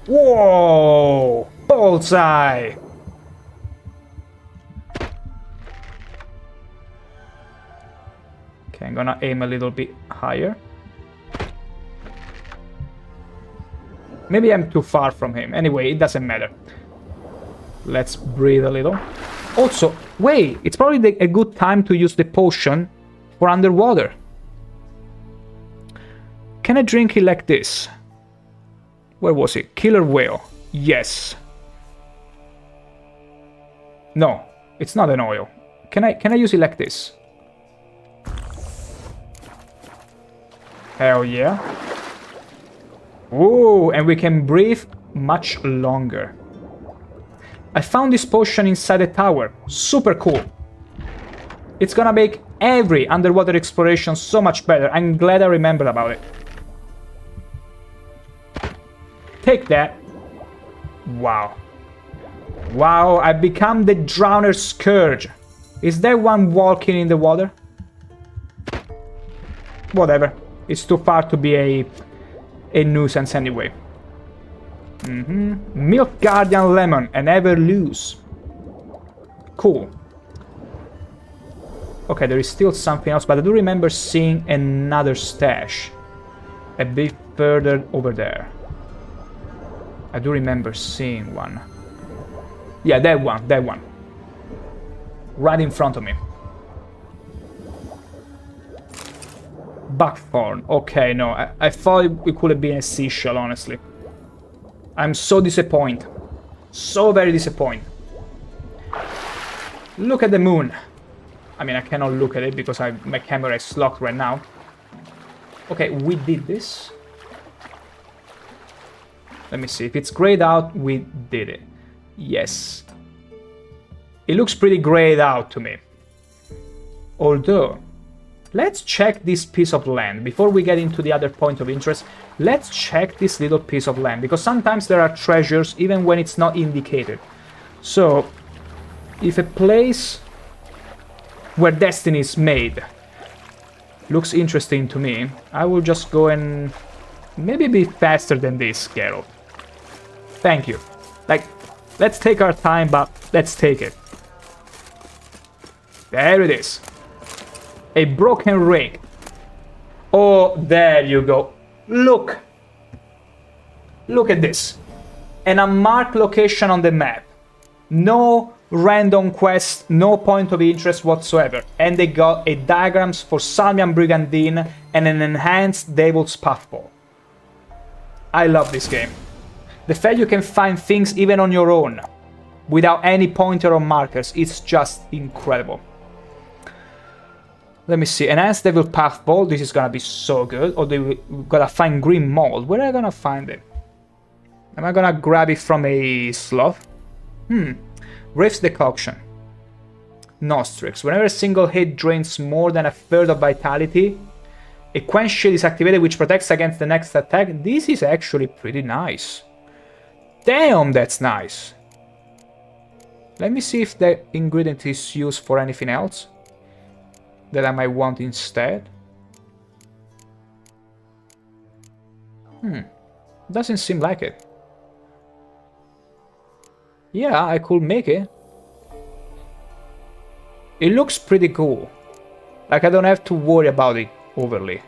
Whoa! Bullseye! Okay, I'm gonna aim a little bit higher. Maybe I'm too far from him. Anyway, it doesn't matter. Let's breathe a little. Also, wait, it's probably a good time to use the potion for underwater. Can I drink it like this? Where was it? Killer whale. Yes. No, it's not an oil. Can I use it like this? Hell yeah. Whoa, and we can breathe much longer. I found this potion inside the tower. Super cool. It's gonna make every underwater exploration so much better. I'm glad I remembered about it. Take that. Wow. Wow, I've become the Drowner Scourge. Is there one walking in the water? Whatever. It's too far to be a nuisance anyway. Milk Guardian Lemon and Ever Loose. Cool. Okay, there is still something else, but I do remember seeing another stash a bit further over there. I do remember seeing one. Yeah, that one. Right in front of me. Buckthorn. Okay, no, I thought it could have been a seashell, honestly. I'm so disappointed. So very disappointed. Look at the moon. I mean, I cannot look at it because my camera is locked right now. Okay, we did this. Let me see. If it's grayed out, we did it. Yes. It looks pretty grayed out to me. Although, let's check this piece of land. Before we get into the other point of interest, let's check this little piece of land. Because sometimes there are treasures even when it's not indicated. So, if a place where destiny is made looks interesting to me, I will just go and maybe be faster than this, Geralt. Thank you. Like, let's take our time, but let's take it. There it is. A broken ring. Oh, there you go. Look. Look at this. An unmarked location on the map. No random quest, no point of interest whatsoever. And they got a diagrams for Salmian Brigandine and an enhanced Devil's Puffball. I love this game. The fact you can find things even on your own, without any pointer or markers, it's just incredible. Let me see, enhanced Devil Puffball, this is gonna be so good. Or we gotta find green mold. Where am I gonna find it? Am I gonna grab it from a sloth? Rift's Decoction. Nostrix. Whenever a single hit drains more than a third of vitality, a Quench Shield is activated which protects against the next attack. This is actually pretty nice. Damn, that's nice. Let me see if the ingredient is used for anything else that I might want instead. Doesn't seem like it. Yeah, I could make it. It looks pretty cool. Like I don't have to worry about it overly.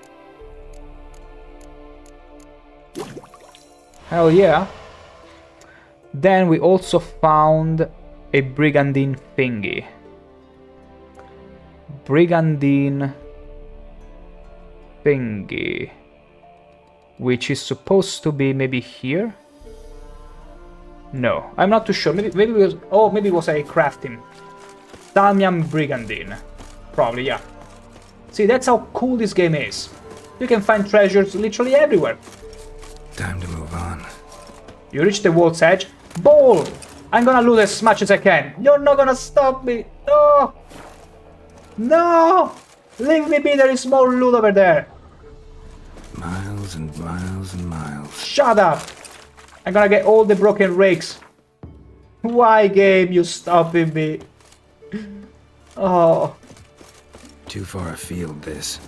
Hell yeah. Then we also found a Brigandine thingy. Brigandine thingy. Which is supposed to be maybe here? No, I'm not too sure. Maybe it was... Oh, maybe it was a crafting. Salmian Brigandine. Probably, yeah. See, that's how cool this game is. You can find treasures literally everywhere. Time to move on. You reach the world's edge. Ball! I'm gonna loot as much as I can. You're not gonna stop me. No! No! Leave me be, there is more loot over there. Miles and miles and miles. Shut up! I'm gonna get all the broken rakes. Why, game, you stopping me? Oh. Too far afield, this.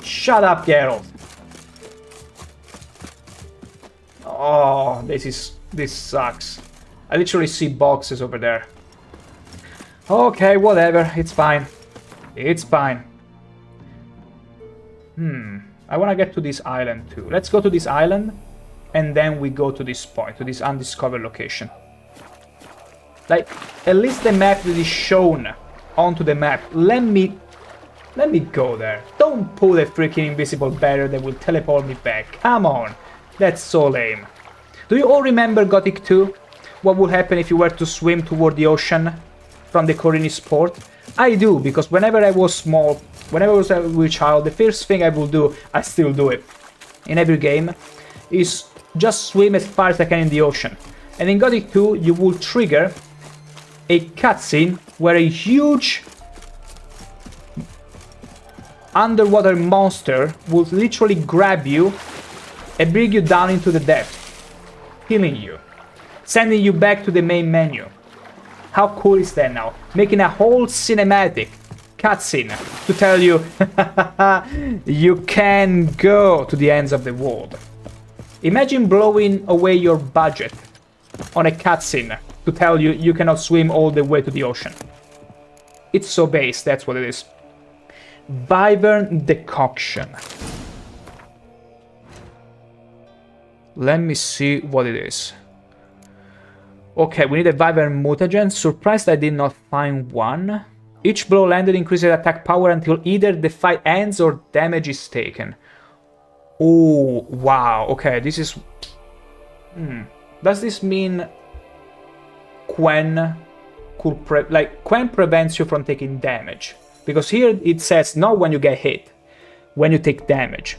Shut up, Geralt. Oh, this sucks. I literally see boxes over there. Okay, whatever, it's fine. It's fine. I wanna get to this island too. Let's go to this island. And then we go to this point, to this undiscovered location. Like, at least the map that is shown onto the map. Let me go there. Don't put a freaking invisible barrier that will teleport me back. Come on. That's so lame. Do you all remember Gothic 2? What would happen if you were to swim toward the ocean from the Korinis port? I do, because whenever I was small, whenever I was a wee child, the first thing I would do, I still do it, in every game, is just swim as far as I can in the ocean. And in Gothic 2, you will trigger a cutscene where a huge underwater monster will literally grab you and bring you down into the depth, killing you, sending you back to the main menu. How cool is that now? Making a whole cinematic cutscene to tell you you can go to the ends of the world. Imagine blowing away your budget on a cutscene to tell you you cannot swim all the way to the ocean. It's so base, that's what it is. Wyvern Decoction. Let me see what it is. Okay, we need a Wyvern Mutagen. Surprised I did not find one. Each blow landed increases attack power until either the fight ends or damage is taken. Oh, wow. Okay, this is... Does this mean Quen could Quen prevents you from taking damage? Because here it says not when you get hit, when you take damage.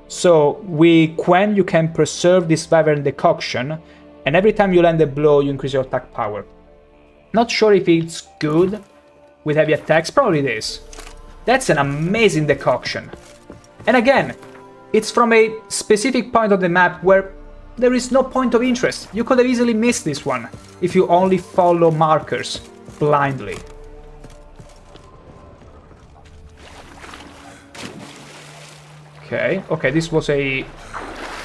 So with Quen you can preserve this Wyvern Decoction, and every time you land a blow you increase your attack power. Not sure if it's good with heavy attacks, probably it is. That's an amazing decoction. And again, it's from a specific point of the map where there is no point of interest. You could have easily missed this one if you only follow markers blindly. Okay, this was a...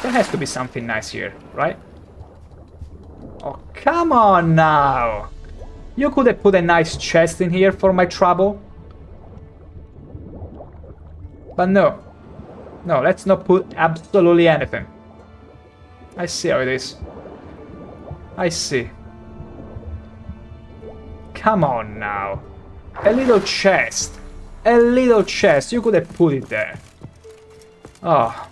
There has to be something nice here, right? Oh, come on now! You could have put a nice chest in here for my trouble. But no. No, let's not put absolutely anything. I see how it is. I see. come on now. A little chest. A little chest. You could have put it there. Oh.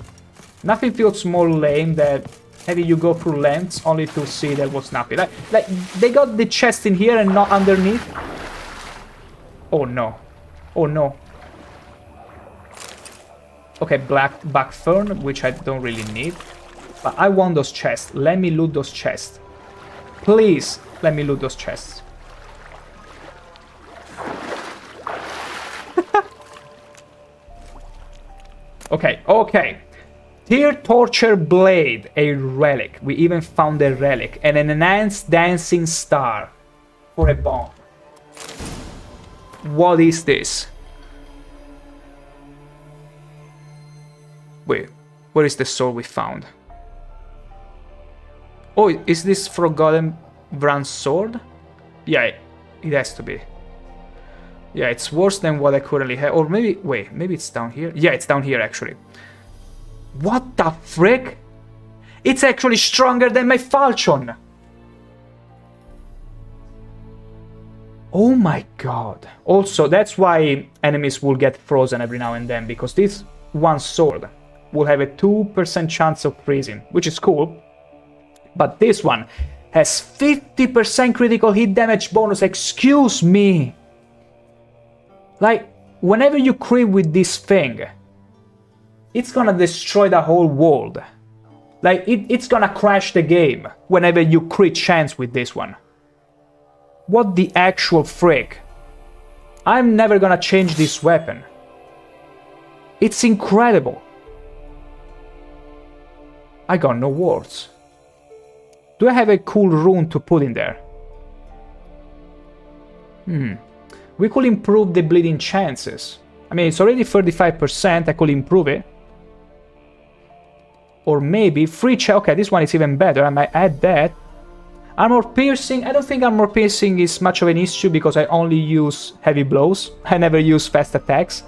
Nothing feels more lame than having you go through lengths only to see there was nothing. Like they got the chest in here and not underneath. Oh no. Oh no. Okay, black buckthorn, which I don't really need. But I want those chests. Let me loot those chests. Please, let me loot those chests. Okay, okay. Tear Torture Blade, a relic. We even found a relic. And an enhanced dancing star for a bomb. What is this? Wait, where is the sword we found? Oh, is this Forgotten Brand's sword? Yeah, it has to be. Yeah, it's worse than what I currently have. Or maybe, wait, maybe it's down here? Yeah, it's down here actually. What the frick? It's actually stronger than my falchion. Oh my god. Also, that's why enemies will get frozen every now and then, because this one sword will have a 2% chance of freezing, which is cool. But this one has 50% critical hit damage bonus. Excuse me. Like, whenever you crit with this thing, it's gonna destroy the whole world. Like, it's gonna crash the game whenever you crit chance with this one. What the actual frick? I'm never gonna change this weapon. It's incredible. I got no words. Do I have a cool rune to put in there? We could improve the bleeding chances. I mean, it's already 35%, I could improve it. Or maybe free check. Okay, this one is even better, I might add that. Armor piercing, I don't think armor piercing is much of an issue because I only use heavy blows. I never use fast attacks.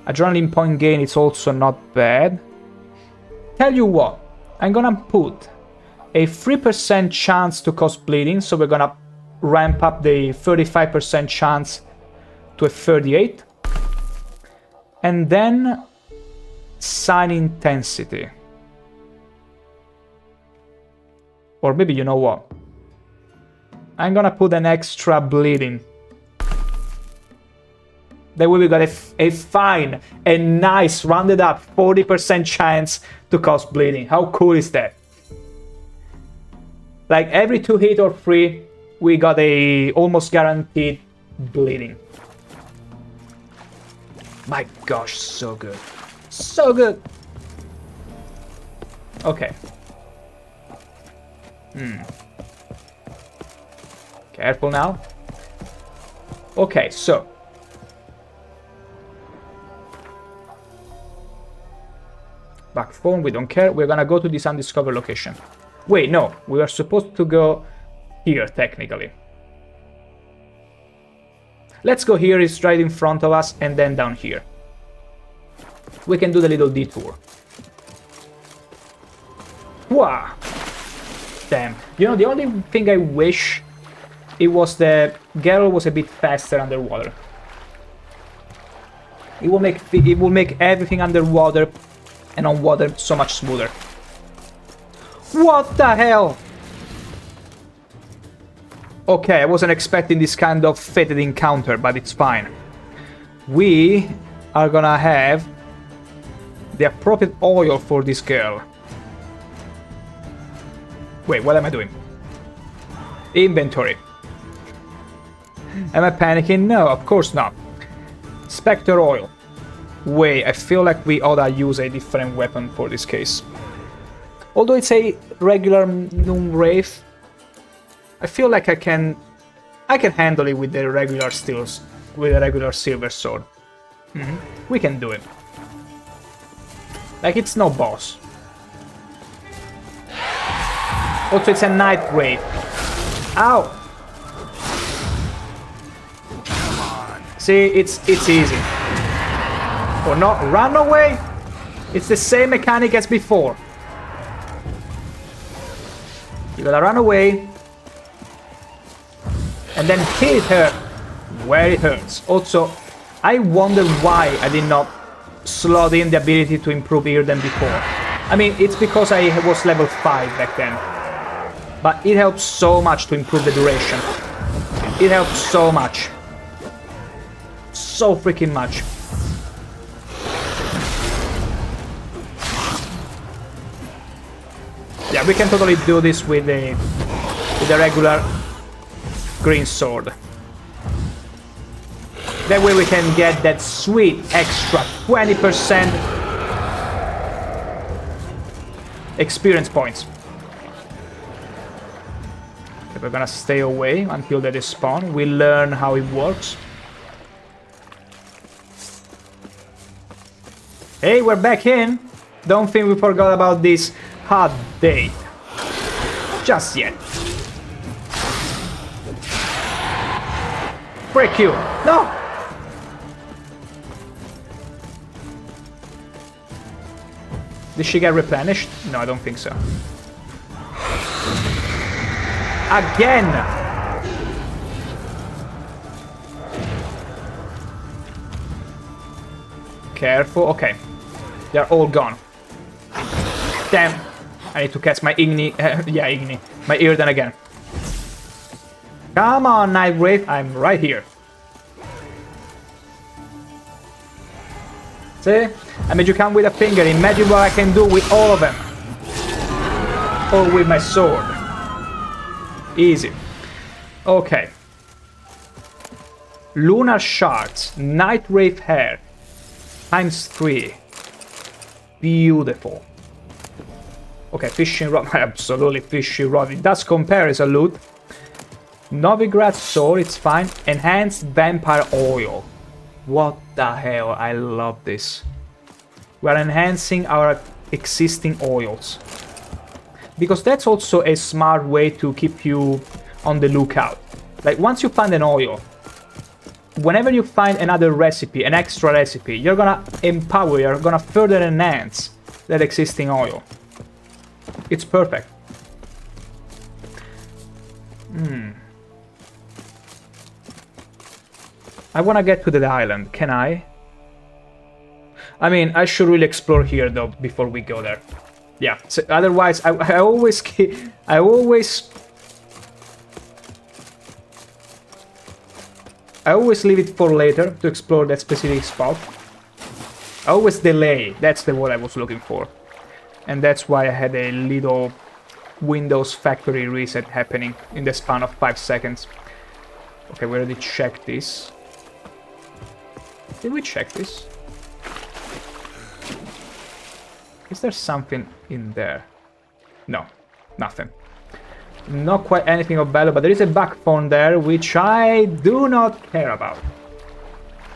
Adrenaline point gain is also not bad. Tell you what, I'm gonna put a 3% chance to cause bleeding, so we're gonna ramp up the 35% chance to a 38. And then sign intensity. Or maybe, you know what? I'm gonna put an extra bleeding. That way we got a fine, a nice, rounded up 40% chance to cause bleeding. How cool is that? Like every 2 hit or 3, we got a almost guaranteed bleeding. My gosh, so good. So good! Okay. Careful now. Okay, so. Buckthorn, we don't care. We're gonna go to this undiscovered location. Wait, no. We are supposed to go here, technically. Let's go here, it's right in front of us, and then down here. We can do the little detour. Wow! Damn. You know, the only thing I wish it was the Geralt was a bit faster underwater. It will make everything underwater and on water so much smoother. What the hell? Okay, I wasn't expecting this kind of fated encounter, but it's fine. We are gonna have the appropriate oil for this girl. Wait, what am I doing? Inventory. Am I panicking? No, of course not. Spectre oil. Wait, I feel like we oughta use a different weapon for this case. Although it's a regular Noom Wraith, I feel like I can handle it with the regular steels, with a regular silver sword. We can do it. Like, it's no boss. Also, it's a night wraith. Ow! See, it's easy. Or not, run away! It's the same mechanic as before. You gotta run away. and then hit her where it hurts. Also, I wonder why I did not slot in the ability to improve here than before. I mean, it's because I was level 5 back then. But it helps so much to improve the duration. It helps so much. So freaking much. Yeah, we can totally do this with the regular green sword. That way we can get that sweet extra 20% experience points. Okay, we're gonna stay away until they despawn. We learn how it works. Hey, we're back in! Don't think we forgot about this hot date. Just yet. Break you! No! Did she get replenished? No, I don't think so. Again! Careful. Okay. They're all gone. Damn. I need to catch my Igni. Yeah, Igni. My Yrden again. Come on, Night Wraith. I'm right here. See? I made you count with a finger. Imagine what I can do with all of them. Or with my sword. Easy. Okay. Lunar Shards. Night Wraith Hair. ×3. Beautiful. Okay, fishing rod. Absolutely fishing rod. It does compare as a loot. Novigrad sword, it's fine. Enhanced vampire oil. What the hell? I love this. We're enhancing our existing oils. Because that's also a smart way to keep you on the lookout. Like, once you find an oil, whenever you find another recipe, an extra recipe, you're gonna empower, you're gonna further enhance that existing oil. It's perfect. I wanna get to the island, can I? I mean, I should really explore here though before we go there. Yeah, so otherwise I always leave it for later to explore that specific spot. I always delay, that's the word I was looking for. And that's why I had a little Windows factory reset happening in the span of 5 seconds. Okay, we already checked this. Did we check this? Is there something in there? No, nothing. Not quite anything of value, but there is a backbone there, which I do not care about.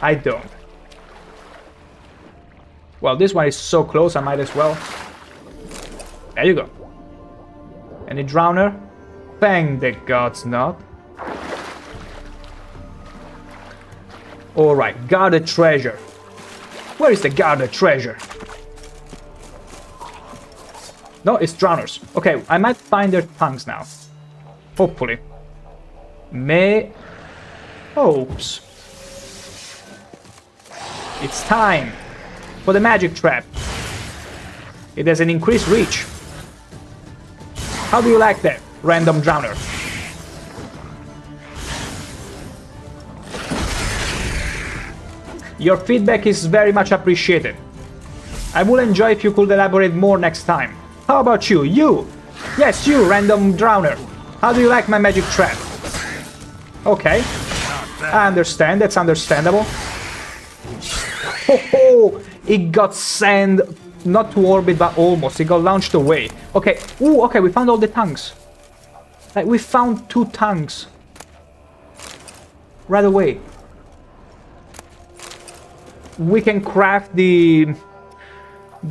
I don't. Well, this one is so close, I might as well. There you go. Any drowner? Thank the gods not. Alright, guarded treasure. Where is the guarded treasure? No, it's drowners. Okay, I might find their tongues now. Hopefully. Hopes. It's time for the magic trap. It has an increased reach. How do you like that, random drowner? Your feedback is very much appreciated. I will enjoy if you could elaborate more next time. How about you? You! Yes, you, random drowner. How do you like my magic trap? Okay. I understand, that's understandable. Ho ho! It got sent, not to orbit, but almost. It got launched away. Okay. Ooh, okay, we found all the tongues. Like, we found 2 tongues. Right away. We can craft the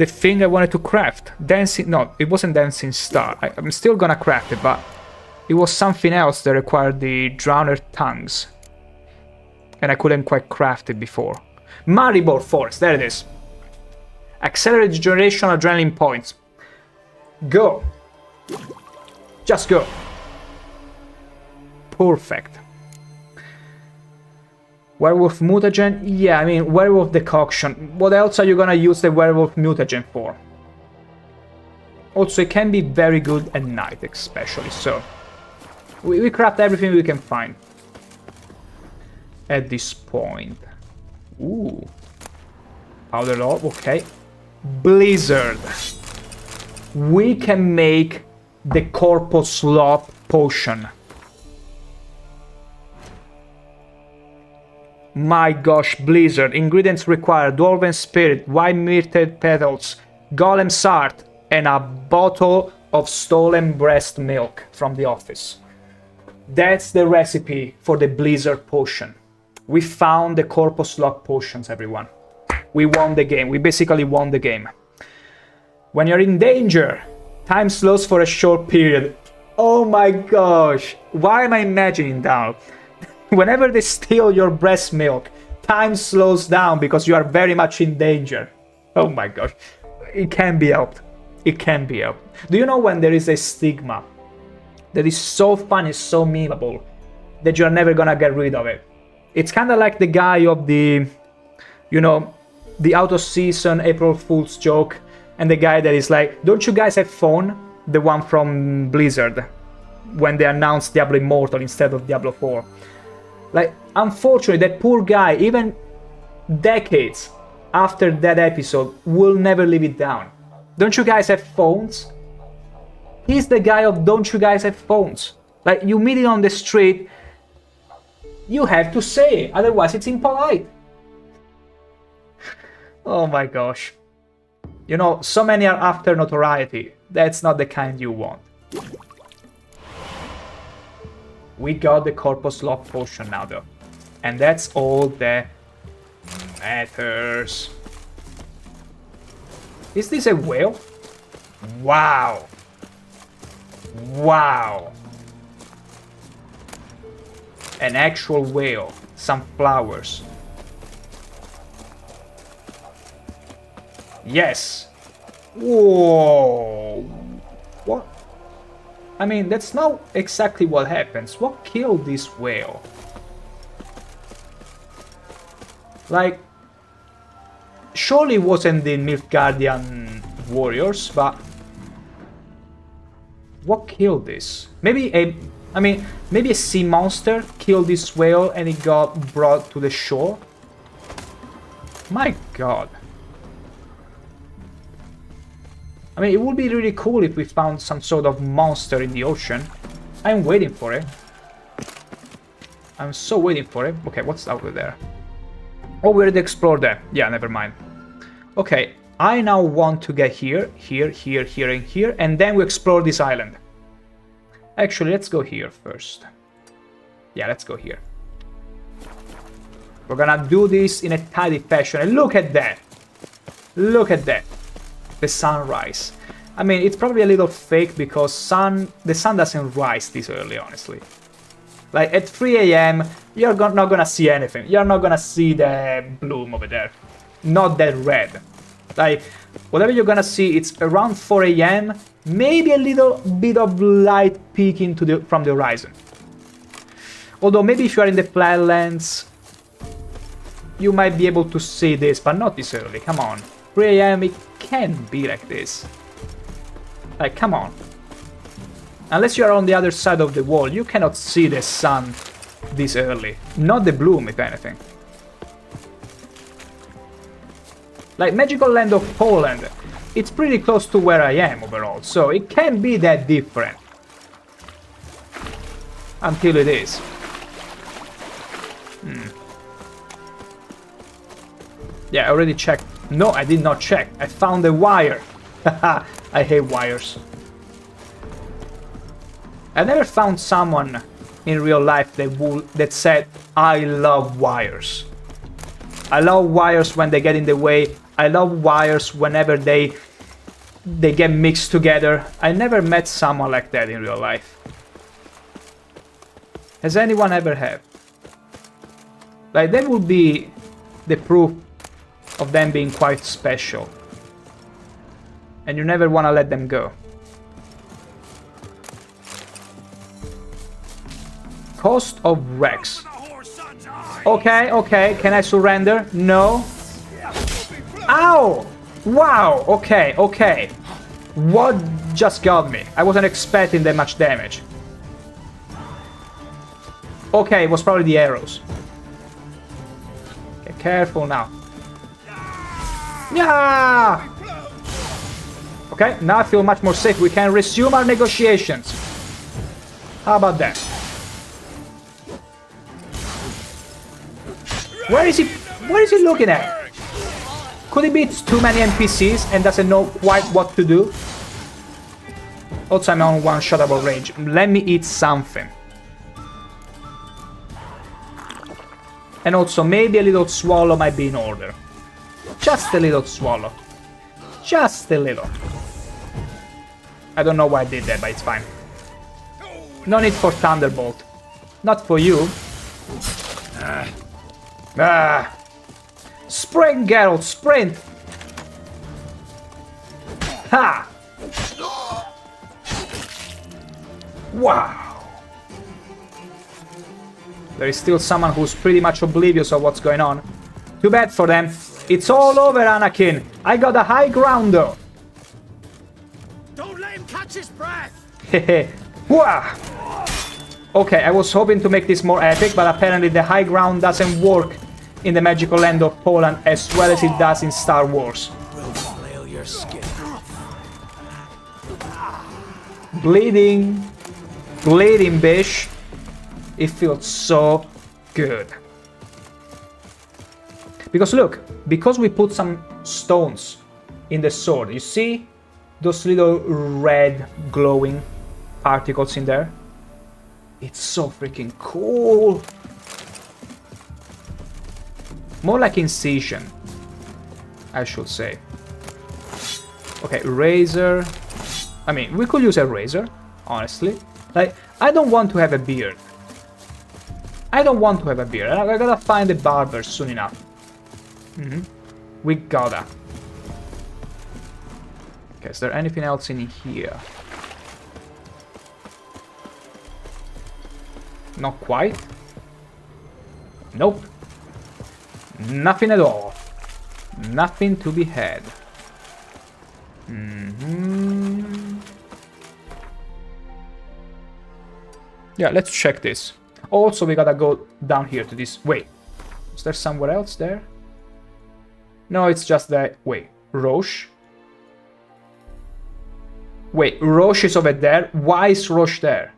thing I wanted to craft. Dancing... No, it wasn't Dancing Star. I'm still gonna craft it, but it was something else that required the Drowner tongues. And I couldn't quite craft it before. Maribor Force, there it is. Accelerate generation of adrenaline points. Go. Just go. Perfect. Werewolf mutagen? Yeah, I mean, werewolf decoction. What else are you gonna use the werewolf mutagen for? Also, it can be very good at night, especially, so... We craft everything we can find. At this point. Ooh. Powder orb, okay. Blizzard. We can make the Corpus Lop potion. My gosh, Blizzard. Ingredients required: Dwarven Spirit, white myrtle petals, Golem's Heart, and a bottle of stolen breast milk from the office. That's the recipe for the Blizzard potion. We found the Corpus Lop potions, everyone. We won the game. We basically won the game. When you're in danger, time slows for a short period. Oh my gosh. Why am I imagining that? Whenever they steal your breast milk, time slows down because you are very much in danger. Oh my gosh. It can be helped. It can be helped. Do you know when there is a stigma that is so funny, so memeable, that you're never gonna get rid of it? It's kind of like the guy of the, you know, the out of season April Fool's joke, and the guy that is like, don't you guys have phone? The one from Blizzard, when they announced Diablo Immortal instead of Diablo 4. Like, unfortunately, that poor guy, even decades after that episode, will never live it down. Don't you guys have phones? He's the guy of don't you guys have phones? Like, you meet it on the street, you have to say it, otherwise it's impolite. Oh my gosh. You know, so many are after notoriety. That's not the kind you want. We got the Corpus Lop potion now, though. And that's all that matters. Is this a whale? Wow. Wow. An actual whale. Some flowers. Yes. Whoa. What? I mean, that's not exactly what happens. What killed this whale? Like, surely it wasn't the Nilfgaardian warriors, but what killed this? Maybe maybe a sea monster killed this whale and it got brought to the shore? My god. I mean, it would be really cool if we found some sort of monster in the ocean. I'm waiting for it. I'm so waiting for it. Okay, what's over there? Oh, we already explored that. Yeah, never mind. Okay, I now want to get here, here, here, here, and here, and then we explore this island. Actually, let's go here first. Yeah, let's go here. We're gonna do this in a tidy fashion, and look at that! Look at that! The sunrise. I mean, it's probably a little fake because the sun doesn't rise this early, honestly. Like, at 3 AM, you're not gonna see anything. You're not gonna see the bloom over there. Not that red. Like, whatever you're gonna see, it's around 4 AM, maybe a little bit of light peeking from the horizon. Although, maybe if you are in the flatlands, you might be able to see this, but not this early. Come on. 3 AM, it can't be like this. Like, come on. Unless you are on the other side of the wall, you cannot see the sun this early. Not the bloom, if anything. Like, Magical Land of Poland, it's pretty close to where I am overall, so it can't be that different. Until it is. Yeah, I already checked. No, I did not check. I found a wire. Haha, I hate wires. I never found someone in real life that said, I love wires. I love wires when they get in the way. I love wires whenever they get mixed together. I never met someone like that in real life. Has anyone ever had? Like, that would be the proof of them being quite special. And you never want to let them go. Cost of Rex. Okay, okay. Can I surrender? No. Ow! Wow, okay, okay. What just got me? I wasn't expecting that much damage. Okay, it was probably the arrows. Okay, careful now. Yeah! Okay, now I feel much more safe. We can resume our negotiations. How about that? Where is he looking at? Could it be it's too many NPCs and doesn't know quite what to do? Also, I'm on one-shotable range. Let me eat something. And also, maybe a little swallow might be in order. Just a little swallow. Just a little. I don't know why I did that, but it's fine. No need for Thunderbolt. Not for you. Sprint, Geralt, sprint! Ha! Wow! There is still someone who's pretty much oblivious of what's going on. Too bad for them. It's all over, Anakin. I got the high ground, though. Don't let him catch his breath. Hehe. Okay, I was hoping to make this more epic, but apparently the high ground doesn't work in the magical land of Poland as well as it does in Star Wars. We'll flail your skin. Bleeding. Bleeding, bish. It feels so good. Because look, because we put some stones in the sword, you see those little red glowing particles in there? It's so freaking cool. More like incision, I should say. Okay, razor. I mean, we could use a razor, honestly. Like, I don't want to have a beard. I don't want to have a beard. I gotta find a barber soon enough. We gotta. Okay, is there anything else in here? Not quite. Nope. Nothing at all. Nothing to be had. Yeah, let's check this. Also, we gotta go down here to this. Wait, is there somewhere else there? No, it's just that. Wait, Roche? Wait, Roche is over there. Why is Roche there?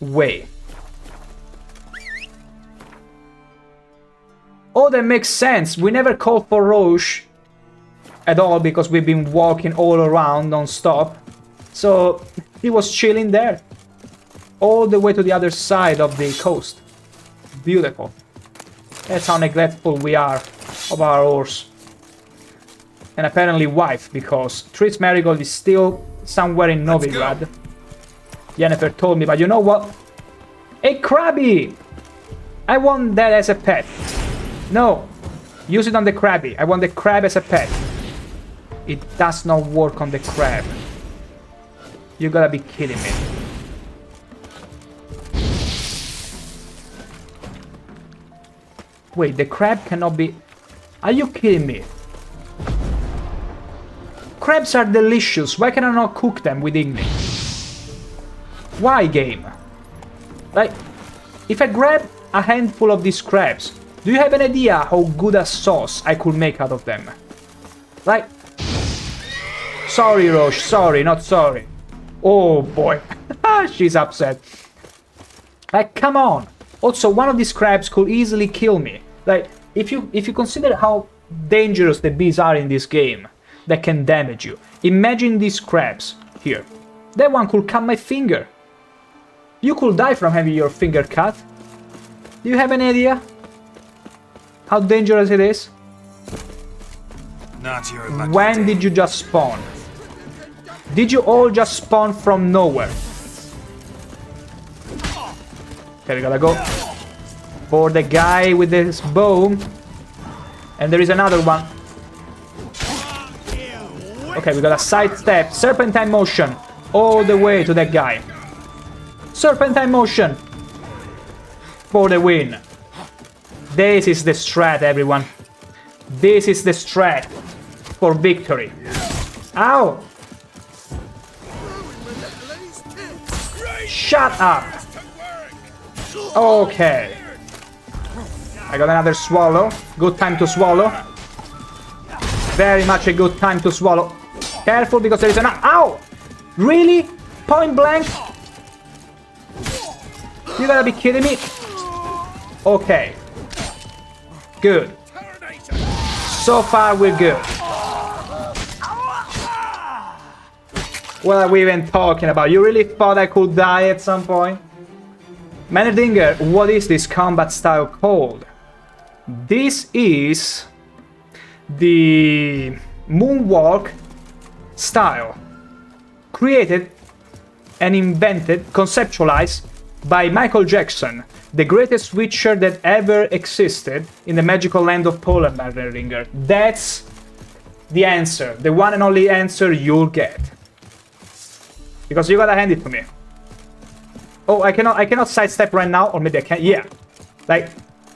Wait. Oh, that makes sense. We never called for Roche at all because we've been walking all around non-stop. So he was chilling there. All the way to the other side of the coast. Beautiful. That's how neglectful we are of our horse. And apparently wife, because Triss Merigold is still somewhere in Novigrad. Yennefer told me, but you know what? A Krabby! I want that as a pet. No, use it on the Krabby. I want the crab as a pet. It does not work on the crab. You gotta be kidding me. Wait, the crab cannot be... Are you kidding me? Crabs are delicious. Why can I not cook them with Igni? Why, game? Like, if I grab a handful of these crabs, do you have an idea how good a sauce I could make out of them? Like... Sorry, Roche. Sorry, not sorry. Oh, boy. She's upset. Like, come on. Also, one of these crabs could easily kill me. Like, if you consider how dangerous the bees are in this game, that can damage you. Imagine these crabs here. That one could cut my finger. You could die from having your finger cut. Do you have any idea how dangerous it is? Not your lucky When day. did you just spawn? Did you all just spawn from nowhere? Okay, we gotta go for the guy with this bow. And there is another one. Okay, we gotta sidestep. Serpentine motion. All the way to that guy. Serpentine motion. for the win. This is the strat, everyone. This is the strat for victory. Ow! Shut up! Okay. I got another swallow. Good time to swallow. Very much a good time to swallow. Careful because there is an... Ow! Really? Point blank? You gotta be kidding me. Okay. Good. So far we're good. What are we even talking about? You really thought I could die at some point? Menedinger, what is this combat style called? This is the moonwalk style. Created and invented, conceptualized by Michael Jackson, the greatest witcher that ever existed in the magical land of Poland, Menedinger. That's the answer, the one and only answer you'll get. Because you gotta hand it to me. Oh, I cannot sidestep right now, or maybe I can. Yeah. Like,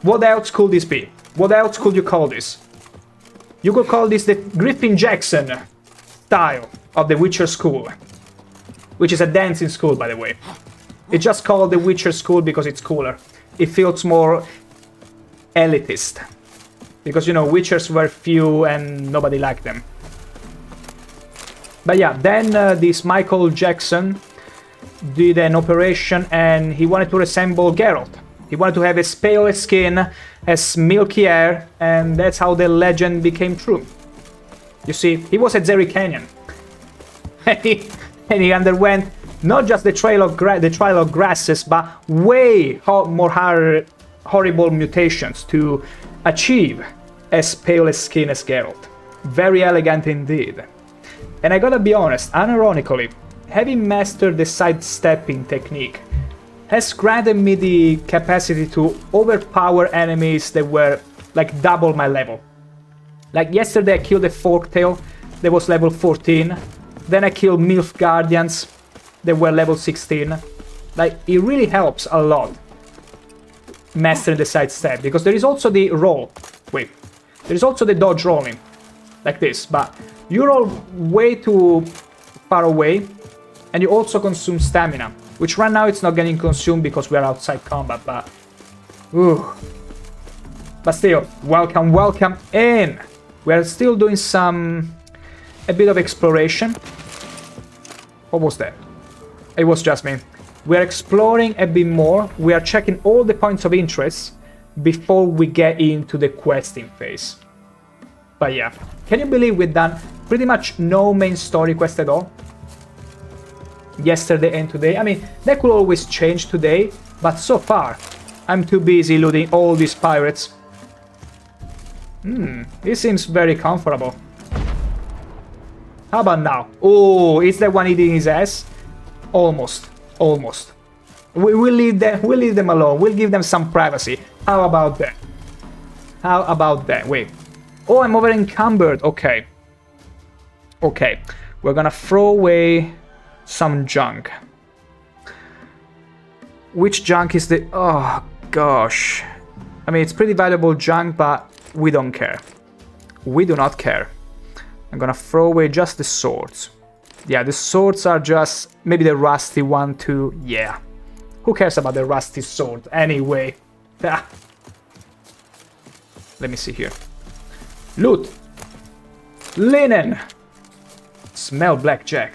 what else could this be? What else could you call this? You could call this the Griffin Jackson style of the Witcher School. Which is a dancing school, by the way. It's just called the Witcher School because it's cooler. It feels more elitist. Because, you know, Witchers were few and nobody liked them. But yeah, then this Michael Jackson did an operation and he wanted to resemble Geralt. He wanted to have as pale skin, as milky hair, and that's how the legend became true. You see, he was at Zeri Canyon. and he underwent not just the trial of grasses, but way more horrible mutations to achieve as pale a skin as Geralt. Very elegant indeed. And I gotta be honest, unironically, having mastered the sidestepping technique has granted me the capacity to overpower enemies that were like double my level. Like yesterday I killed a Forktail that was level 14, then I killed MILF Guardians that were level 16. Like, it really helps a lot mastering the sidestep, because there is also the roll. Wait, there is also the dodge rolling, like this, but you roll way too far away, and you also consume stamina, which right now it's not getting consumed because we are outside combat, but... Ooh. But still, welcome, welcome in! We are still doing a bit of exploration. What was that? It was just me. We are exploring a bit more, we are checking all the points of interest before we get into the questing phase. But yeah, can you believe we've done pretty much no main story quest at all? Yesterday and today. I mean, that could always change today, but so far, I'm too busy looting all these pirates. This seems very comfortable. How about now? Oh, is that one eating his ass? Almost. Almost. We'll leave them alone. We'll give them some privacy. How about that? How about that? Wait. Oh, I'm over encumbered. Okay. Okay. We're gonna throw away some junk. Which junk is the... Oh, gosh. I mean, it's pretty valuable junk, but we don't care. We do not care. I'm gonna throw away just the swords. Yeah, the swords are just... Maybe the rusty one too. Yeah. Who cares about the rusty sword anyway? Ah. Let me see here. Loot. Linen. Smell blackjack.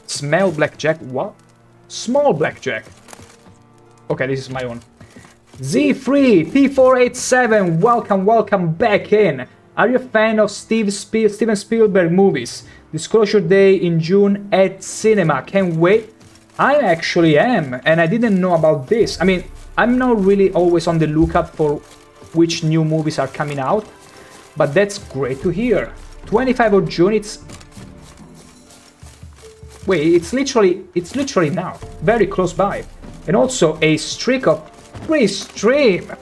Smell blackjack? What? Small blackjack. Okay, this is my own. Z3 T487. Welcome, welcome back in. Are you a fan of Steven Spielberg movies? Disclosure Day in June at cinema. Can't wait. I actually am, and I didn't know about this. I mean, I'm not really always on the lookout for which new movies are coming out, but that's great to hear. 25 of June, it's... Wait, it's literally now. Very close by. And also a streak of free stream.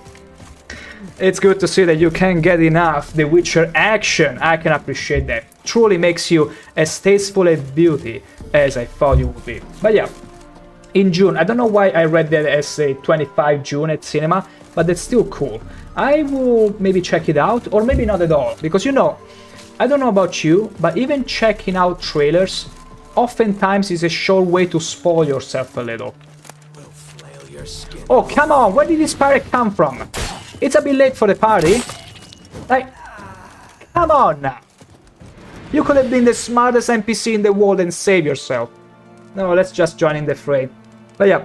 It's good to see that you can get enough The Witcher action. I can appreciate that. Truly makes you as tasteful at beauty as I thought you would be. But yeah, in June. I don't know why I read that as a 25 June at cinema, but that's still cool. I will maybe check it out, or maybe not at all, because you know, I don't know about you, but even checking out trailers oftentimes is a sure way to spoil yourself a little. Oh, come on, where did this pirate come from? It's a bit late for the party. Like, come on now. You could have been the smartest NPC in the world and save yourself. No, let's just join in the fray. But yeah,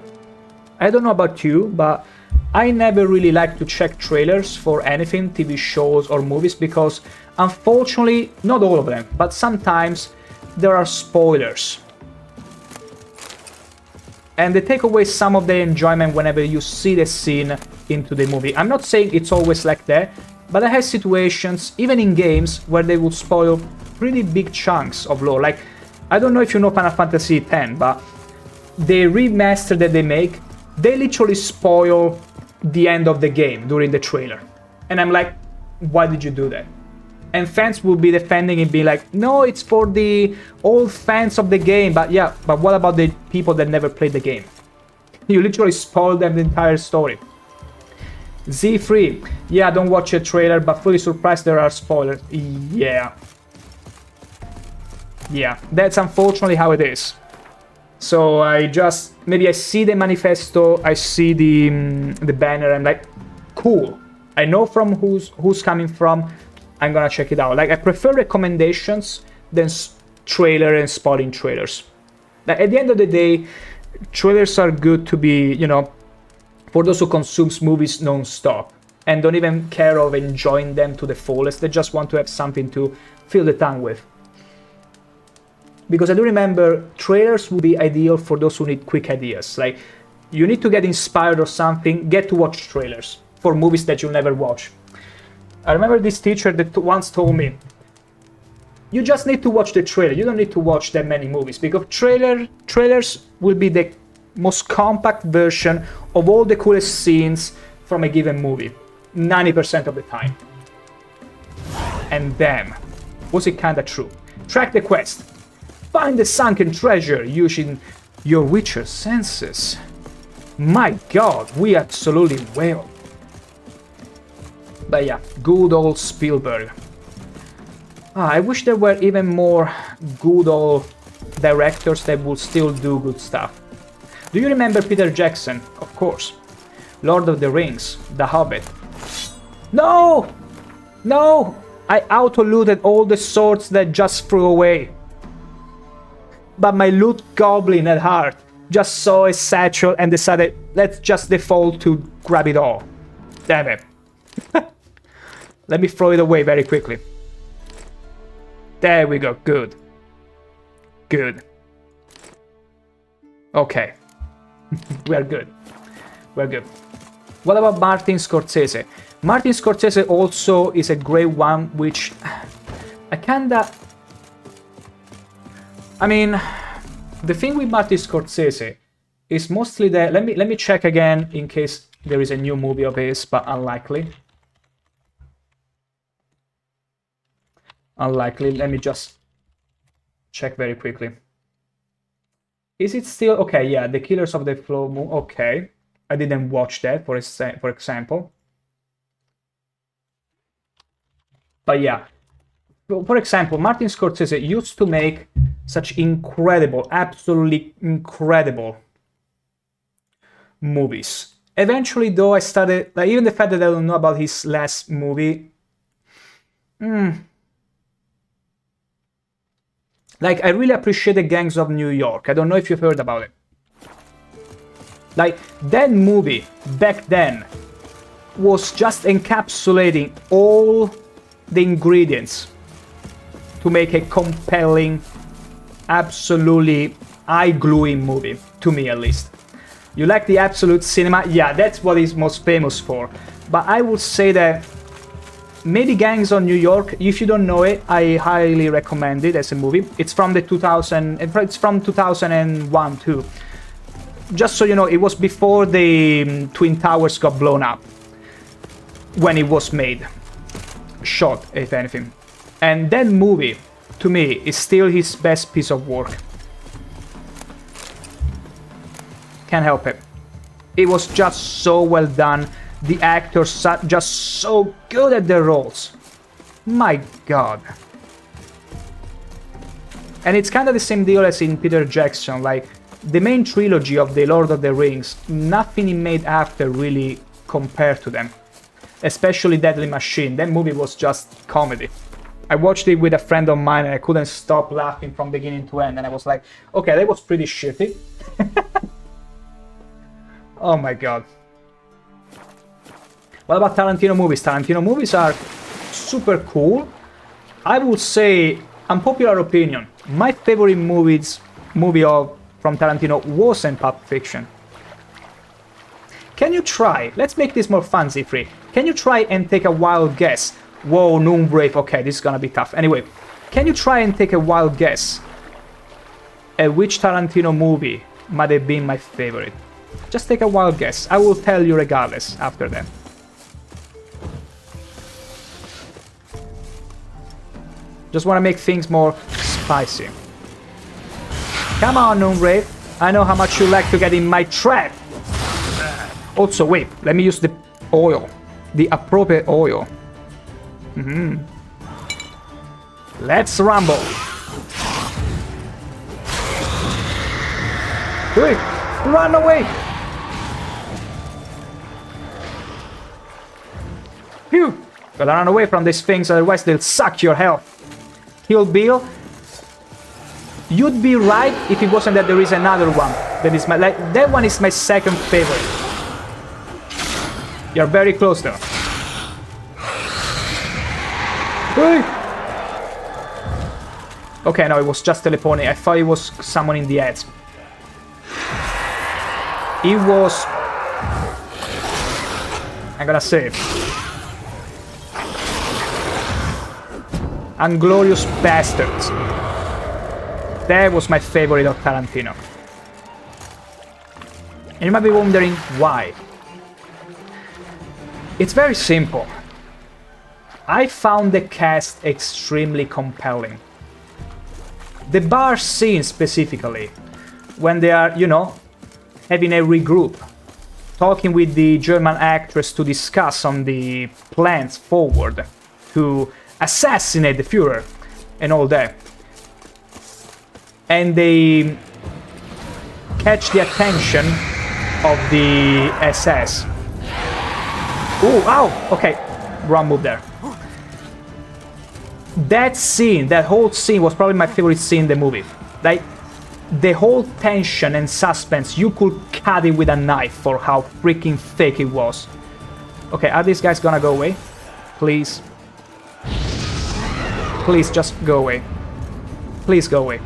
I don't know about you, but I never really like to check trailers for anything, TV shows or movies, because unfortunately, not all of them, but sometimes there are spoilers. And they take away some of the enjoyment whenever you see the scene into the movie. I'm not saying it's always like that, but I have situations, even in games, where they will spoil pretty big chunks of lore. Like, I don't know if you know Final Fantasy X, but the remaster that they make, they literally spoil the end of the game during the trailer. And I'm like, why did you do that? And fans will be defending and be like, no, it's for the old fans of the game. But yeah, but what about the people that never played the game? You literally spoiled them the entire story. Z3, yeah, don't watch a trailer, but fully surprised there are spoilers. Yeah. Yeah, that's unfortunately how it is. So I just, maybe I see the manifesto, I see the banner, I'm like, cool. I know from who's coming from. I'm gonna check it out. Like, I prefer recommendations than trailer and spotting trailers. Like, at the end of the day, trailers are good to be, you know, for those who consumes movies non-stop and don't even care of enjoying them to the fullest. They just want to have something to fill the time with. Because I do remember trailers would be ideal for those who need quick ideas. Like, you need to get inspired or something, get to watch trailers for movies that you'll never watch. I remember this teacher that once told me, you just need to watch the trailer, you don't need to watch that many movies, because trailers will be the most compact version of all the coolest scenes from a given movie, 90% of the time. And damn, was it kinda true. Track the quest. Find the sunken treasure using your Witcher senses. My god, we absolutely wailed. But yeah, good old Spielberg. I wish there were even more good old directors that would still do good stuff. Do you remember Peter Jackson? Of course. Lord of the Rings, The Hobbit. No! No! I auto-looted all the swords that just threw away. But my loot goblin at heart just saw a satchel and decided, let's just default to grab it all. Damn it. Let me throw it away very quickly. There we go, good. Good. Okay. We're good. We're good. What about Martin Scorsese? Martin Scorsese also is a great one, which I kinda... I mean, the thing with Martin Scorsese is mostly that... Let me check again in case there is a new movie of his, but unlikely. Unlikely. Let me just check very quickly. Is it still... Okay, yeah, The Killers of the Flower Moon. Okay. I didn't watch that, for example. But yeah. For example, Martin Scorsese used to make such incredible, absolutely incredible movies. Eventually, though, I started... Like, even the fact that I don't know about his last movie... Like, I really appreciate the Gangs of New York. I don't know if you've heard about it. Like, that movie, back then, was just encapsulating all the ingredients to make a compelling, absolutely eye-gluing movie, to me at least. You like the absolute cinema? Yeah, that's what he's most famous for. But I would say that maybe Gangs of New York, if you don't know it, I highly recommend it as a movie. It's from the 2001 too. Just so you know, it was before the Twin Towers got blown up when it was made. Shot, if anything. And that movie, to me, is still his best piece of work. Can't help it. It was just so well done. The actors are just so good at their roles. My god. And it's kind of the same deal as in Peter Jackson, like the main trilogy of the Lord of the Rings, nothing he made after really compared to them. Especially Deadly Machine, that movie was just comedy. I watched it with a friend of mine and I couldn't stop laughing from beginning to end, and I was like, okay, that was pretty shitty. Oh my god. What about Tarantino movies? Tarantino movies are super cool. I would say, unpopular opinion, my favorite movie from Tarantino wasn't Pulp Fiction. Can you try, let's make this more fun, Z3. Can you try and take a wild guess? Whoa, Moonbrave, okay, this is gonna be tough. Anyway, can you try and take a wild guess at which Tarantino movie might have been my favorite? Just take a wild guess. I will tell you regardless after that. Just want to make things more spicy. Come on, Moonbrave. I know how much you like to get in my trap. Also, wait, let me use the oil. The appropriate oil. Let's rumble. Quick, run away. Phew. Gotta run away from these things, otherwise they'll suck your health. Kill Bill. You'd be right if it wasn't that there is another one. That is that one is my second favorite. You're very close though. Hey. Okay, no, it was just teleporting. I thought it was someone in the ads. It was... I'm gonna say it. Inglorious Bastards. That was my favorite of Tarantino. And you might be wondering why. It's very simple. I found the cast extremely compelling. The bar scene specifically, when they are, you know, having a regroup, talking with the German actress to discuss on the plans forward to assassinate the Führer and all that. And they catch the attention of the SS. Ooh, ow! Okay, wrong move there. That scene, that whole scene was probably my favorite scene in the movie. Like, the whole tension and suspense, you could cut it with a knife for how freaking thick it was. Okay, are these guys gonna go away? Please. Please, just go away. Please go away.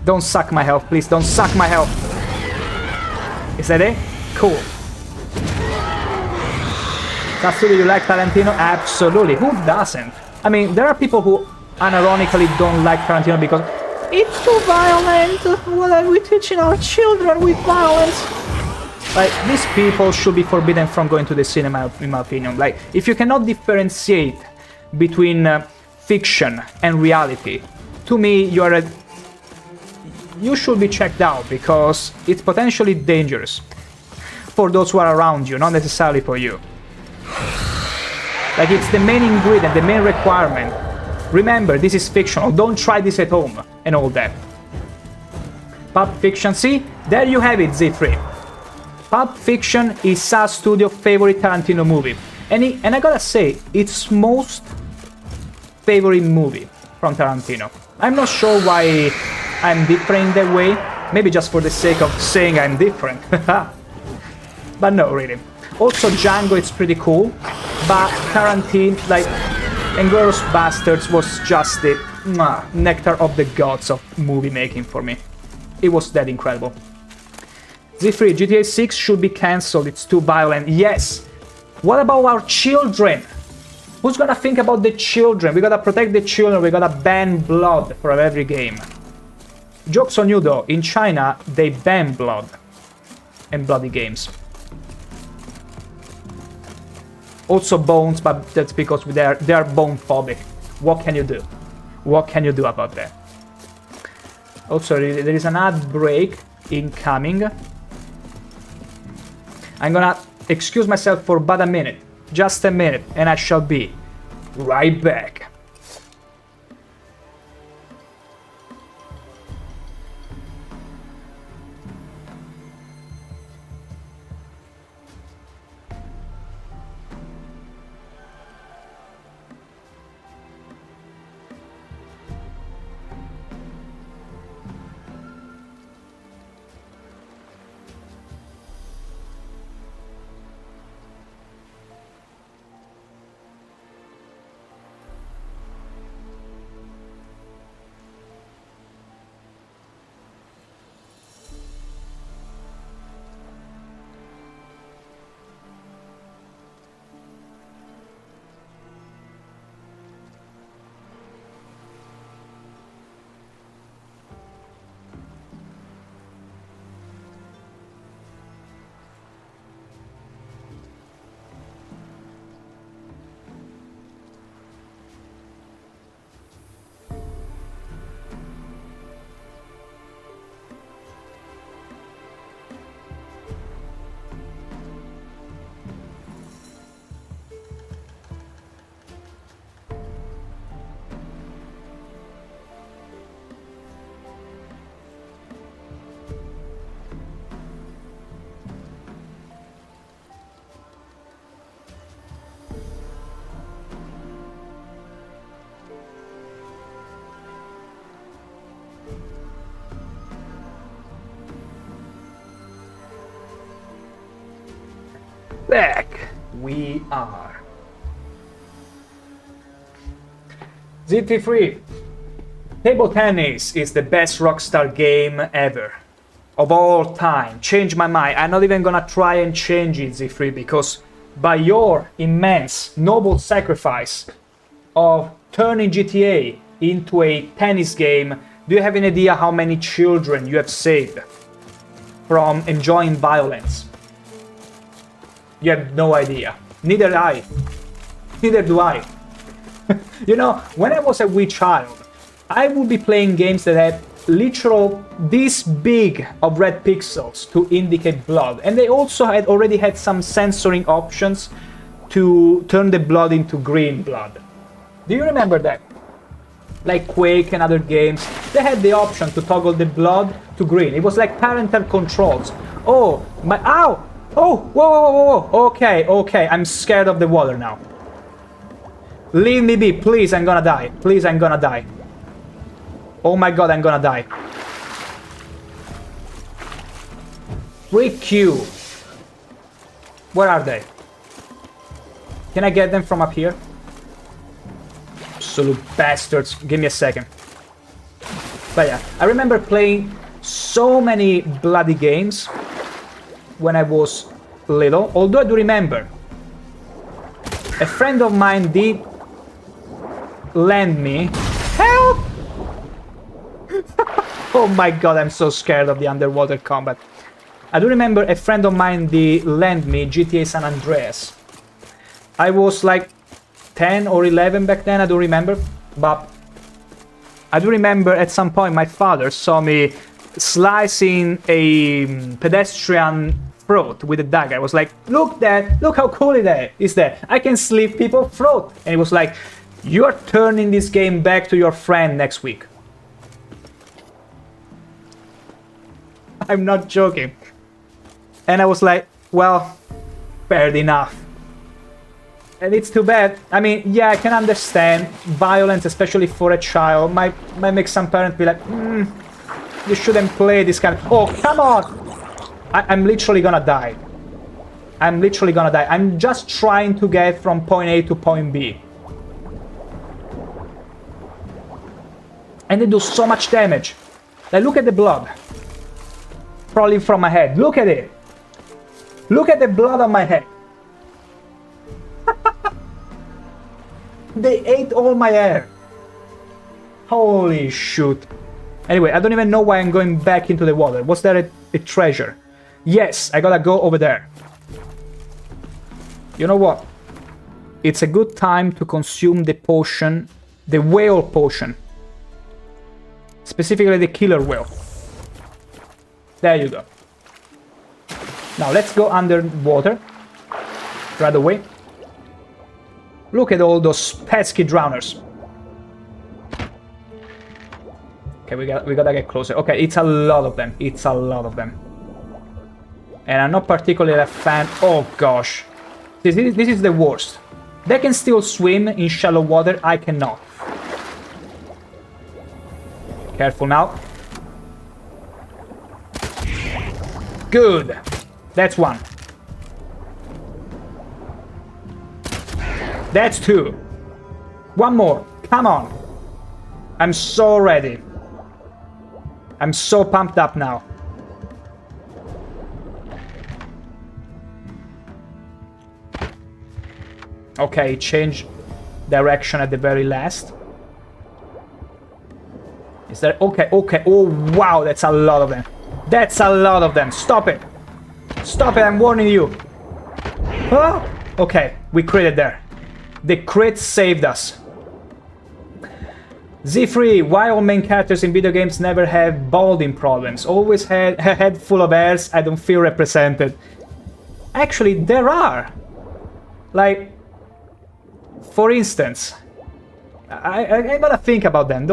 Don't suck my health, please. Don't suck my health. Is that it? Cool. Absolutely, you like Tarantino? Absolutely. Who doesn't? I mean, there are people who unironically don't like Tarantino because it's too violent. What are we teaching our children with violence? Like, these people should be forbidden from going to the cinema, in my opinion. Like, if you cannot differentiate between fiction and reality, to me, you should be checked out because it's potentially dangerous for those who are around you, not necessarily for you. Like, it's the main ingredient, the main requirement. Remember, this is fictional. Don't try this at home and all that. Pulp Fiction, see? There you have it, Z3. Pulp Fiction is Sa's studio favorite Tarantino movie. And I gotta say, it's most favorite movie from Tarantino. I'm not sure why I'm different that way. Maybe just for the sake of saying I'm different. But no, really. Also, Django, it's pretty cool. But Tarantino, like, Inglourious Basterds was just the nectar of the gods of movie making for me. It was that incredible. Z3, GTA 6 should be cancelled, it's too violent. Yes! What about our children? Who's gonna think about the children? We gotta protect the children, we gotta ban blood for every game. Joke's on you though, in China they ban blood and bloody games. Also bones, but that's because they are bone phobic. What can you do? What can you do about that? Oh, sorry, there is an ad break incoming. I'm gonna excuse myself for about a minute. Just a minute, and I shall be right back. Back we are. ZT3. Table tennis is the best Rockstar game ever. Of all time. Change my mind. I'm not even gonna try and change it, Z3, because by your immense, noble sacrifice of turning GTA into a tennis game, do you have any idea how many children you have saved from enjoying violence? You have no idea. Neither do I. Neither do I. You know, when I was a wee child, I would be playing games that had literal this big of red pixels to indicate blood. And they also had already had some censoring options to turn the blood into green blood. Do you remember that? Like Quake and other games, they had the option to toggle the blood to green. It was like parental controls. Oh, my... Ow! Oh, whoa, whoa, whoa, whoa. Okay, okay, I'm scared of the water now. Leave me be, please, I'm gonna die. Please, I'm gonna die. Oh my god, I'm gonna die. Freak you. Where are they? Can I get them from up here? Absolute bastards. Give me a second. But yeah, I remember playing so many bloody games when I was little, although I do remember a friend of mine did lend me help. Oh my god, I'm so scared of the underwater combat. I do remember a friend of mine did lend me GTA San Andreas. I was like 10 or 11 back then, I don't remember, but I do remember at some point my father saw me slicing a pedestrian throat with a dagger. I was like, look Dad, look how cool it is that. I can slit people's throat. And he was like, you are turning this game back to your friend next week. I'm not joking. And I was like, well, fair enough. And it's too bad. I mean, yeah, I can understand violence, especially for a child. Might make some parents be like, you shouldn't play this kind of... Oh, come on! I'm literally gonna die. I'm literally gonna die. I'm just trying to get from point A to point B. And they do so much damage. Like, look at the blood. Probably from my head. Look at it. Look at the blood on my head. They ate all my hair. Holy shoot. Anyway, I don't even know why I'm going back into the water. Was there a treasure? Yes, I gotta go over there. You know what? It's a good time to consume the potion, the whale potion. Specifically the killer whale. There you go. Now let's go underwater. Right away. Look at all those pesky drowners. Okay, we gotta get closer. Okay, it's a lot of them. It's a lot of them. And I'm not particularly a fan. Oh gosh. This is the worst. They can still swim in shallow water. I cannot. Careful now. Good. That's one. That's two. One more. Come on. I'm so ready. I'm so pumped up now. Okay, change direction at the very last. Is there... Okay, okay. Oh, wow, that's a lot of them. That's a lot of them. Stop it. Stop it, I'm warning you. Oh, okay, we critted there. The crit saved us. Z3, why all main characters in video games never have balding problems? Always had a head full of hairs, I don't feel represented. Actually, there are. Like, for instance, I gotta think about them.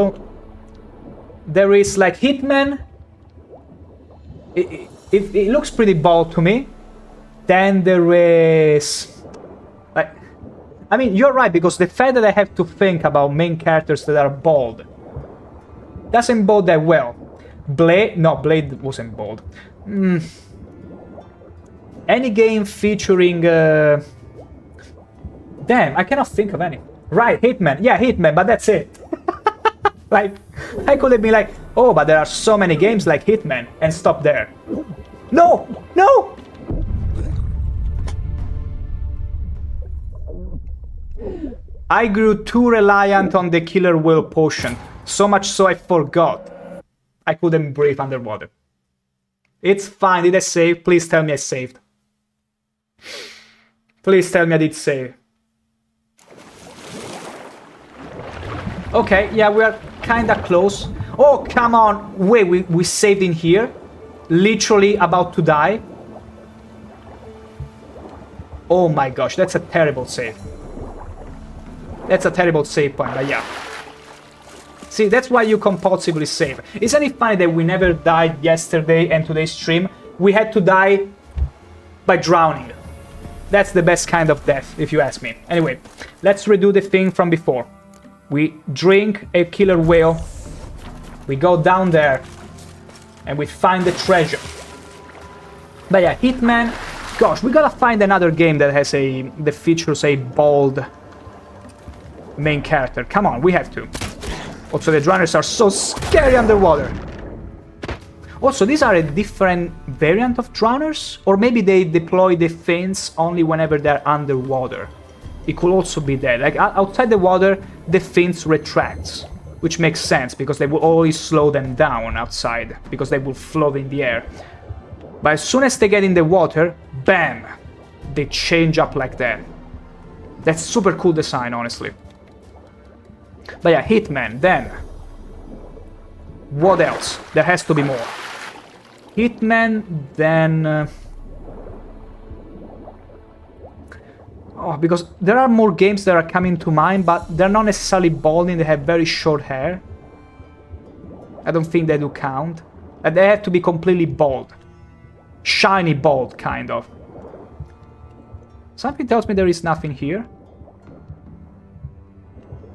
There is like Hitman. It looks pretty bald to me. Then there is like, I mean, you're right, because the fact that I have to think about main characters that are bald doesn't bode that well. Blade wasn't bald. Any game featuring damn, I cannot think of any. Right, Hitman. Yeah, Hitman, but that's it. Like, I could have been like, oh, but there are so many games like Hitman, and stop there. No! No! I grew too reliant on the killer whale potion, so much so I forgot I couldn't breathe underwater. It's fine, did I save? Please tell me I saved. Please tell me I did save. Okay, yeah, we are kinda close. Oh, come on! Wait, we saved in here? Literally about to die? Oh my gosh, that's a terrible save. That's a terrible save point, but yeah. See, that's why you compulsively save. Isn't it funny that we never died yesterday and today's stream? We had to die by drowning. That's the best kind of death, if you ask me. Anyway, let's redo the thing from before. We drink a killer whale, we go down there, and we find the treasure. But yeah, Hitman, gosh, we gotta find another game that has that features a bald main character. Come on, we have to. Also, the drowners are so scary underwater. Also, these are a different variant of drowners, or maybe they deploy the fins only whenever they're underwater. It could also be that. Like, outside the water, the fins retracts, which makes sense, because they will always slow them down outside, because they will float in the air. But as soon as they get in the water, bam! They change up like that. That's super cool design, honestly. But yeah, Hitman, then. What else? There has to be more. Hitman, then... Oh, because there are more games that are coming to mind, but they're not necessarily balding, they have very short hair. I don't think they do count. And they have to be completely bald. Shiny bald, kind of. Something tells me there is nothing here.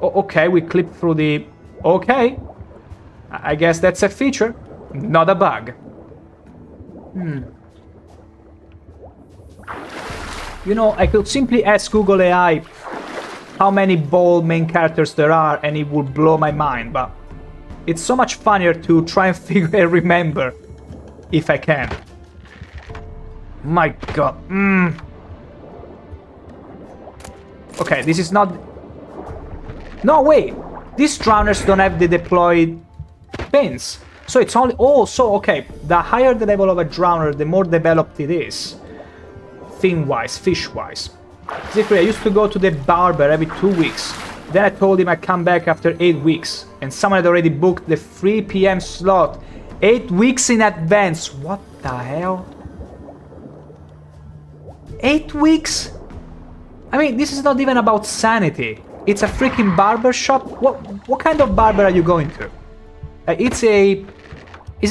Oh, okay, we clip through the... Okay. I guess that's a feature, not a bug. You know, I could simply ask Google AI how many bald main characters there are and it would blow my mind, but it's so much funnier to try and figure and remember if I can. My god. Okay, this is not... No, wait! These drowners don't have the deployed fins. So it's only... Oh, so, okay. The higher the level of a drowner, the more developed it is. Fin-wise, fish-wise. I used to go to the barber every 2 weeks Then I told him I'd come back after 8 weeks, and someone had already booked the 3 PM slot 8 weeks in advance. What the hell? 8 weeks? I mean, this is not even about sanity. It's a freaking barber shop. What kind of barber are you going to? Is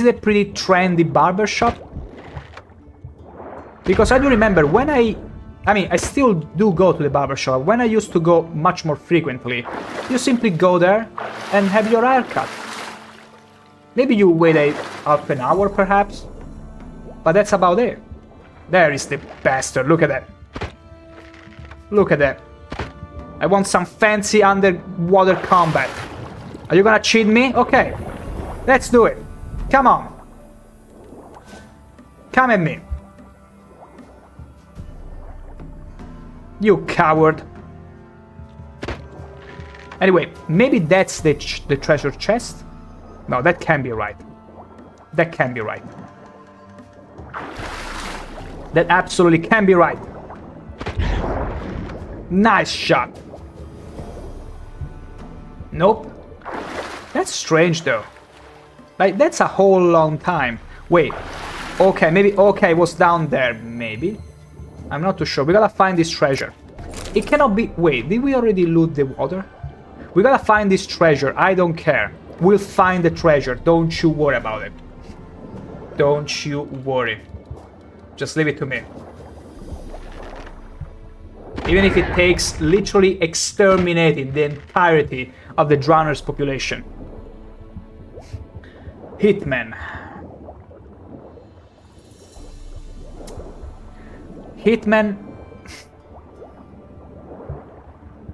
it a pretty trendy barber shop? Because I do remember when I still do go to the barber shop. When I used to go much more frequently, you simply go there and have your hair cut. Maybe you wait half an hour perhaps, but that's about it. There is the bastard, look at that. Look at that. I want some fancy underwater combat. Are you gonna cheat me? Okay, let's do it. Come on. Come at me. You coward. Anyway, maybe that's the treasure chest? No, that can't be right. That can't be right. That absolutely can be right. Nice shot. Nope. That's strange though. Like, that's a whole long time. Wait. Okay, maybe it was down there, maybe. I'm not too sure. We gotta find this treasure. It cannot be... Wait, did we already loot the water? We gotta find this treasure. I don't care. We'll find the treasure. Don't you worry about it. Don't you worry. Just leave it to me. Even if it takes literally exterminating the entirety of the drowners' population. Hitman. Hitman.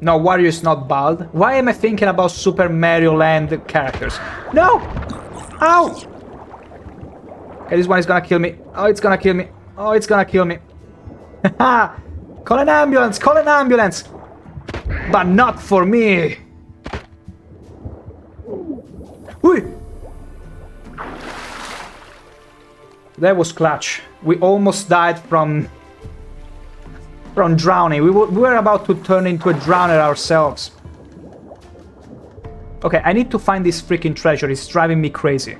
No, Wario is not bald. Why am I thinking about Super Mario Land characters? No! Ow! Okay, this one is gonna kill me. Oh, it's gonna kill me. Oh, it's gonna kill me. Haha! Call an ambulance! Call an ambulance! But not for me! Ui! That was clutch. We almost died from drowning. We were about to turn into a drowner ourselves. Okay, I need to find this freaking treasure. It's driving me crazy.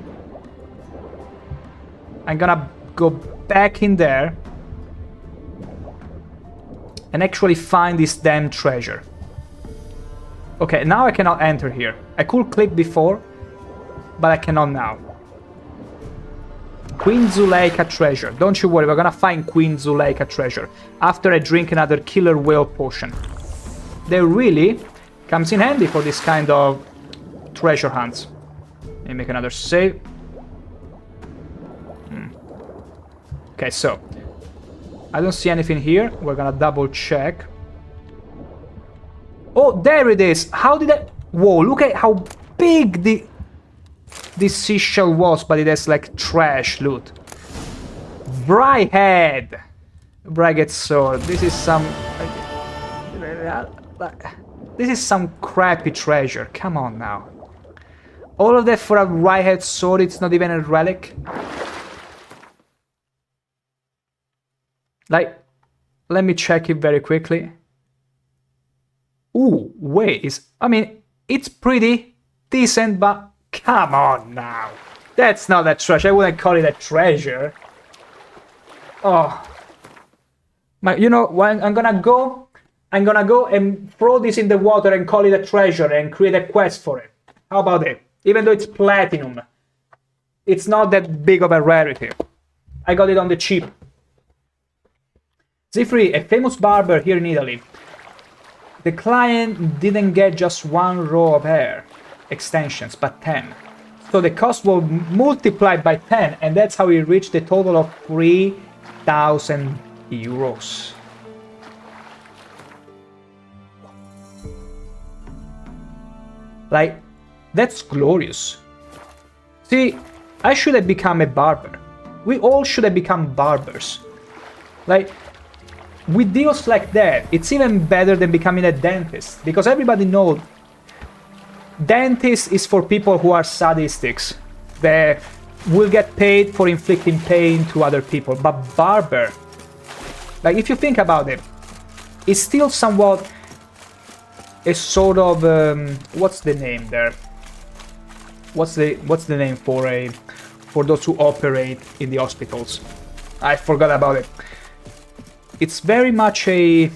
I'm gonna go back in there and actually find this damn treasure. Okay, now I cannot enter here. I could click before, but I cannot now. Queen Zuleika treasure. Don't you worry, we're gonna find Queen Zuleika treasure after I drink another killer whale potion. That really comes in handy for this kind of treasure hunts. Let me make another save. Okay, so I don't see anything here. We're gonna double check. Oh, there it is. How did I... Whoa, look at how big this seashell was, but it has like trash loot. Bryhead. Braggot sword. This is some... This is some crappy treasure. Come on now. All of that for a Bryhead sword, it's not even a relic. Like, let me check it very quickly. Ooh, wait, I mean, it's pretty decent, but come on now. That's not a treasure. I wouldn't call it a treasure. Oh. You know, when I'm gonna go and throw this in the water and call it a treasure and create a quest for it. How about it? Even though it's platinum, it's not that big of a rarity. I got it on the cheap. Zifri, a famous barber here in Italy. The client didn't get just one row of hair extensions, but 10. So the cost was multiplied by 10, and that's how he reached a total of 3,000 euros. Like, that's glorious. See, I should have become a barber. We all should have become barbers. Like, with deals like that, it's even better than becoming a dentist, because everybody knows dentist is for people who are sadistics. They will get paid for inflicting pain to other people, but barber, like if you think about it, it's still somewhat a sort of what's the name there? What's the name for those who operate in the hospitals? I forgot about it. It's very much a...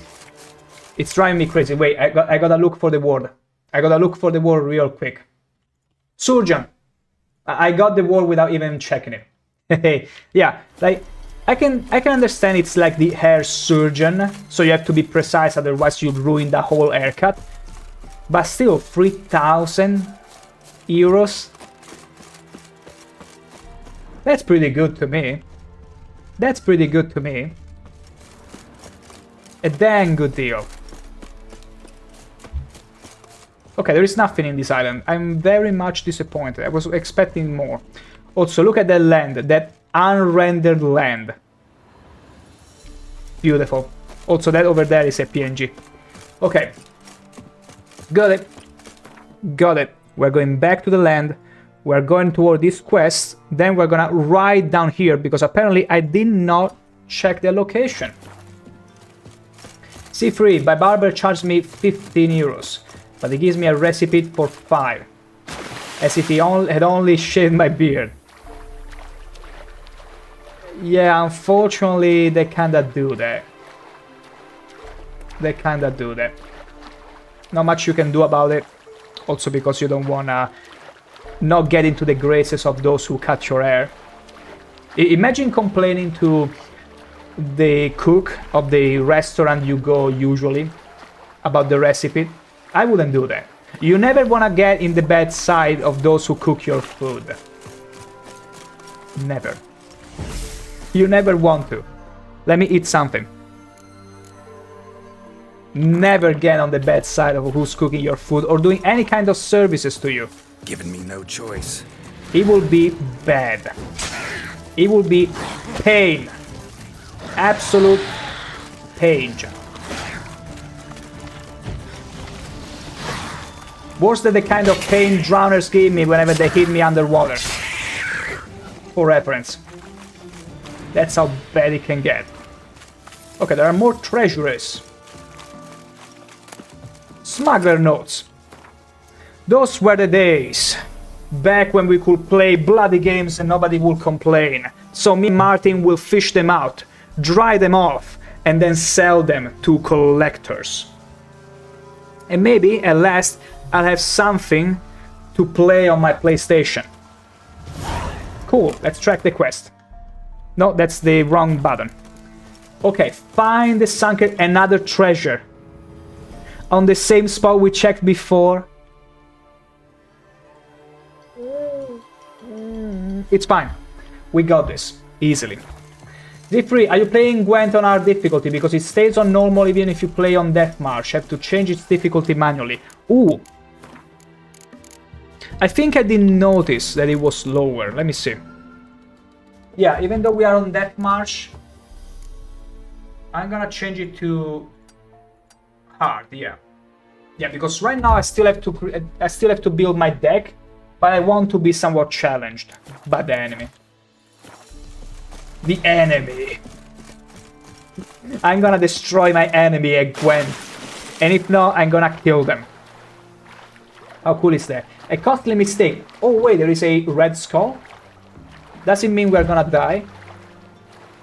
It's driving me crazy. Wait, I gotta look for the word. I gotta look for the word real quick. Surgeon. I got the word without even checking it. Yeah, like I can understand it's like the hair surgeon, so you have to be precise, otherwise you'd ruin the whole haircut. But still, 3,000 euros. That's pretty good to me. That's pretty good to me. A dang good deal. Okay, there is nothing in this island. I'm very much disappointed. I was expecting more. Also, look at that land, that unrendered land. Beautiful. Also, that over there is a PNG. Okay. Got it. Got it. We're going back to the land. We're going toward this quest. Then we're gonna ride down here, because apparently I did not check the location. C3, my barber charged me 15 euros. But he gives me a recipe for 5. As if he had only shaved my beard. Yeah, unfortunately, they kinda do that. They kinda do that. Not much you can do about it. Also because you don't wanna not get into the graces of those who cut your hair. Imagine complaining to the cook of the restaurant you go usually about the recipe. I wouldn't do that. You never wanna get in the bad side of those who cook your food. Never. You never want to. Let me eat something. Never get on the bad side of who's cooking your food or doing any kind of services to you. Giving me no choice. It will be bad. It will be pain. Absolute pain. Worse than the kind of pain drowners give me whenever they hit me underwater. For reference. That's how bad it can get. Okay, there are more treasures. Smuggler notes. Those were the days. Back when we could play bloody games and nobody would complain. So me and Martin will fish them out, dry them off, and then sell them to collectors. And maybe, at last, I'll have something to play on my PlayStation. Cool, let's track the quest. No, that's the wrong button. Okay, find the sunken another treasure. On the same spot we checked before. It's fine. We got this. Easily. D3, are you playing Gwent on hard difficulty? Because it stays on normal even if you play on Death March. Have to change its difficulty manually. Ooh. I think I didn't notice that it was lower. Let me see. Yeah, even though we are on Death March, I'm gonna change it to hard, yeah. Yeah, because right now I still have to build my deck, but I want to be somewhat challenged by the enemy. The enemy. I'm gonna destroy my enemy at Gwent, and if not, I'm gonna kill them. How cool is that? A costly mistake. Oh wait, there is a red skull? Does it mean we're gonna die?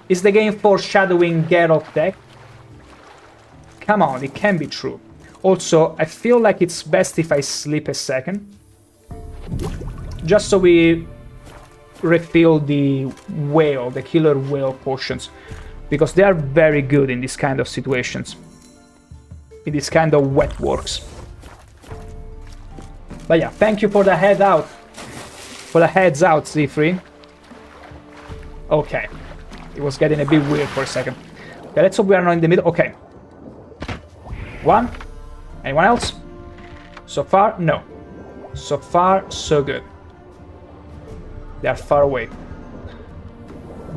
Is the game foreshadowing Geralt deck? Come on, it can be true. Also, I feel like it's best if I sleep a second. Just so we refill the whale, the killer whale potions. Because they are very good in this kind of situations. In this kind of wet works. But yeah, thank you for the heads out, Z3. Okay. It was getting a bit weird for a second. Okay, let's hope we are not in the middle. Okay. One. Anyone else? So far, no. So far, so good. They are far away.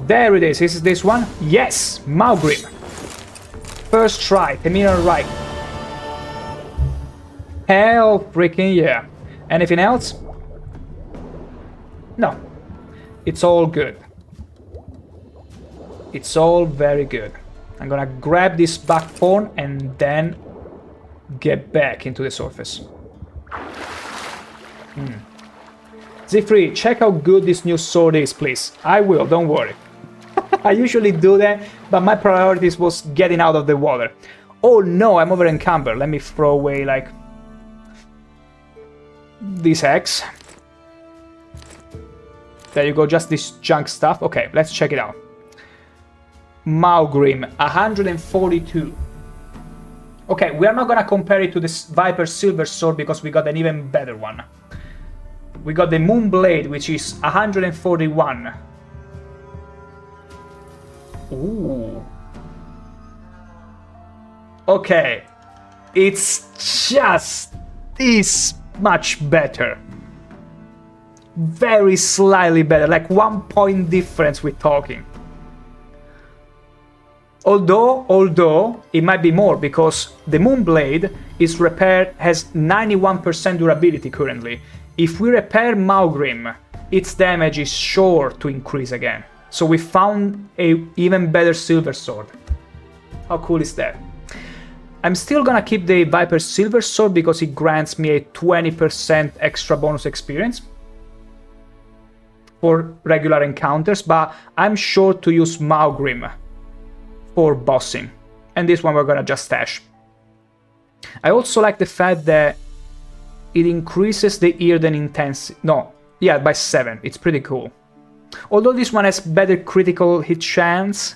There it is. Is this one? Yes! Maugrim. First try. Terminal right. Hell freaking yeah. Anything else? No. It's all good. It's all very good. I'm gonna grab this buckthorn and then get back into the surface. Z3, check how good this new sword is, please. I will, don't worry. I usually do that, but my priorities was getting out of the water. Oh no, I'm over encumbered. Let me throw away, like, this axe. There you go, just this junk stuff. Okay, let's check it out. Maugrim, 142. Okay, we are not gonna compare it to this Viper Silver Sword because we got an even better one. We got the Moonblade, which is 141. Ooh. Okay. It's just this much better. Very slightly better, like 1 point difference we're talking. Although it might be more because the Moonblade is repaired, has 91% durability currently. If we repair Maugrim, its damage is sure to increase again. So we found a even better silver sword. How cool is that? I'm still gonna keep the Viper Silver Sword because it grants me a 20% extra bonus experience for regular encounters, but I'm sure to use Maugrim for bossing. And this one we're gonna just stash. I also like the fact that it increases the Earden intensity. No, yeah, by 7. It's pretty cool. Although this one has better critical hit chance,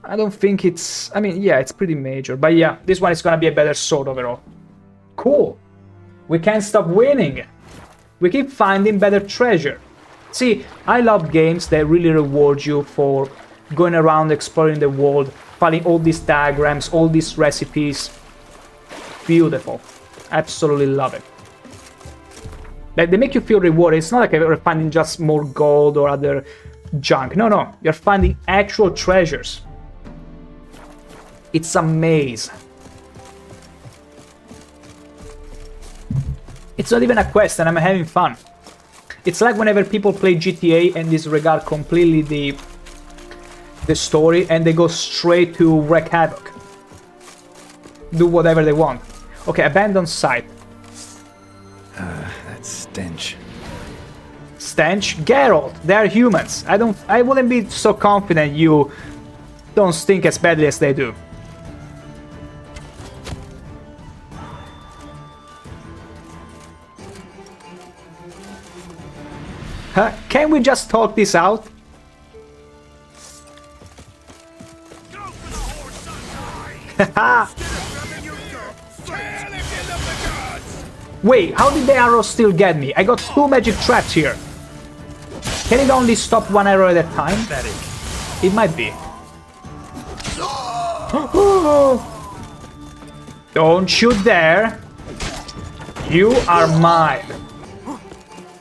I don't think it's... I mean, yeah, it's pretty major. But yeah, this one is gonna be a better sword overall. Cool. We can't stop winning. We keep finding better treasure. See, I love games that really reward you for going around exploring the world, finding all these diagrams, all these recipes. Beautiful. Absolutely love it. Like, they make you feel rewarded. It's not like you're finding just more gold or other junk. No. You're finding actual treasures. It's a maze. It's not even a quest and I'm having fun. It's like whenever people play GTA and disregard completely the story and they go straight to wreak havoc. Do whatever they want. Okay, abandoned site. That stench. Stench? Geralt, they are humans. I wouldn't be so confident you don't stink as badly as they do. Huh? Can we just talk this out? Wait, how did the arrow still get me? I got 2 magic traps here. Can it only stop 1 arrow at a time? It might be. Don't you dare. You are mine.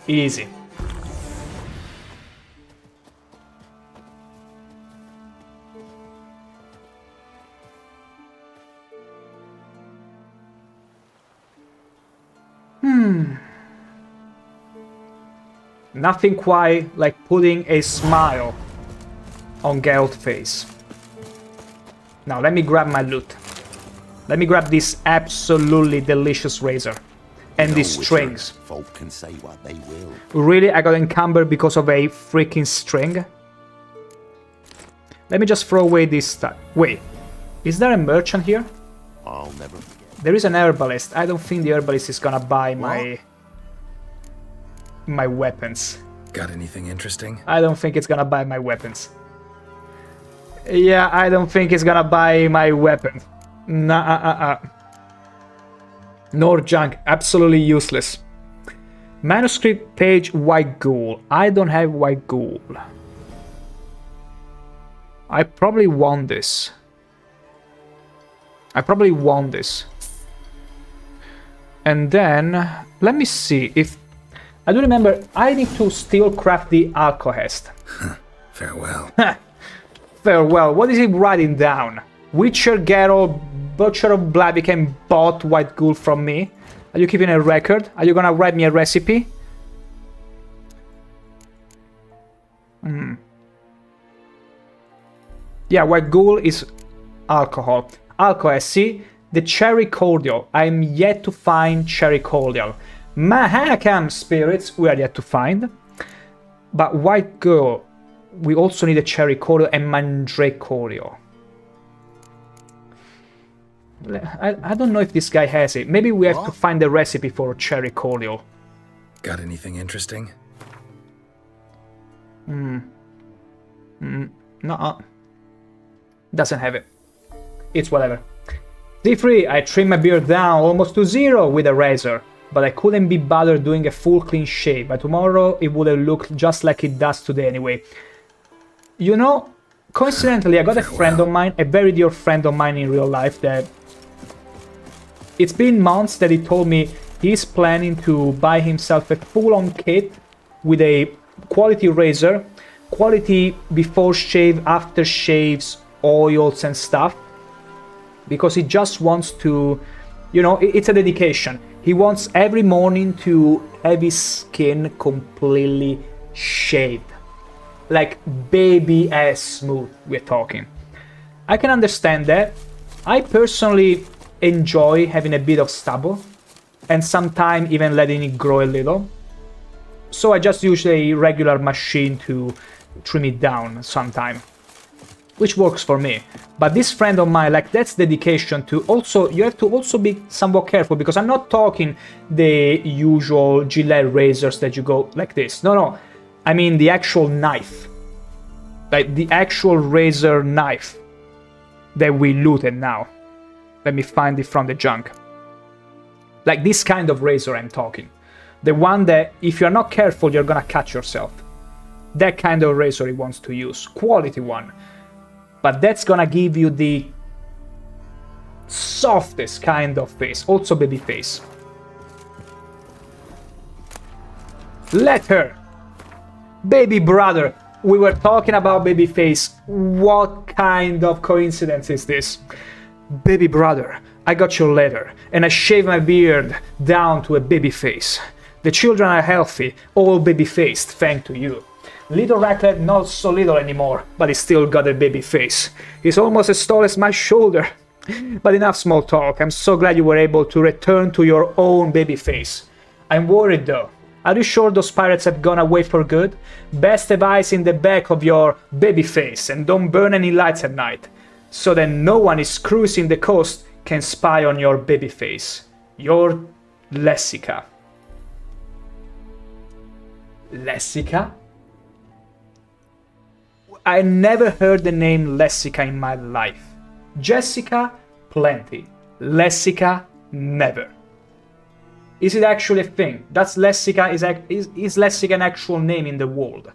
Easy. Nothing quite like putting a smile on Geralt's face. Now let me grab my loot. Let me grab this absolutely delicious razor and these strings. Folk can say what they will. Really, I got encumbered because of a freaking string? Let me just throw away this stuff. Wait, is there a merchant here? I'll never forget. There is an herbalist. I don't think the herbalist is gonna buy my weapons. Got anything interesting? I don't think it's gonna buy my weapons. Yeah, I don't think it's gonna buy my weapons. Nah, Nor junk, absolutely useless. Manuscript page White Ghoul. I don't have White Ghoul. I probably want this. And then, let me see if... I do remember, I need to still craft the Alcohest. Farewell. Farewell, what is he writing down? Witcher Geralt, Butcher of Blaviken bought White Ghoul from me. Are you keeping a record? Are you gonna write me a recipe? Yeah, White Ghoul is alcohol. Alcohol, see? the cherry cordial. I'm yet to find cherry cordial. Mahakam spirits, we are yet to find. But white girl, we also need a cherry cordial and mandrake cordial. I don't know if this guy has it. Maybe we have to find the recipe for cherry cordial. Got anything interesting? No. Doesn't have it. It's whatever. D3, I trimmed my beard down almost to 0 with a razor, but I couldn't be bothered doing a full clean shave. By tomorrow, it would have looked just like it does today anyway. You know, coincidentally, I got a friend of mine, a very dear friend of mine in real life, that it's been months that he told me he's planning to buy himself a full-on kit with a quality razor, quality before shave, after shaves, oils and stuff, because he just wants to, you know, it's a dedication. He wants every morning to have his skin completely shaved, like baby ass smooth, we're talking. I can understand that. I personally enjoy having a bit of stubble and sometimes even letting it grow a little, so I just use a regular machine to trim it down sometime, which works for me. But this friend of mine, like, that's dedication to also, you have to also be somewhat careful, because I'm not talking the usual Gillette razors that you go like this. No, I mean the actual knife, like the actual razor knife that we looted now. Let me find it from the junk. Like this kind of razor I'm talking. The one that, if you're not careful, you're gonna cut yourself. That kind of razor he wants to use. Quality one. But that's gonna give you the softest kind of face. Also baby face. Let her. Baby brother. We were talking about baby face. What kind of coincidence is this? Baby brother, I got your letter, and I shaved my beard down to a baby face. The children are healthy, all baby-faced, thanks to you. Little Ratlet not so little anymore, but he still got a baby face. He's almost as tall as my shoulder. But enough small talk, I'm so glad you were able to return to your own baby face. I'm worried though. Are you sure those pirates have gone away for good? Best have eyes in the back of your baby face, and don't burn any lights at night, so that no one is cruising the coast can spy on your baby face. Your Lessica. Lessica? I never heard the name Lessica in my life. Jessica, plenty. Lessica, never. Is it actually a thing? That's Lessica, is Lessica an actual name in the world?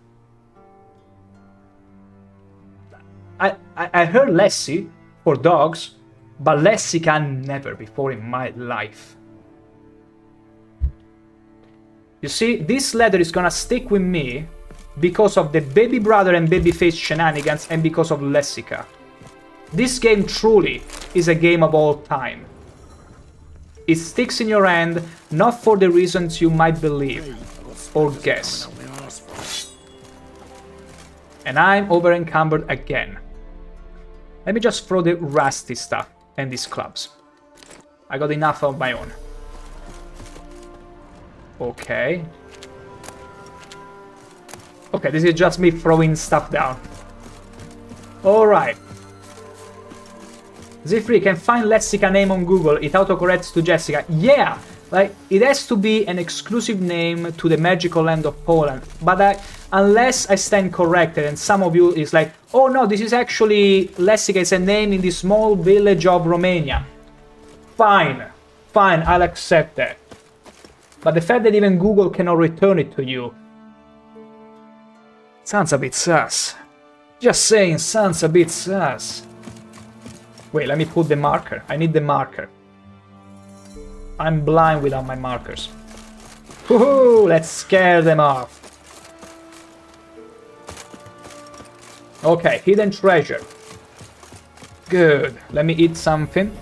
I heard Lessie for dogs, but Lessica never before in my life. You see, this letter is gonna stick with me because of the baby brother and babyface shenanigans and because of Lessica. This game truly is a game of all time. It sticks in your hand, not for the reasons you might believe or guess. And I'm over encumbered again. Let me just throw the rusty stuff and these clubs. I got enough of my own. Okay. Okay, this is just me throwing stuff down. Alright. Z3 can find Lessica name on Google, it autocorrects to Jessica. Yeah! Like, it has to be an exclusive name to the magical land of Poland. But unless I stand corrected and some of you is like, oh no, this is actually Lessica, it's a name in this small village of Romania. Fine. Fine, I'll accept that. But the fact that even Google cannot return it to you sounds a bit sus. Just saying, sounds a bit sus. Wait, let me put the marker. I need the marker. I'm blind without my markers. Woohoo! Let's scare them off. Okay, hidden treasure. Good. Let me eat something.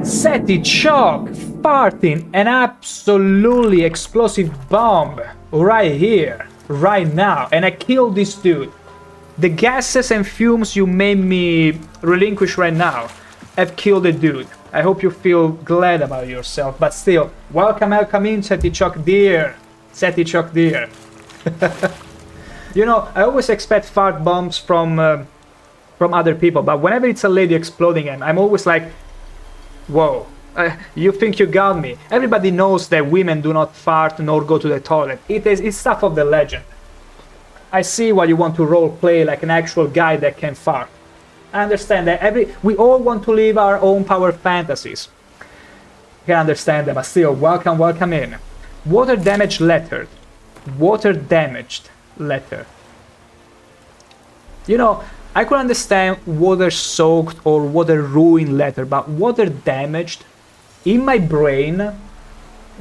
Seti Chalk farting an absolutely explosive bomb right here, right now, and I killed this dude. The gases and fumes you made me relinquish right now have killed a dude. I hope you feel glad about yourself, but still, welcome in, Setichok dear. Setichok dear. You know, I always expect fart bombs from other people, but whenever it's a lady exploding, I'm always like, whoa, you think you got me. Everybody knows that women do not fart nor go to the toilet. It's stuff of the legend. I see why you want to role play like an actual guy that can fart. I understand that we all want to live our own power fantasies. I can understand them, but still, welcome in. Water damaged letter. Water damaged letter. You know, I could understand water soaked or water ruined letter, but water damaged, in my brain,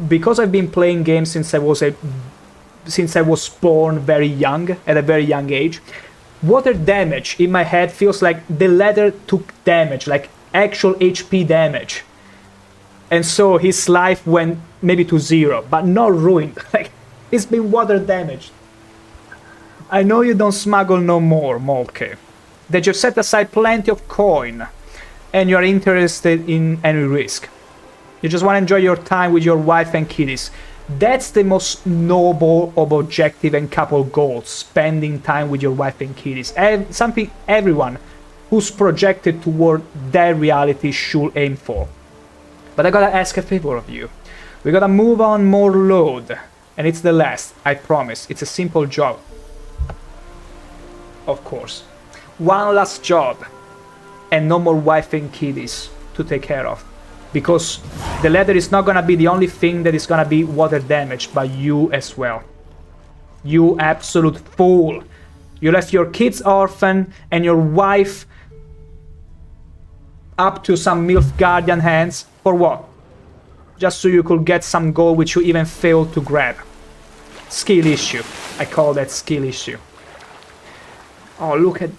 because I've been playing games since I was born very young, at a very young age, water damage in my head feels like the letter took damage, like actual HP damage. And so his life went maybe to 0, but not ruined. Like, it's been water damaged. I know you don't smuggle no more, Molke. That you've set aside plenty of coin, and you're interested in any risk. You just want to enjoy your time with your wife and kiddies. That's the most noble of objective and couple goals, spending time with your wife and kiddies. Something everyone who's projected toward that reality should aim for. But I gotta ask a favor of you. We gotta move on more load. And it's the last, I promise. It's a simple job. Of course. One last job. And no more wife and kiddies to take care of. Because the leather is not gonna be the only thing that is gonna be water damaged, but you as well. You absolute fool. You left your kids orphan and your wife up to some MILF Guardian hands. For what? Just so you could get some gold which you even failed to grab. Skill issue. I call that skill issue. Oh, look at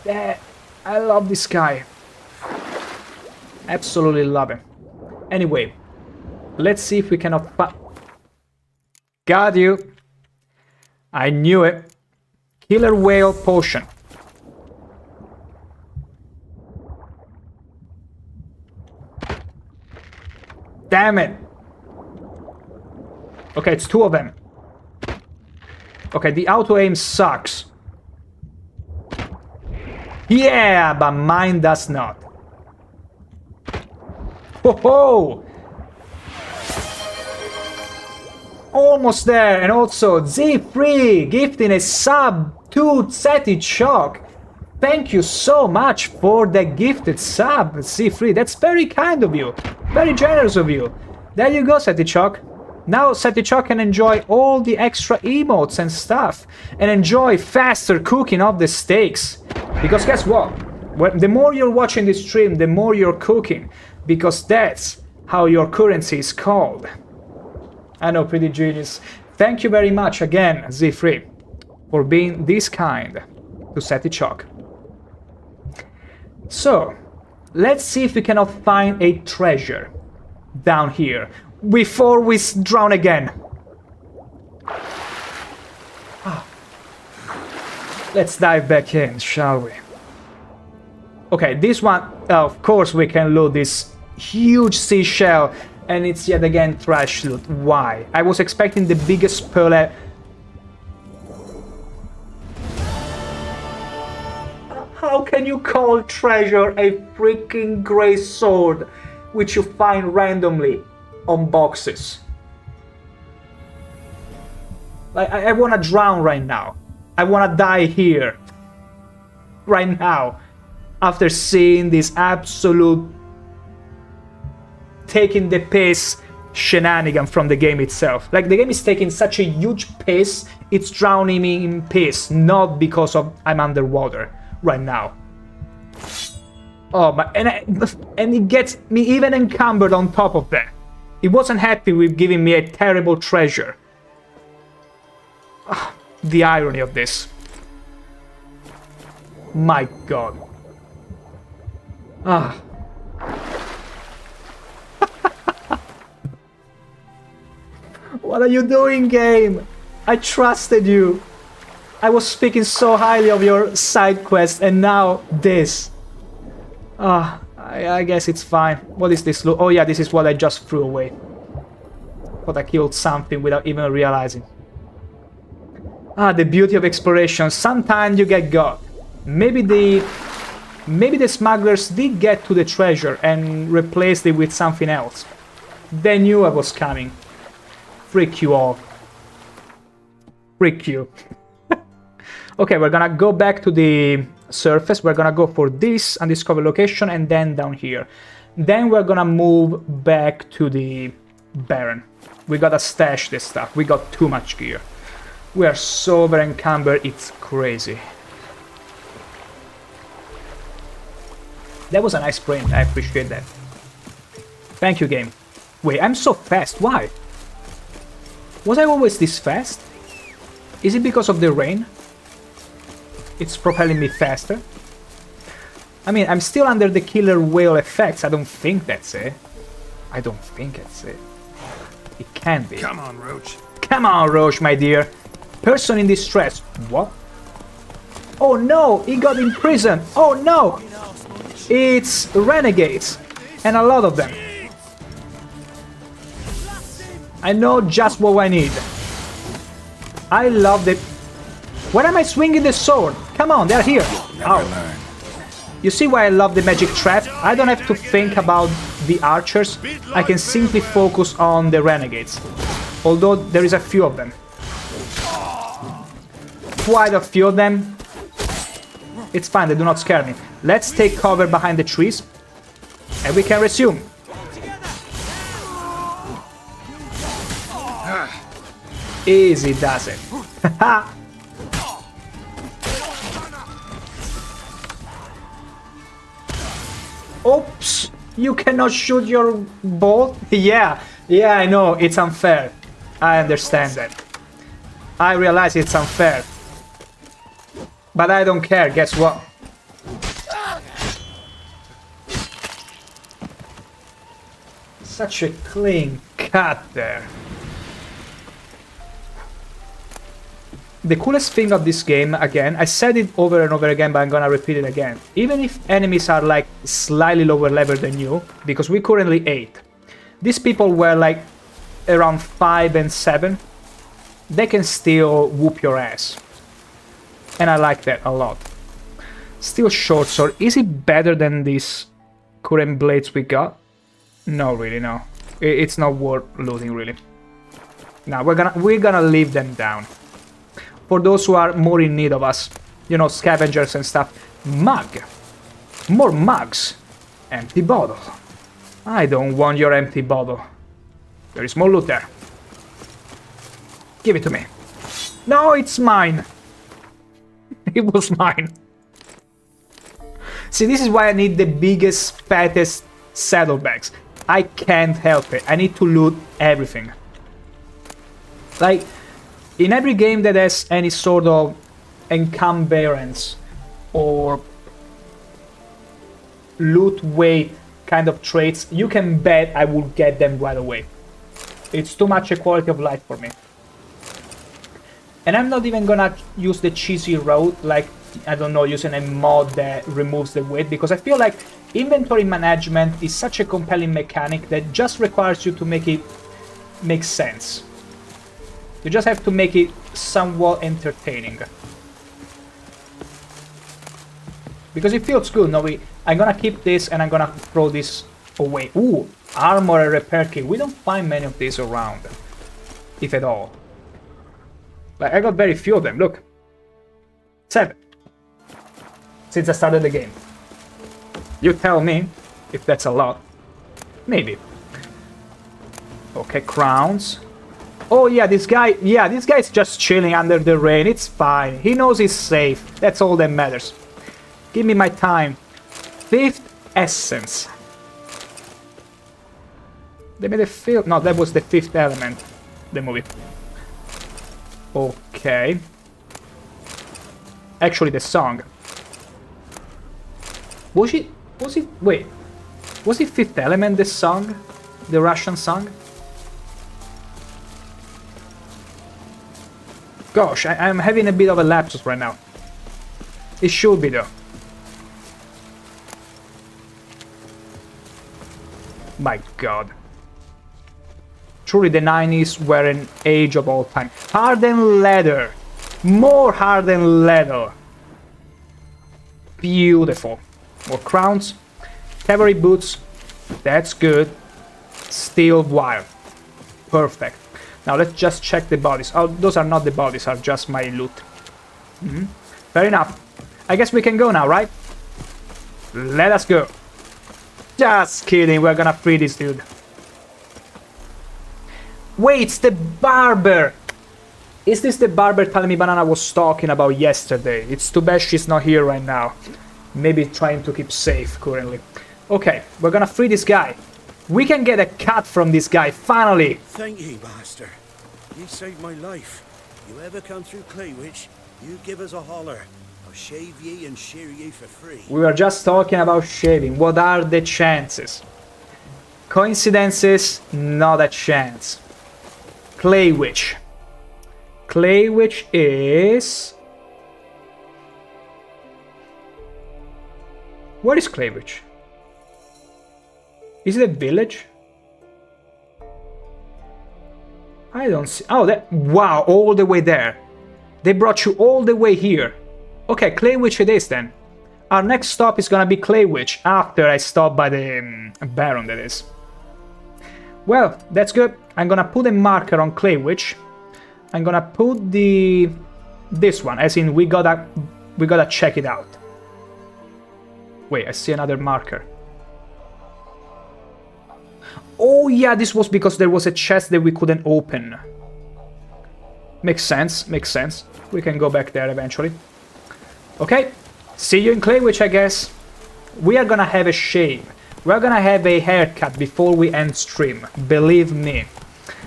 that. I love this guy. Absolutely love him. Anyway, let's see if we cannot got you. I knew it. Killer whale potion. Damn it. Okay, it's 2 of them. Okay, the auto aim sucks. Yeah, but mine does not. Ho-ho! Almost there, and also Z3 gifting a sub to Setichok. Thank you so much for the gifted sub, Z3. That's very kind of you. Very generous of you. There you go, Setichok. Now Setichok can enjoy all the extra emotes and stuff. And enjoy faster cooking of the steaks. Because guess what? The more you're watching this stream, the more you're cooking. Because that's how your currency is called. I know, pretty genius. Thank you very much again, Z3, for being this kind to Setichok. So, let's see if we cannot find a treasure down here before we drown again. Let's dive back in, shall we? Okay, this one, of course we can loot this huge seashell, and it's yet again trash loot. Why? I was expecting the biggest pearl. How can you call treasure a freaking grey sword which you find randomly on boxes? Like, I wanna drown right now. I wanna die here. Right now. After seeing this absolute taking the piss shenanigan from the game itself. Like, the game is taking such a huge piss, it's drowning me in piss, not because of I'm underwater right now. Oh, but and it gets me even encumbered on top of that. It wasn't happy with giving me a terrible treasure. The irony of this. My god. What are you doing, game? I trusted you. I was speaking so highly of your side quest, and now this. I guess it's fine. What is this? Oh yeah, this is what I just threw away. Thought I killed something without even realizing. The beauty of exploration. Sometimes you get got. Maybe the smugglers did get to the treasure and replaced it with something else. They knew I was coming. Freak you all. Freak you. Okay, we're gonna go back to the surface. We're gonna go for this undiscovered location and then down here. Then we're gonna move back to the Baron. We gotta stash this stuff. We got too much gear. We are so over encumbered, it's crazy. That was a nice sprint, I appreciate that. Thank you, game. Wait, I'm so fast, why? Was I always this fast? Is it because of the rain? It's propelling me faster? I mean, I'm still under the killer whale effects, I don't think that's it. I don't think it's it. It can't be. Come on, Roach. Come on, Roach, my dear. Person in distress. What? Oh no, he got imprisoned. Oh no! It's renegades. And a lot of them. I know just what I need. I love the... Where am I swinging the sword? Come on, they're here. Ow. You see why I love the magic trap? I don't have to think about the archers. I can simply focus on the renegades. Although there is a few of them. Quite a few of them. It's fine, they do not scare me. Let's take cover behind the trees. And we can resume. Easy does it. Oops! You cannot shoot your bolt? Yeah, I know, it's unfair. I understand that. I realize it's unfair. But I don't care, guess what? Such a clean cut there. The coolest thing of this game, again, I said it over and over again, but I'm gonna repeat it again. Even if enemies are like slightly lower level than you, because we currently 8, these people were like around 5 and 7, they can still whoop your ass. And I like that a lot. Still short sword. Is it better than these current blades we got? No, really, no. It's not worth looting, really. Now we're gonna leave them down. For those who are more in need of us, you know, scavengers and stuff. Mug. More mugs. Empty bottle. I don't want your empty bottle. There is more loot there. Give it to me. No, it's mine. It was mine. See, this is why I need the biggest, fattest saddlebags. I can't help it. I need to loot everything. Like, in every game that has any sort of encumbrance or loot weight kind of traits, you can bet I will get them right away. It's too much a quality of life for me. And I'm not even gonna use the cheesy route, like, I don't know, using a mod that removes the weight, because I feel like inventory management is such a compelling mechanic that just requires you to make it make sense. You just have to make it somewhat entertaining. Because it feels good. No, I'm gonna keep this and I'm gonna throw this away. Ooh, armor and repair kit. We don't find many of these around, if at all. Like, I got very few of them, look. 7. Since I started the game. You tell me if that's a lot. Maybe. Okay, crowns. Oh yeah, this guy's just chilling under the rain. It's fine. He knows he's safe. That's all that matters. Give me my time. 5th essence. They made a film. No, that was the 5th element. The movie. Okay. Actually, the song. Was it? Wait. Was it 5th element, the song? The Russian song? Gosh, I'm having a bit of a lapsus right now. It should be though. My god. Truly the 90s were an age of all time. Hardened leather. More hardened leather. Beautiful. More crowns. Cavalry boots. That's good. Steel wire. Perfect. Now let's just check the bodies. Oh, those are not the bodies, are just my loot. Fair enough. I guess we can go now, right? Let us go. Just kidding, we're gonna free this dude. Wait, it's the barber! Is this the barber Talmy Banana was talking about yesterday? It's too bad she's not here right now. Maybe trying to keep safe currently. Okay, we're gonna free this guy. We can get a cut from this guy, finally! Thank ye, master. You saved my life. You ever come through Claywitch, you give us a holler. I'll shave ye and shear ye for free. We were just talking about shaving. What are the chances? Coincidences? Not a chance. Claywitch. Claywitch is... What is Claywitch? Is it a village? I don't see... Oh, that... Wow, all the way there. They brought you all the way here. Okay, Claywitch it is then. Our next stop is gonna be Claywitch after I stop by the Baron, that is. Well, that's good. I'm gonna put a marker on Claywitch. I'm gonna put this one, as in we gotta check it out. Wait, I see another marker. Oh yeah, this was because there was a chest that we couldn't open. Makes sense, makes sense. We can go back there eventually. Okay, see you in Claywitch, I guess. We are gonna have a shave. We're gonna have a haircut before we end stream, believe me.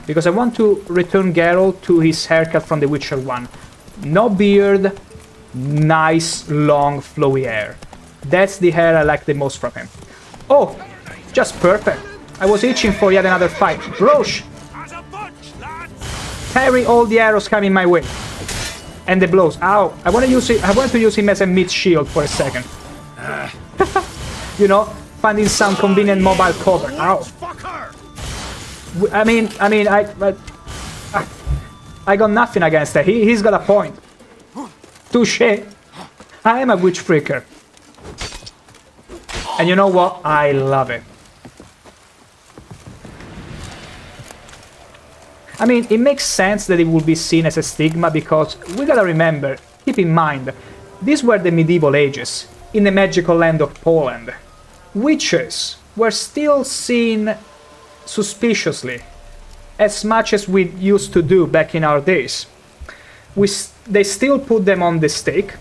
Because I want to return Geralt to his haircut from The Witcher 1. No beard, nice, long, flowy hair. That's the hair I like the most from him. Oh, just perfect. I was itching for yet another fight. Roche! Parry all the arrows coming my way. And the blows. Ow! I want to use him as a mid shield for a second. You know, finding some convenient mobile cover. Ow! I mean, I got nothing against that. He's got a point. Touché. I am a witch freaker. And you know what? I love it. I mean, it makes sense that it would be seen as a stigma because we gotta remember, keep in mind, these were the medieval ages, in the magical land of Poland. Witches were still seen suspiciously, as much as we used to do back in our days. They still put them on the stake,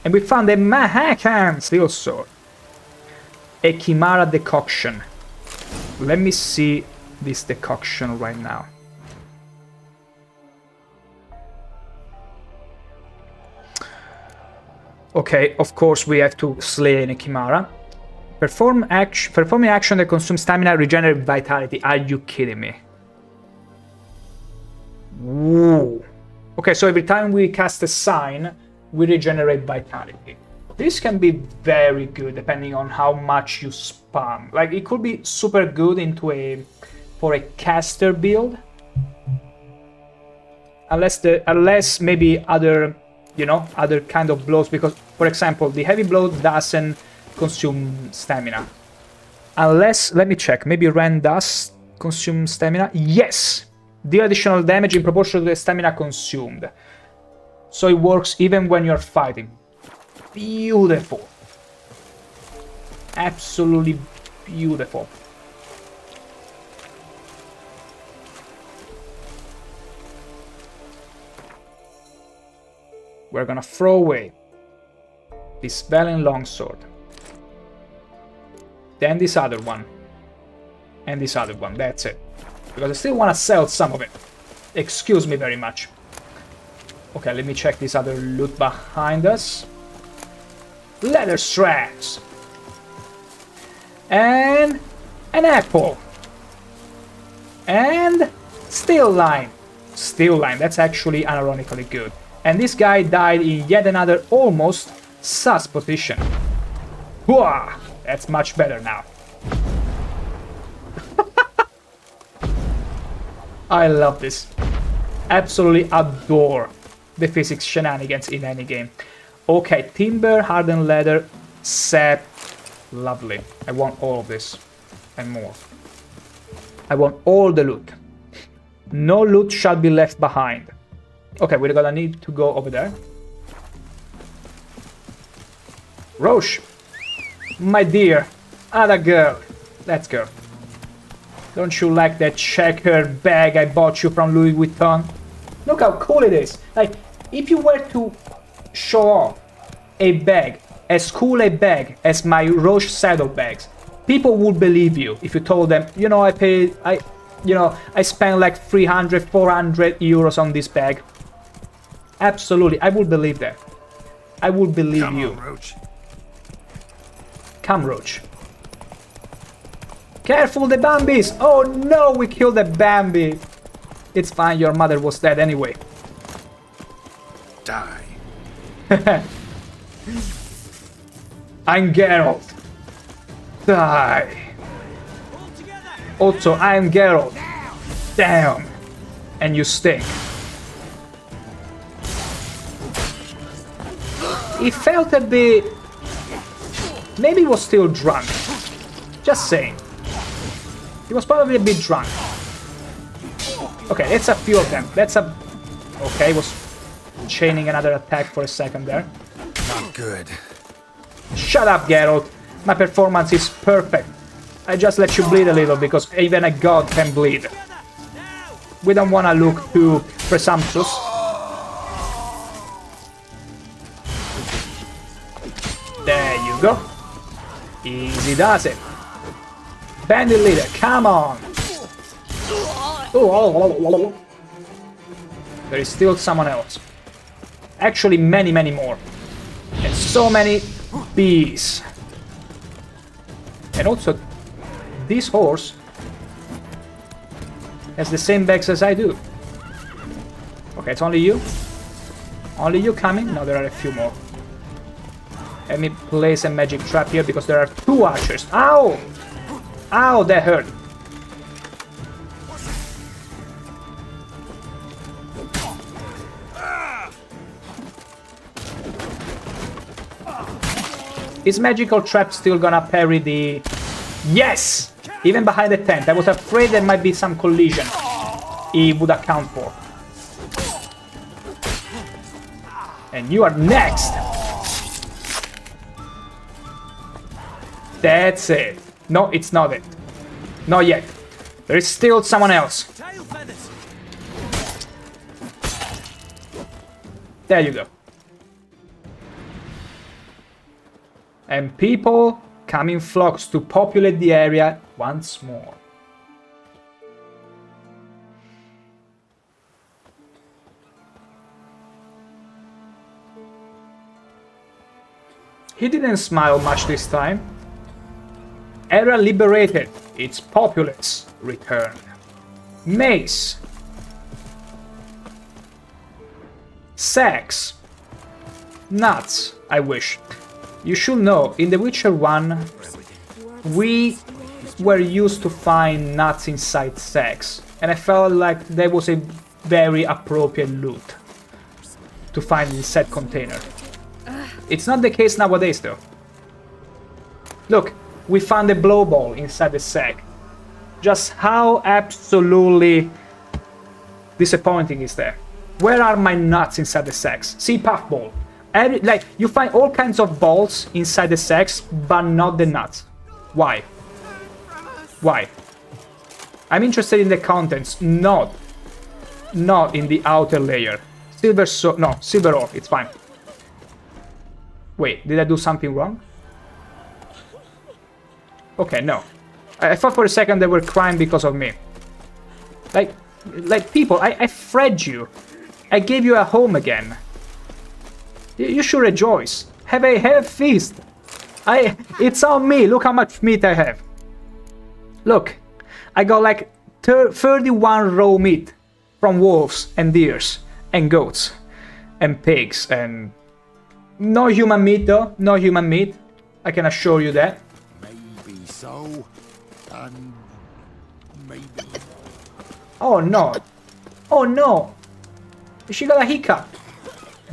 and we found a Mahakan steel sword. A Chimera decoction. Let me see this decoction right now. Okay, of course we have to slay a Chimera. Performing action that consumes stamina, regenerate vitality. Are you kidding me? Woo. Okay, so every time we cast a sign, we regenerate vitality. This can be very good depending on how much you spam. Like, it could be super good for a caster build. Unless maybe other, you know, other kind of blows, because for example, the heavy blow doesn't consume stamina. Unless, let me check, maybe Ren does consume stamina? Yes! Deal additional damage in proportion to the stamina consumed. So it works even when you're fighting. Beautiful. Absolutely beautiful. We're gonna throw away this Velen longsword. Then this other one. And this other one, that's it. Because I still want to sell some of it. Excuse me very much. Okay, let me check this other loot behind us. Leather straps. And an apple. And steel line. Steel line, that's actually unironically good. And this guy died in yet another almost sus position. Whoa, that's much better now. I love this. Absolutely adore the physics shenanigans in any game. Okay, timber, hardened leather, sap. Lovely. I want all of this and more. I want all the loot. No loot shall be left behind. Okay, we're gonna need to go over there. Roche, my dear, other girl, let's go. Don't you like that checkered bag I bought you from Louis Vuitton? Look how cool it is. Like, if you were to show off a bag, as cool a bag as my Roche saddlebags, people would believe you if you told them, you know, I spent like 300, 400 euros on this bag. Absolutely, I would believe that. I would believe Come you. on, Roach. Come, Roach. Careful, the Bambis! Oh no, we killed the Bambi. It's fine, your mother was dead anyway. Die. I'm Geralt. Die. Also, I am Geralt. Damn. And you stink. He felt a bit... Maybe he was still drunk. Just saying. He was probably a bit drunk. Okay, that's a few of them. That's a... Okay, was chaining another attack for a second there. Not good. Shut up, Geralt. My performance is perfect. I just let you bleed a little because even a god can bleed. We don't want to look too presumptuous. There you go. Easy does it. Bandit leader, come on. Oh. There is still someone else. Actually, many, many more. And so many bees. And also, this horse has the same bags as I do. Okay, it's only you? Only you coming? No, there are a few more. Let me place a magic trap here because there are two archers. Ow! Ow, that hurt. Is magical trap still gonna parry the... Yes! Even behind the tent. I was afraid there might be some collision he would account for. And you are next! That's it. No, it's not it. Not yet. There is still someone else. There you go. And people come in flocks to populate the area once more. He didn't smile much this time. Era liberated, its populace returned. Mace. Sacks. Nuts, I wish. You should know, in The Witcher 1, we were used to find nuts inside sacks, and I felt like that was a very appropriate loot to find in said container. It's not the case nowadays, though. Look, we found a blow ball inside the sack. Just how absolutely disappointing is that? Where are my nuts inside the sacks? See, puffball. Like, you find all kinds of balls inside the sacks, but not the nuts. Why? Why? I'm interested in the contents, not in the outer layer. Silver ore, it's fine. Wait, did I do something wrong? Okay, no. I thought for a second they were crying because of me. Like people, I fed you. I gave you a home again. You should rejoice. Have a feast. It's on me. Look how much meat I have. Look, I got like 31 raw meat. from wolves and deers and goats and pigs and no human meat though, no human meat. I can assure you that. Maybe so, and maybe... Oh no. Oh no. She got a hiccup.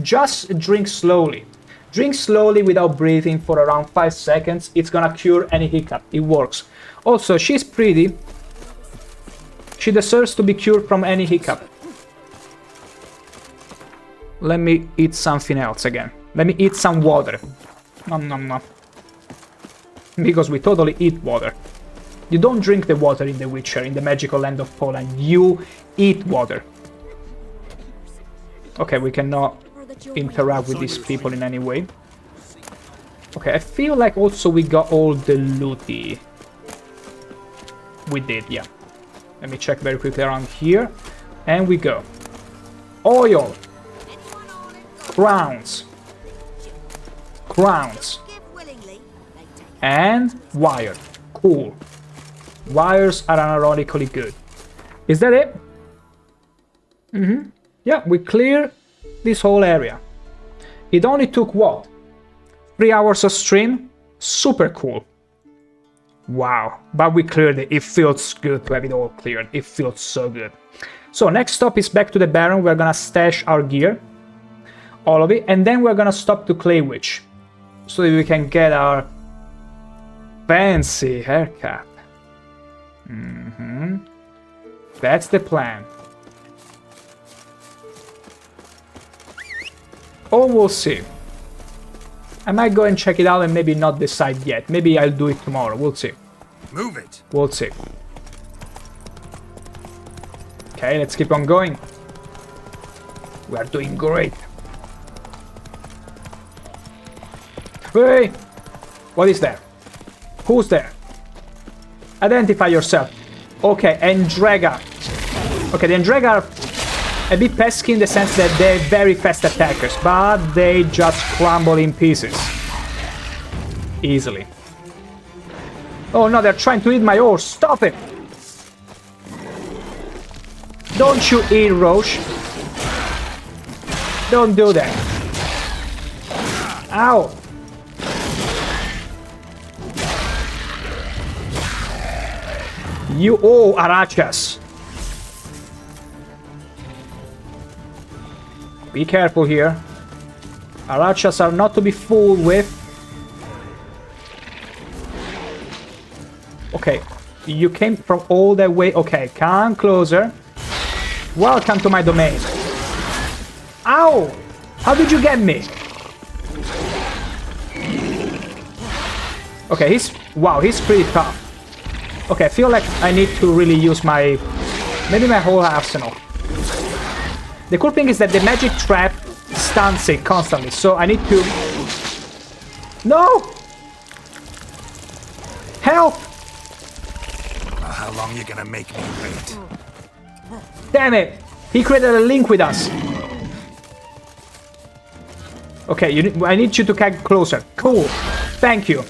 Just drink slowly. Drink slowly without breathing for around 5 seconds. It's gonna cure any hiccup. It works. Also, she's pretty. She deserves to be cured from any hiccup. Let me eat something else again. Let me eat some water. Nom nom nom. Because we totally eat water. You don't drink the water in The Witcher, in the magical land of Poland. You eat water. Okay, we cannot interact with these people in any way. Okay, I feel like also we got all the looty. We did, yeah. Let me check very quickly around here. And we go. Oil. Crowns. Crowns. And wire. Cool. Wires are unironically good. Is that it? Mm-hmm. Yeah, we cleared this whole area. It only took what? 3 hours of stream? Super cool. Wow, but we cleared it. It feels good to have it all cleared. It feels so good. So next stop is back to the Baron. We're gonna stash our gear, all of it, and then we're gonna stop to Clay Witch, so that we can get our fancy haircut. Mm-hmm. That's the plan. Or we'll see. I might go and check it out and maybe not decide yet. Maybe I'll do it tomorrow. We'll see. Move it. We'll see. Okay, let's keep on going. We are doing great. Hey! What is that? Who's there? Identify yourself. Okay, Endrega. Okay, the Endrega are a bit pesky in the sense that they're very fast attackers, but they just crumble in pieces. Easily. Oh no, they're trying to eat my horse. Stop it! Don't you eat Roche. Don't do that. Ow! You all Arachas. Be careful here. Arachas are not to be fooled with. Okay, you came from all that way. Okay, come closer. Welcome to my domain. Ow! How did you get me? Okay, he's pretty tough. Okay, I feel like I need to really use maybe my whole arsenal. The cool thing is that the magic trap stuns it constantly, so I need to... No! Help! How long you gonna make me wait? Damn it! He created a link with us. Okay, I need you to get closer. Cool. Thank you.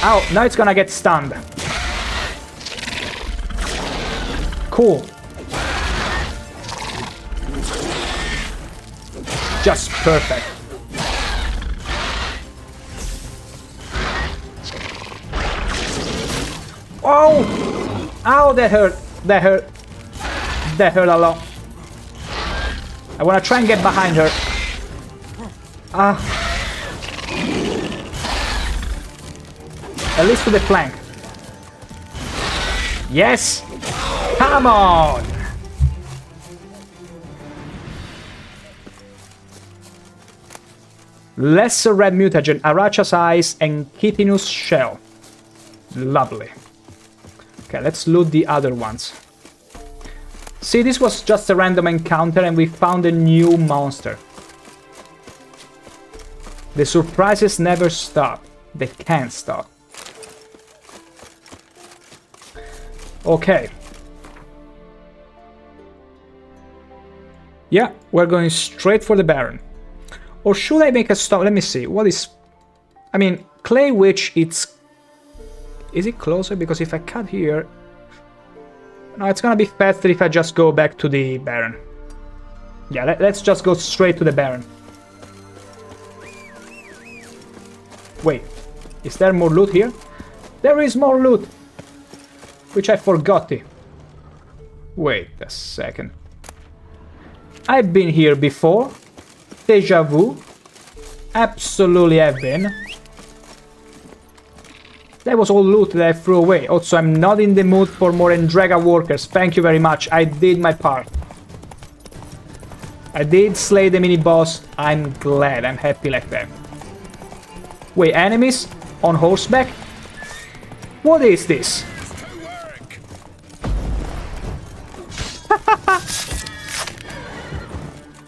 Ow, now it's gonna get stunned. Cool. Just perfect. Oh! Ow, that hurt. That hurt. That hurt a lot. I wanna try and get behind her. Ah. At least to the flank. Yes! Come on! Lesser red mutagen, Aracha's eyes, and chitinous shell. Lovely. Okay, let's loot the other ones. See, this was just a random encounter and we found a new monster. The surprises never stop. They can't stop. Okay. Yeah, we're going straight for the Baron. Or should I make a stop? Let me see. What is... I mean, Clay Witch, it's... Is it closer? Because if I cut here... No, it's gonna be faster if I just go back to the Baron. Yeah, let's just go straight to the Baron. Wait, is there more loot here? There is more loot, which I forgot. Wait a second. I've been here before. Deja vu. Absolutely have been. That was all loot that I threw away. Also, I'm not in the mood for more Endrega workers. Thank you very much. I did my part. I did slay the mini-boss. I'm glad. I'm happy like that. Wait, enemies? On horseback? What is this?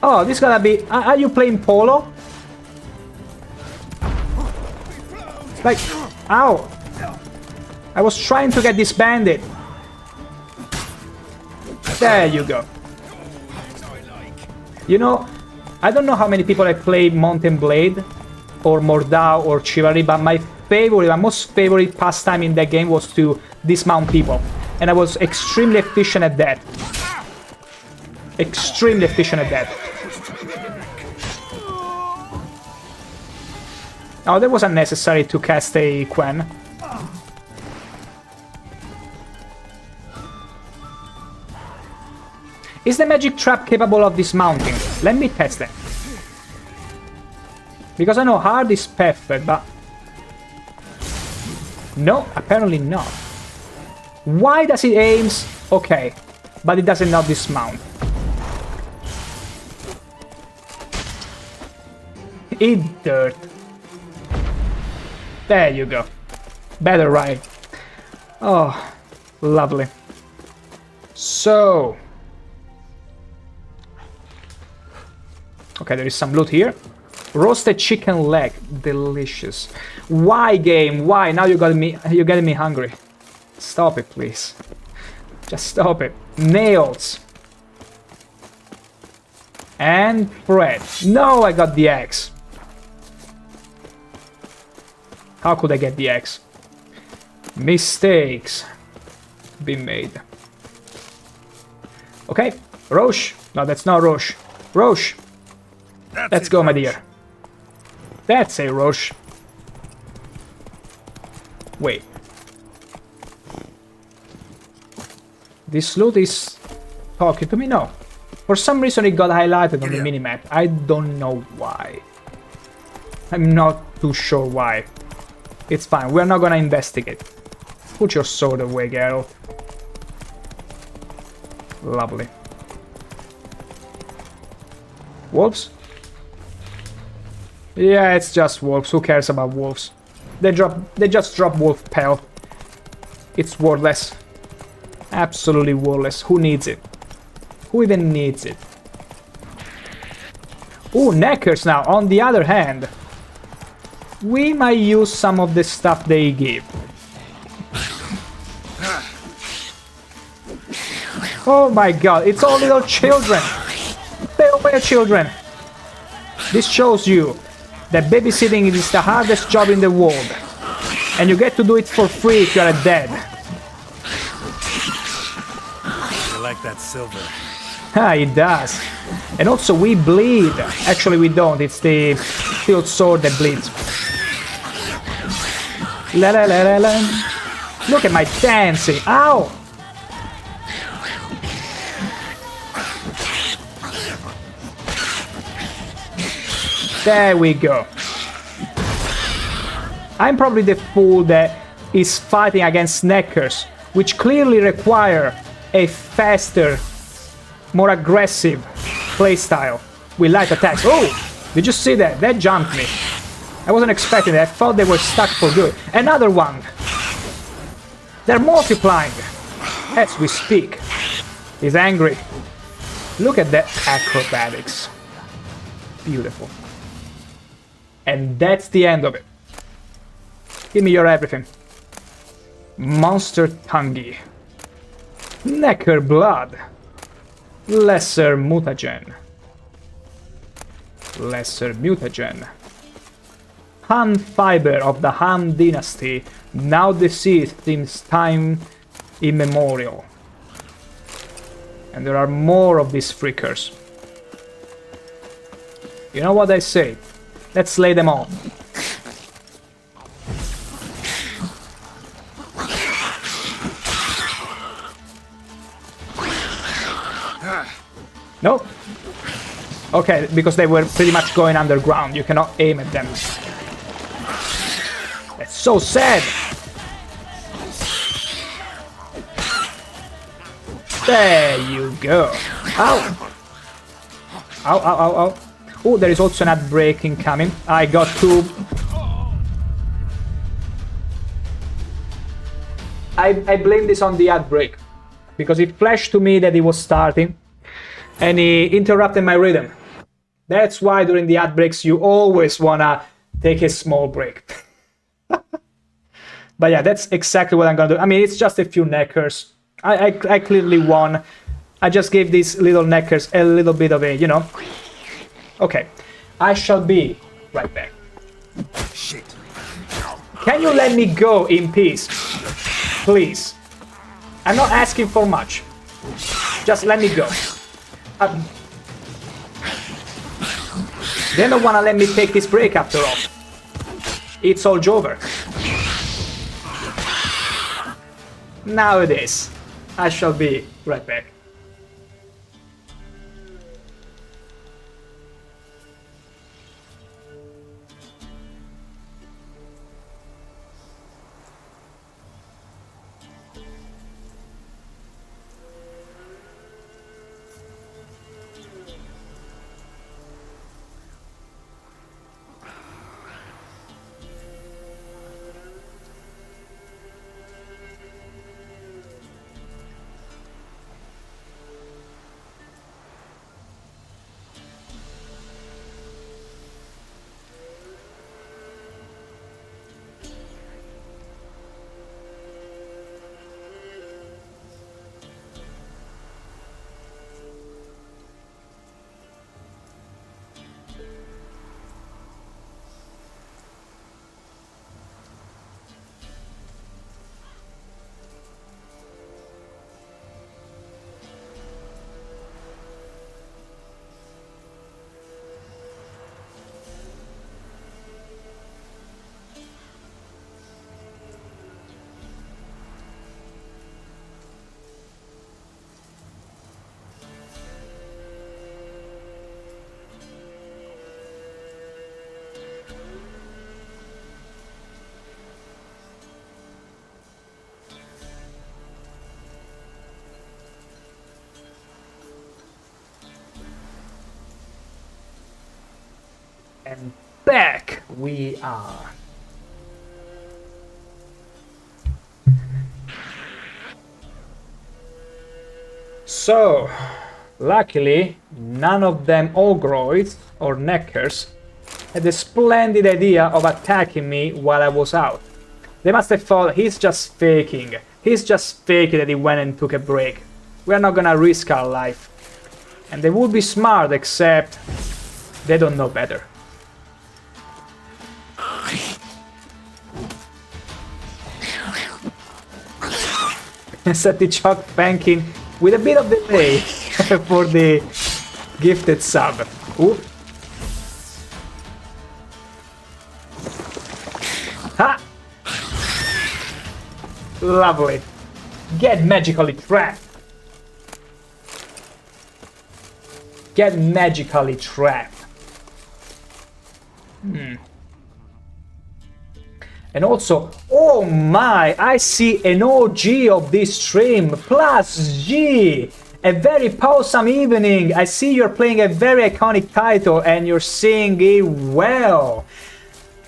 Oh, this gonna be... Are you playing polo? Like... Ow! I was trying to get this bandit. There you go. You know, I don't know how many people have played Mountain Blade or Mordhau or Chivalry, but my most favorite pastime in that game was to dismount people. And I was extremely efficient at that. Extremely efficient at that. Oh, that was unnecessary to cast a Quen. Is the magic trap capable of dismounting? Let me test that. Because I know hard is perfect, but... No, apparently not. Why does it aims? Okay, but it does not dismount. Eat dirt. There you go. Better, right? Oh, lovely. So... Okay, there is some loot here. Roasted chicken leg. Delicious. Why, game? Why? Now you're getting me hungry. Stop it, please. Just stop it. Nails. And bread. No, I got the axe. How could I get the axe? Mistakes been made. Okay, Roche. No, that's not Roche. Roche. Let's go, my dear. That's a Roche. Wait. This loot is talking to me? No. For some reason it got highlighted on the minimap. I don't know why. I'm not too sure why. It's fine. We're not gonna investigate. Put your sword away, Geralt. Lovely. Wolves? Yeah, it's just wolves. Who cares about wolves? They just drop wolf pelt. It's worthless. Absolutely worthless. Who needs it? Who even needs it? Ooh, Neckers now. On the other hand, we might use some of the stuff they give. Oh my god, it's all little children. Stay away, children. This shows you that babysitting is the hardest job in the world. And you get to do it for free if you're a dad. I like that silver. Ah, it does. And also we bleed. Actually we don't, it's the field sword that bleeds. La la la la la. Look at my dancing. Ow! There we go. I'm probably the fool that is fighting against Neckers, which clearly require a faster, more aggressive playstyle with light attacks. Oh! Did you see that? That jumped me. I wasn't expecting that. I thought they were stuck for good. Another one! They're multiplying as we speak. He's angry. Look at that acrobatics. Beautiful. And that's the end of it. Give me your everything. Monster Tangi. Necker Blood. Lesser Mutagen. Lesser Mutagen. Han Fiber of the Han Dynasty, now deceased since time immemorial. And there are more of these freakers. You know what I say? Let's lay them on. No? Okay, because they were pretty much going underground. You cannot aim at them. That's so sad! There you go. Ow! Ow, ow, ow, ow. Oh, there is also an ad break incoming. I got to... I blame this on the ad break. Because it flashed to me that it was starting. And he interrupted my rhythm. That's why during the ad breaks you always wanna take a small break. But yeah, that's exactly what I'm gonna do. I mean, it's just a few neckers. I clearly won. I just gave these little neckers a little bit of a, you know. Okay, I shall be right back. Shit. Can you let me go in peace? Please. I'm not asking for much. Just let me go. They don't wanna let me take this break after all. It's all over. Now it is. I shall be right back. And back we are. So, luckily, none of them Ogroids or Neckers had the splendid idea of attacking me while I was out. They must have thought he's just faking. He's just faking that he went and took a break. We're not gonna risk our life. And they would be smart, except they don't know better. Set the chalk banking with a bit of delay for the gifted sub. Ooh. Ha! Lovely. Get magically trapped. Get magically trapped. And also, oh my, I see an OG of this stream, Plus G! A very awesome evening! I see you're playing a very iconic title and you're saying it well.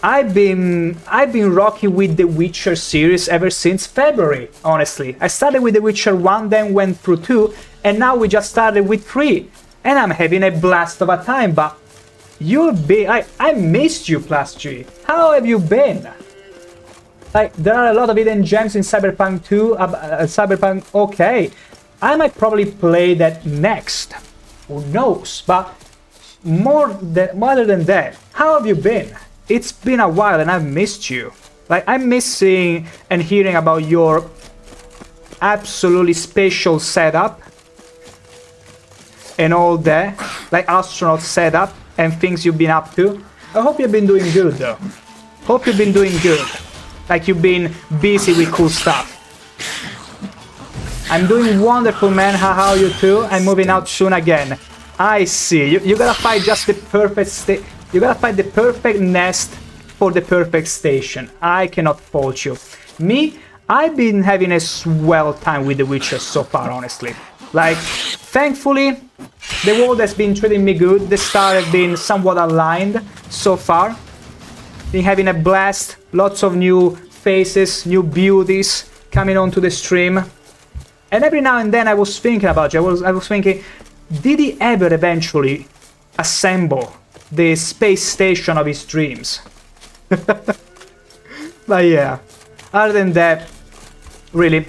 I've been rocking with the Witcher series ever since February, honestly. I started with The Witcher 1, then went through 2, and now we just started with 3. And I'm having a blast of a time, but I missed you, Plus G. How have you been? Like, there are a lot of hidden gems in Cyberpunk 2, Cyberpunk, okay. I might probably play that next. Who knows? But more other than that, how have you been? It's been a while and I've missed you. Like, I'm missing and hearing about your absolutely special setup. and all that, like astronaut setup and things you've been up to. I hope you've been doing good though. Hope you've been doing good. Like you've been busy with cool stuff. I'm doing wonderful, man. How are you too? I'm moving out soon again. I see. You gotta find just the perfect you gotta find the perfect nest for the perfect station. I cannot fault you. Me, I've been having a swell time with The Witcher so far, honestly. Like, thankfully, the world has been treating me good. The stars have been somewhat aligned so far. Been having a blast. Lots of new faces, new beauties coming onto the stream. And every now and then I was thinking about you. I was thinking, did he ever eventually assemble the space station of his dreams? But yeah, other than that, really,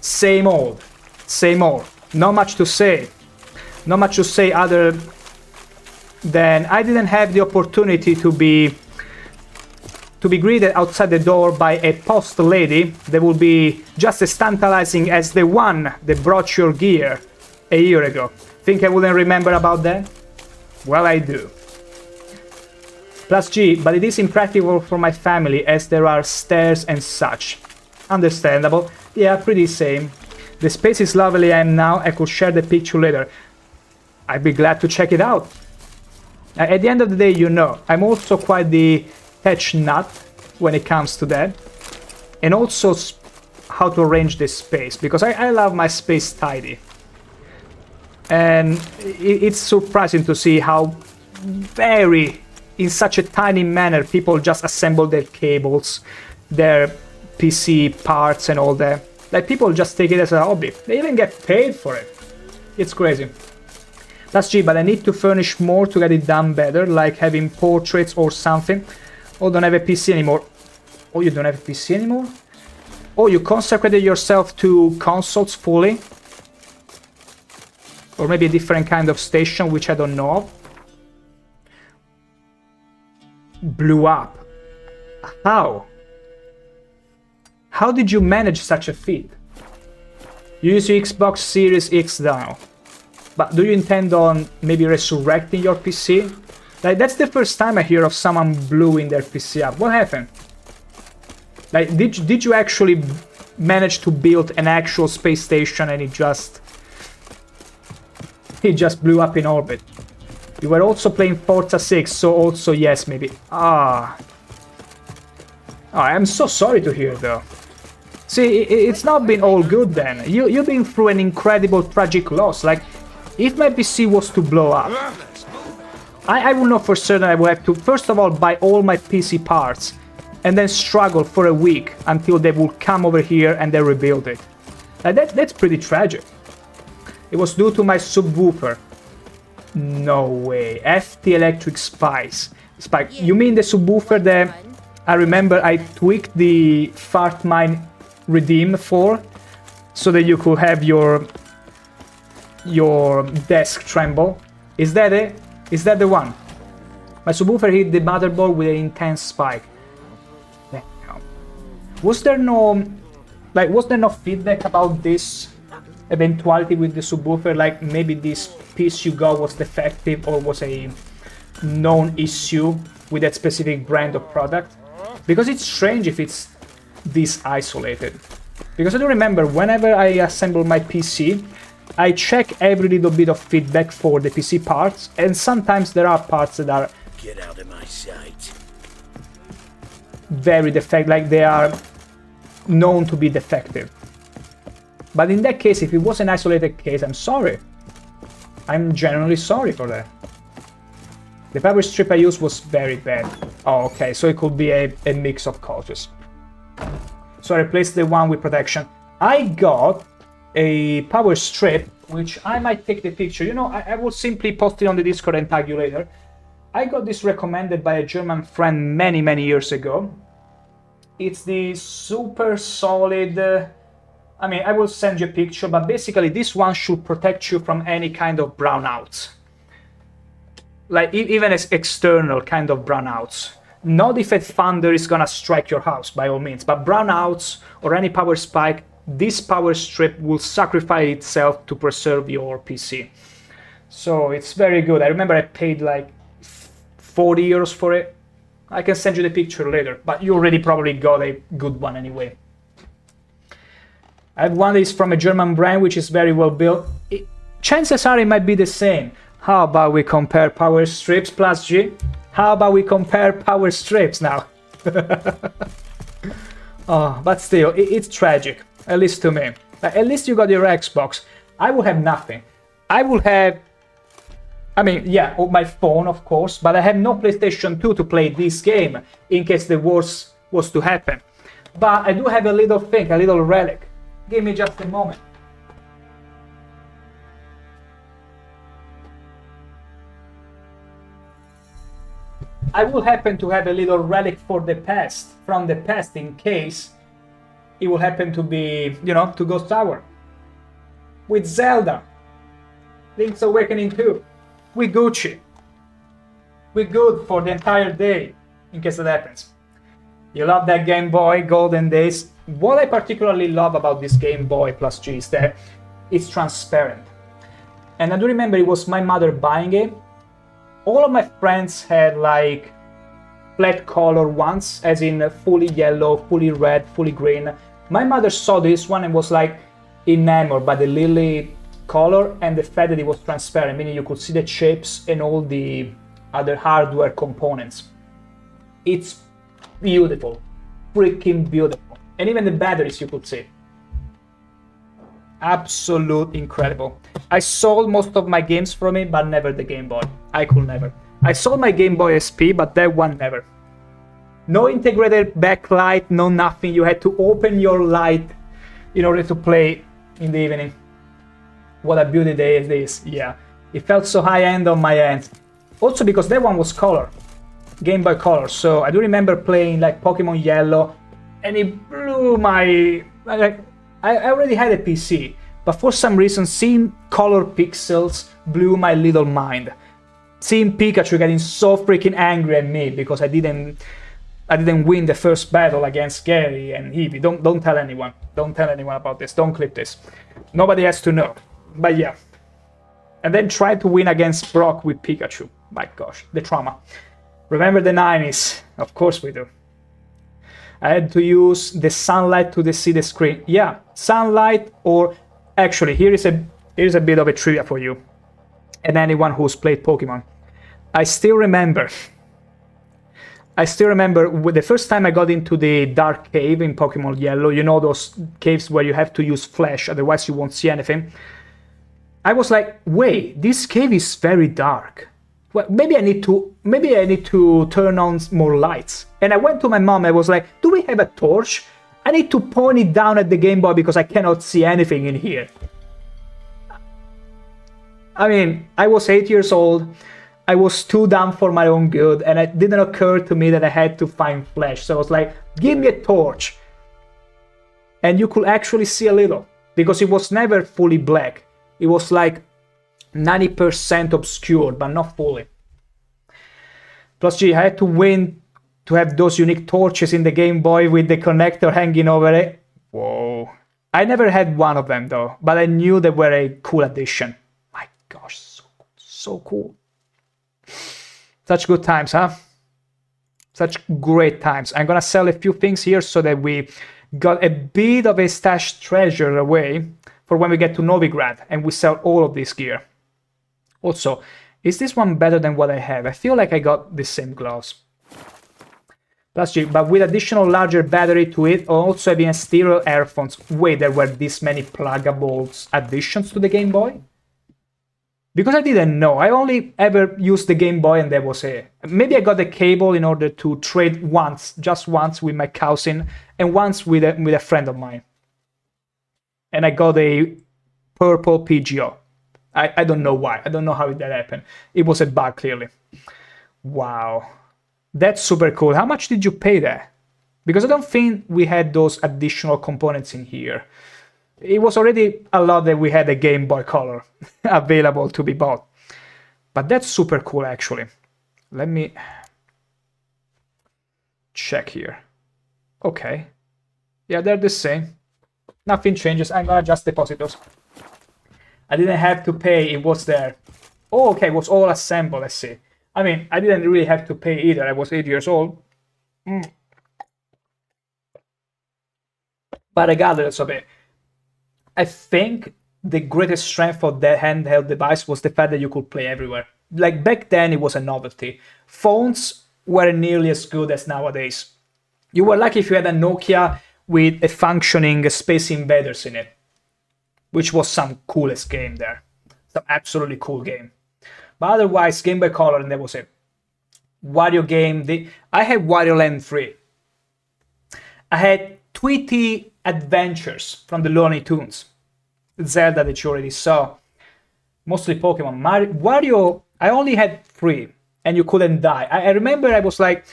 same old. Same old. Not much to say. Not much to say other than I didn't have the opportunity to be greeted outside the door by a post lady that would be just as tantalizing as the one that brought your gear a year ago. Think I wouldn't remember about that? Well, I do. Plus G, but it is impractical for my family as there are stairs and such. Understandable. Yeah, pretty same. The space is lovely and now I could share the picture later. I'd be glad to check it out. At the end of the day, you know, I'm also quite the tech nut when it comes to that. And also how to arrange this space, because I love my space tidy. And it's surprising to see how in such a tiny manner, people just assemble their cables, their PC parts and all that. Like, people just take it as a hobby. They even get paid for it. It's crazy. That's G, but I need to furnish more to get it done better, like having portraits or something. Oh, don't have a PC anymore. Oh, you don't have a PC anymore? Oh, you consecrated yourself to consoles fully? Or maybe a different kind of station, which I don't know of. Blew up. How? How did you manage such a feat? You use your Xbox Series X now. But do you intend on maybe resurrecting your PC? Like, that's the first time I hear of someone blowing their PC up. What happened? Like, did you actually manage to build an actual space station and it just blew up in orbit? You were also playing Forza 6, so also yes, maybe. I'm so sorry to hear, though. See, it's not been all good then. You've been through an incredible tragic loss. Like, if my PC was to blow up, I will know for certain I will have to, first of all, buy all my PC parts and then struggle for a week until they will come over here and they rebuild it. That's pretty tragic. It was due to my subwoofer. No way. FT Electric Spike. You mean the subwoofer that I remember I tweaked the Fartmine Redeem for, so that you could have your desk tremble? Is that it? Is that the one? My subwoofer hit the motherboard with an intense spike. Was there no feedback about this eventuality with the subwoofer? Like, maybe this piece you got was defective or was a known issue with that specific brand of product? Because it's strange if it's this isolated. Because I do remember whenever I assemble my PC, I check every little bit of feedback for the PC parts, and sometimes there are parts that are get out of my sight. Very defective, like they are known to be defective. But in that case, if it was an isolated case, I'm sorry. I'm genuinely sorry for that. The power strip I used was very bad. Oh, okay, so it could be a mix of causes. So I replaced the one with protection. I got a power strip, which I might take the picture. You know, I will simply post it on the Discord and tag you later. I got this recommended by a German friend many, many years ago. It's the super solid... I mean, I will send you a picture, but basically this one should protect you from any kind of brownouts. Like, even as external kind of brownouts. Not if a thunder is gonna strike your house, by all means, but brownouts or any power spike, this power strip will sacrifice itself to preserve your PC. So it's very good. I remember I paid like 40 euros for it. I can send you the picture later, but you already probably got a good one anyway. I have one that is from a German brand, which is very well built. Chances are it might be the same. How about we compare power strips plus G? How about we compare power strips now? Oh, but still, it's tragic, at least to me. At least you got your Xbox. I will have nothing. I will have... I mean, yeah, my phone, of course, but I have no PlayStation 2 to play this game in case the worst was to happen. But I do have a little thing, a little relic. Give me just a moment. I will happen to have a little relic for the past, from the past, in case it will happen to be, you know, to go sour. With Zelda, Link's Awakening 2, with Gucci. We're good for the entire day, in case it happens. You love that Game Boy, golden days. What I particularly love about this Game Boy Plus G is that it's transparent. And I do remember it was my mother buying it. All of my friends had like flat color ones, as in fully yellow, fully red, fully green. My mother saw this one and was like enamored by the lily color and the fact that it was transparent, meaning you could see the chips and all the other hardware components. It's beautiful, freaking beautiful. And even the batteries you could see. Absolute incredible. I sold most of my games from it, but never the Game Boy. I could never. I sold my Game Boy SP, but that one never. No integrated backlight, no nothing. You had to open your light in order to play in the evening. What a beauty day it is. Yeah, it felt so high-end on my end. Also because that one was color. Game Boy Color. So I do remember playing like Pokemon Yellow, and it blew my... I already had a PC, but for some reason seeing color pixels blew my little mind. Seeing Pikachu getting so freaking angry at me because I didn't win the first battle against Gary and Eevee. Don't tell anyone. Don't tell anyone about this. Don't clip this. Nobody has to know. But yeah. And then try to win against Brock with Pikachu. My gosh, the trauma. Remember the 90s? Of course we do. I had to use the sunlight to see the screen. Yeah, sunlight, or actually here's a bit of a trivia for you and anyone who's played Pokemon. I still remember the first time I got into the dark cave in Pokemon Yellow. You know those caves where you have to use flash, otherwise you won't see anything. I was like, wait, this cave is very dark. Well, maybe I need to turn on more lights. And I went to my mom. I was like, do we have a torch? I need to point it down at the Game Boy because I cannot see anything in here. I mean, I was 8 years old. I was too dumb for my own good, and it didn't occur to me that I had to find flash. So I was like, give me a torch. And you could actually see a little, because it was never fully black. It was like 90% obscured, but not fully. Plus G, I had to win to have those unique torches in the Game Boy with the connector hanging over it. Whoa. I never had one of them though, but I knew they were a cool addition. My gosh, so cool. Such good times, huh? Such great times. I'm gonna sell a few things here so that we got a bit of a stashed treasure away for when we get to Novigrad and we sell all of this gear. Also, is this one better than what I have? I feel like I got the same gloves. Plus G, but with additional larger battery to it, also having stereo earphones. Wait, there were this many pluggables additions to the Game Boy? Because I didn't know. I only ever used the Game Boy and that was it. Maybe I got the cable in order to trade once, just once with my cousin, and once with a friend of mine. And I got a purple PGO. I don't know why. I don't know how that happened. It was a bug, clearly. Wow. That's super cool. How much did you pay that? Because I don't think we had those additional components in here. It was already a lot that we had a Game Boy Color available to be bought. But that's super cool, actually. Let me check here. Okay. Yeah, they're the same. Nothing changes. I'm gonna just deposit those. I didn't have to pay, it was there. Oh, okay, it was all assembled, let's see. I mean, I didn't really have to pay either. I was 8 years old. But regardless of it, I think the greatest strength of that handheld device was the fact that you could play everywhere. Like back then, it was a novelty. Phones weren't nearly as good as nowadays. You were lucky if you had a Nokia with a functioning Space Invaders in it, which was some coolest game there. Some absolutely cool game. But otherwise, Game Boy Color, and that was it. Wario game. I had Wario Land 3. I had Tweety Adventures from the Looney Tunes. Zelda that you already saw. Mostly Pokemon. Wario, I only had 3, and you couldn't die. I remember I was like,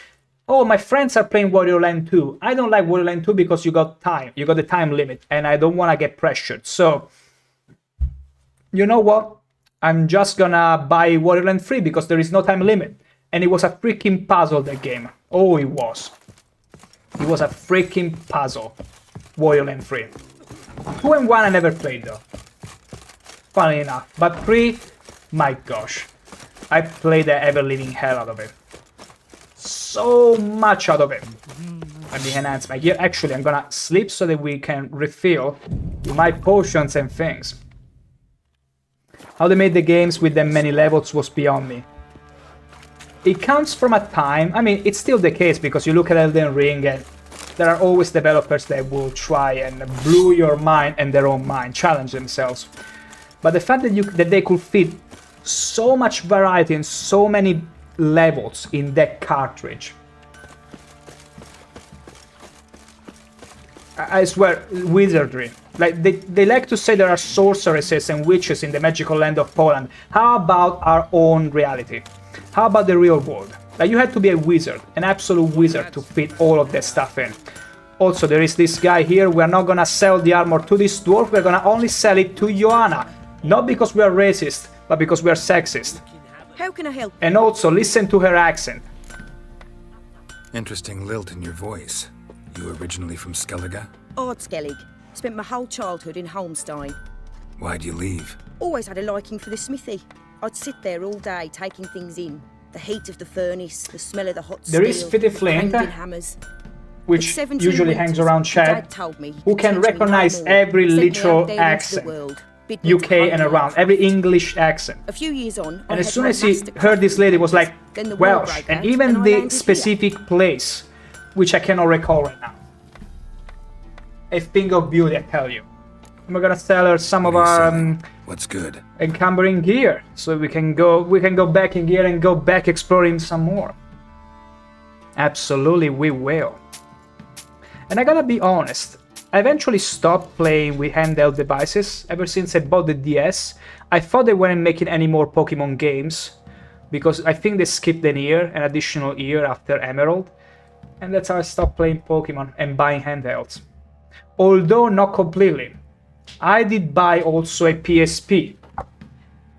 oh, my friends are playing Wario Land 2. I don't like Wario Land 2 because you got time. You got the time limit, and I don't want to get pressured. So, you know what? I'm just gonna buy Wario Land 3 because there is no time limit. And it was a freaking puzzle, that game. Oh, it was. It was a freaking puzzle. Wario Land 3. 2 and 1 I never played though. Funny enough. But 3, my gosh. I played the ever-living hell out of it. So much out of it. Let me enhance my gear. Actually, I'm gonna sleep so that we can refill my potions and things. How they made the games with them many levels was beyond me. It comes from a time, I mean, it's still the case because you look at Elden Ring and there are always developers that will try and blow your mind and their own mind, challenge themselves. But the fact that they could fit so much variety and so many levels in that cartridge. I swear, wizardry. Like, they like to say there are sorceresses and witches in the magical land of Poland. How about our own reality? How about the real world? Like, you had to be a wizard, an absolute wizard, to fit all of that stuff in. Also, there is this guy here. We're not gonna sell the armor to this dwarf. We're gonna only sell it to Joanna. Not because we are racist, but because we are sexist. How can I help? And also, listen to her accent. Interesting lilt in your voice. You originally from Skellige? Ardskellig. Spent my whole childhood in Holmstein. Why'd you leave? Always had a liking for the smithy. I'd sit there all day taking things in. The heat of the furnace, the smell of the hot steel, there is Fitty Flint, hammers. Which usually hangs around Chad, who can recognize every literal accent, UK and around, every English accent. A few years on, and as soon as he heard this lady was like Welsh, and even the specific place, which I cannot recall right now. A thing of beauty, I tell you. And we're gonna sell her some of our what's good encumbering gear, so we can go back in gear and go back exploring some more. Absolutely, we will. And I gotta be honest, I eventually stopped playing with handheld devices ever since I bought the DS. I thought they weren't making any more Pokemon games, because I think they skipped an additional year after Emerald, and that's how I stopped playing Pokemon and buying handhelds. Although not completely. I did buy also a PSP.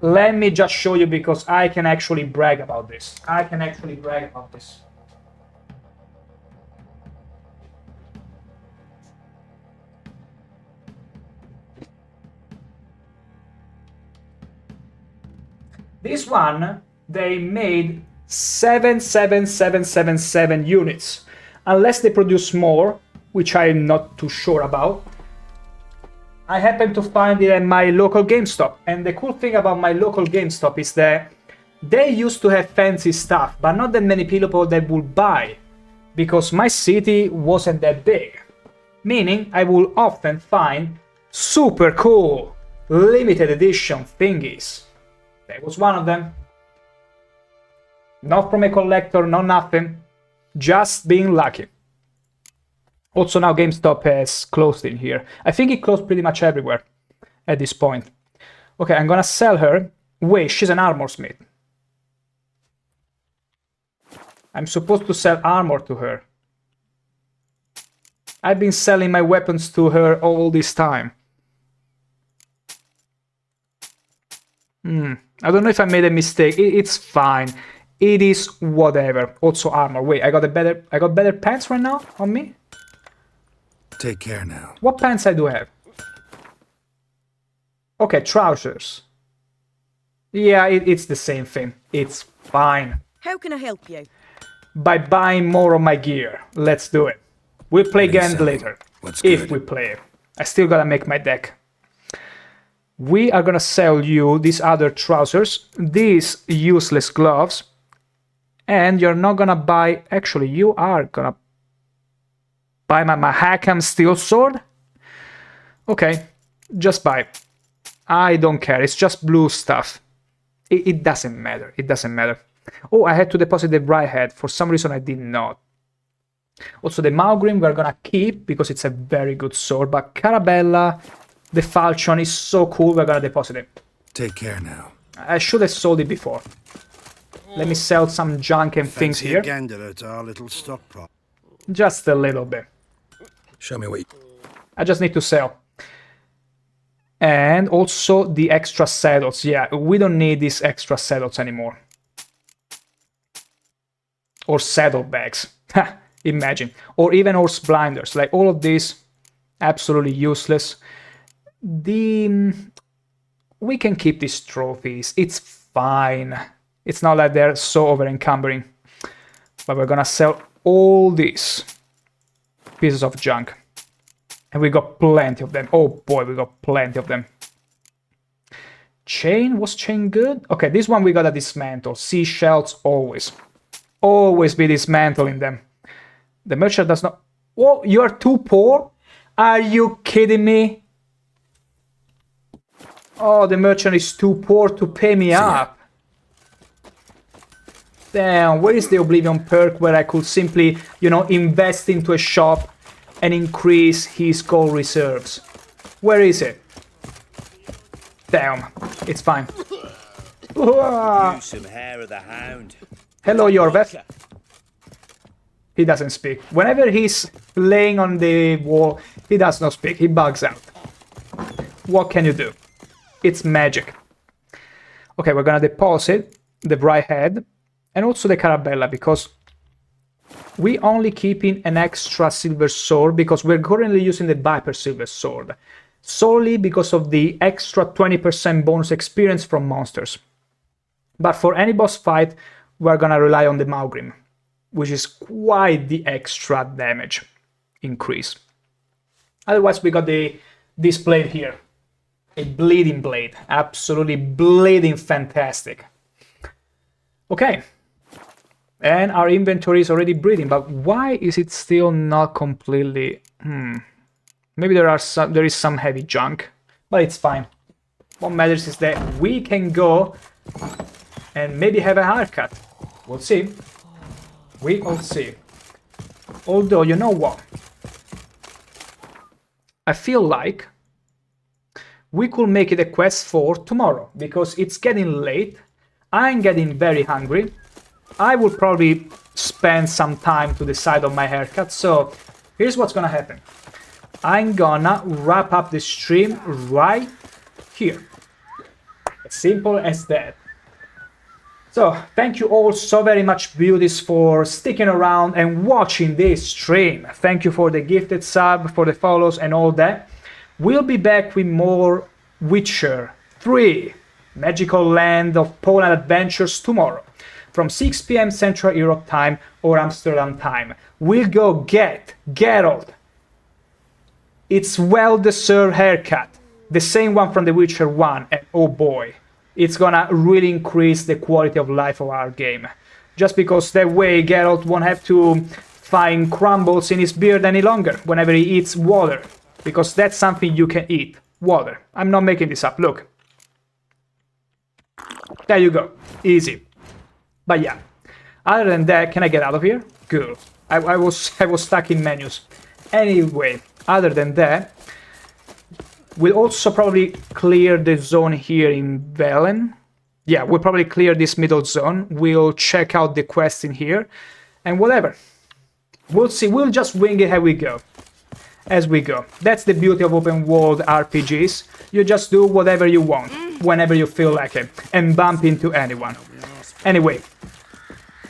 Let me just show you, because I can actually brag about this. This one, they made 77777 units. Unless they produce more, which I'm not too sure about. I happened to find it at my local GameStop. And the cool thing about my local GameStop is that they used to have fancy stuff, but not that many people that would buy, because my city wasn't that big. Meaning, I will often find super cool, limited edition thingies. That was one of them. Not from a collector, not nothing. Just being lucky. Also now GameStop has closed in here. I think it closed pretty much everywhere at this point. Okay, I'm gonna sell her. Wait, she's an armor smith. I'm supposed to sell armor to her. I've been selling my weapons to her all this time. I don't know if I made a mistake. It's fine. It is whatever. Also armor. Wait, I got better pants right now on me? Take care now. What pants I do have? Okay, trousers. Yeah, it's the same thing. It's fine. How can I help you? By buying more of my gear. Let's do it. We'll play again later. What's if good? we play. I still gotta make my deck. We are gonna sell you these other trousers, these useless gloves, and you're not gonna buy... Actually, you are gonna buy my Mahakam steel sword? Okay, just buy. I don't care, it's just blue stuff. It doesn't matter, it doesn't matter. Oh, I had to deposit the right head. For some reason I did not. Also, the Maugrim we're gonna keep because it's a very good sword, but Carabella, the falchion is so cool, we're gonna deposit it. Take care now. I should have sold it before. Let me sell some junk and things here. Gander at our little stockpile. Just a little bit. Show me what I just need to sell. And also the extra saddles. Yeah, we don't need these extra saddles anymore. Or saddlebags. Imagine. Or even horse blinders. Like all of these, absolutely useless. We can keep these trophies. It's fine. It's not like they're so over-encumbering. But we're gonna sell all these pieces of junk. And we got plenty of them. Oh boy, we got plenty of them. Chain? Was chain good? Okay, this one we gotta dismantle. Seashells, always. Always be dismantling them. The merchant does not... Oh, you are too poor? Are you kidding me? Oh, the merchant is too poor to pay me up. Damn, where is the Oblivion perk where I could simply, you know, invest into a shop and increase his gold reserves? Where is it? Damn, it's fine. Use some hair of the hound. Hello, Yorveth. He doesn't speak. Whenever he's laying on the wall, he does not speak. He bugs out. What can you do? It's magic. Okay, we're gonna deposit the bright head and also the Carabella because we only keeping an extra silver sword because we're currently using the Viper silver sword solely because of the extra 20% bonus experience from monsters. But for any boss fight, we're gonna rely on the Maugrim, which is quite the extra damage increase. Otherwise, we got this blade here. A bleeding blade. Absolutely bleeding fantastic. Okay. And our inventory is already bleeding, but why is it still not completely... Maybe there is some heavy junk, but it's fine. What matters is that we can go and maybe have a haircut. We'll see. We will see. Although, you know what? I feel like we could make it a quest for tomorrow, because it's getting late. I'm getting very hungry. I will probably spend some time to decide on my haircut, so here's what's gonna happen. I'm gonna wrap up the stream right here. As simple as that. So, thank you all so very much, beauties, for sticking around and watching this stream. Thank you for the gifted sub, for the follows and all that. We'll be back with more Witcher 3 Magical Land of Poland adventures tomorrow from 6 PM Central Europe time or Amsterdam time. We'll go get Geralt its well-deserved haircut, the same one from The Witcher 1, and oh boy, it's gonna really increase the quality of life of our game. Just because that way Geralt won't have to find crumbles in his beard any longer whenever he eats water. Because that's something you can eat. Water. I'm not making this up, look. There you go. Easy. But yeah. Other than that, can I get out of here? Good. I was stuck in menus. Anyway, other than that, we'll also probably clear the zone here in Velen. Yeah, we'll probably clear this middle zone. We'll check out the quest in here. And whatever. We'll see. We'll just wing it as we go. That's the beauty of open world RPGs. You just do whatever you want, whenever you feel like it, and bump into anyone. Anyway,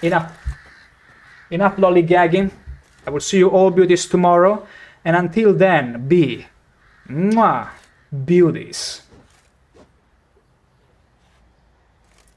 enough lollygagging. I will see you all beauties tomorrow, and until then, be beauties.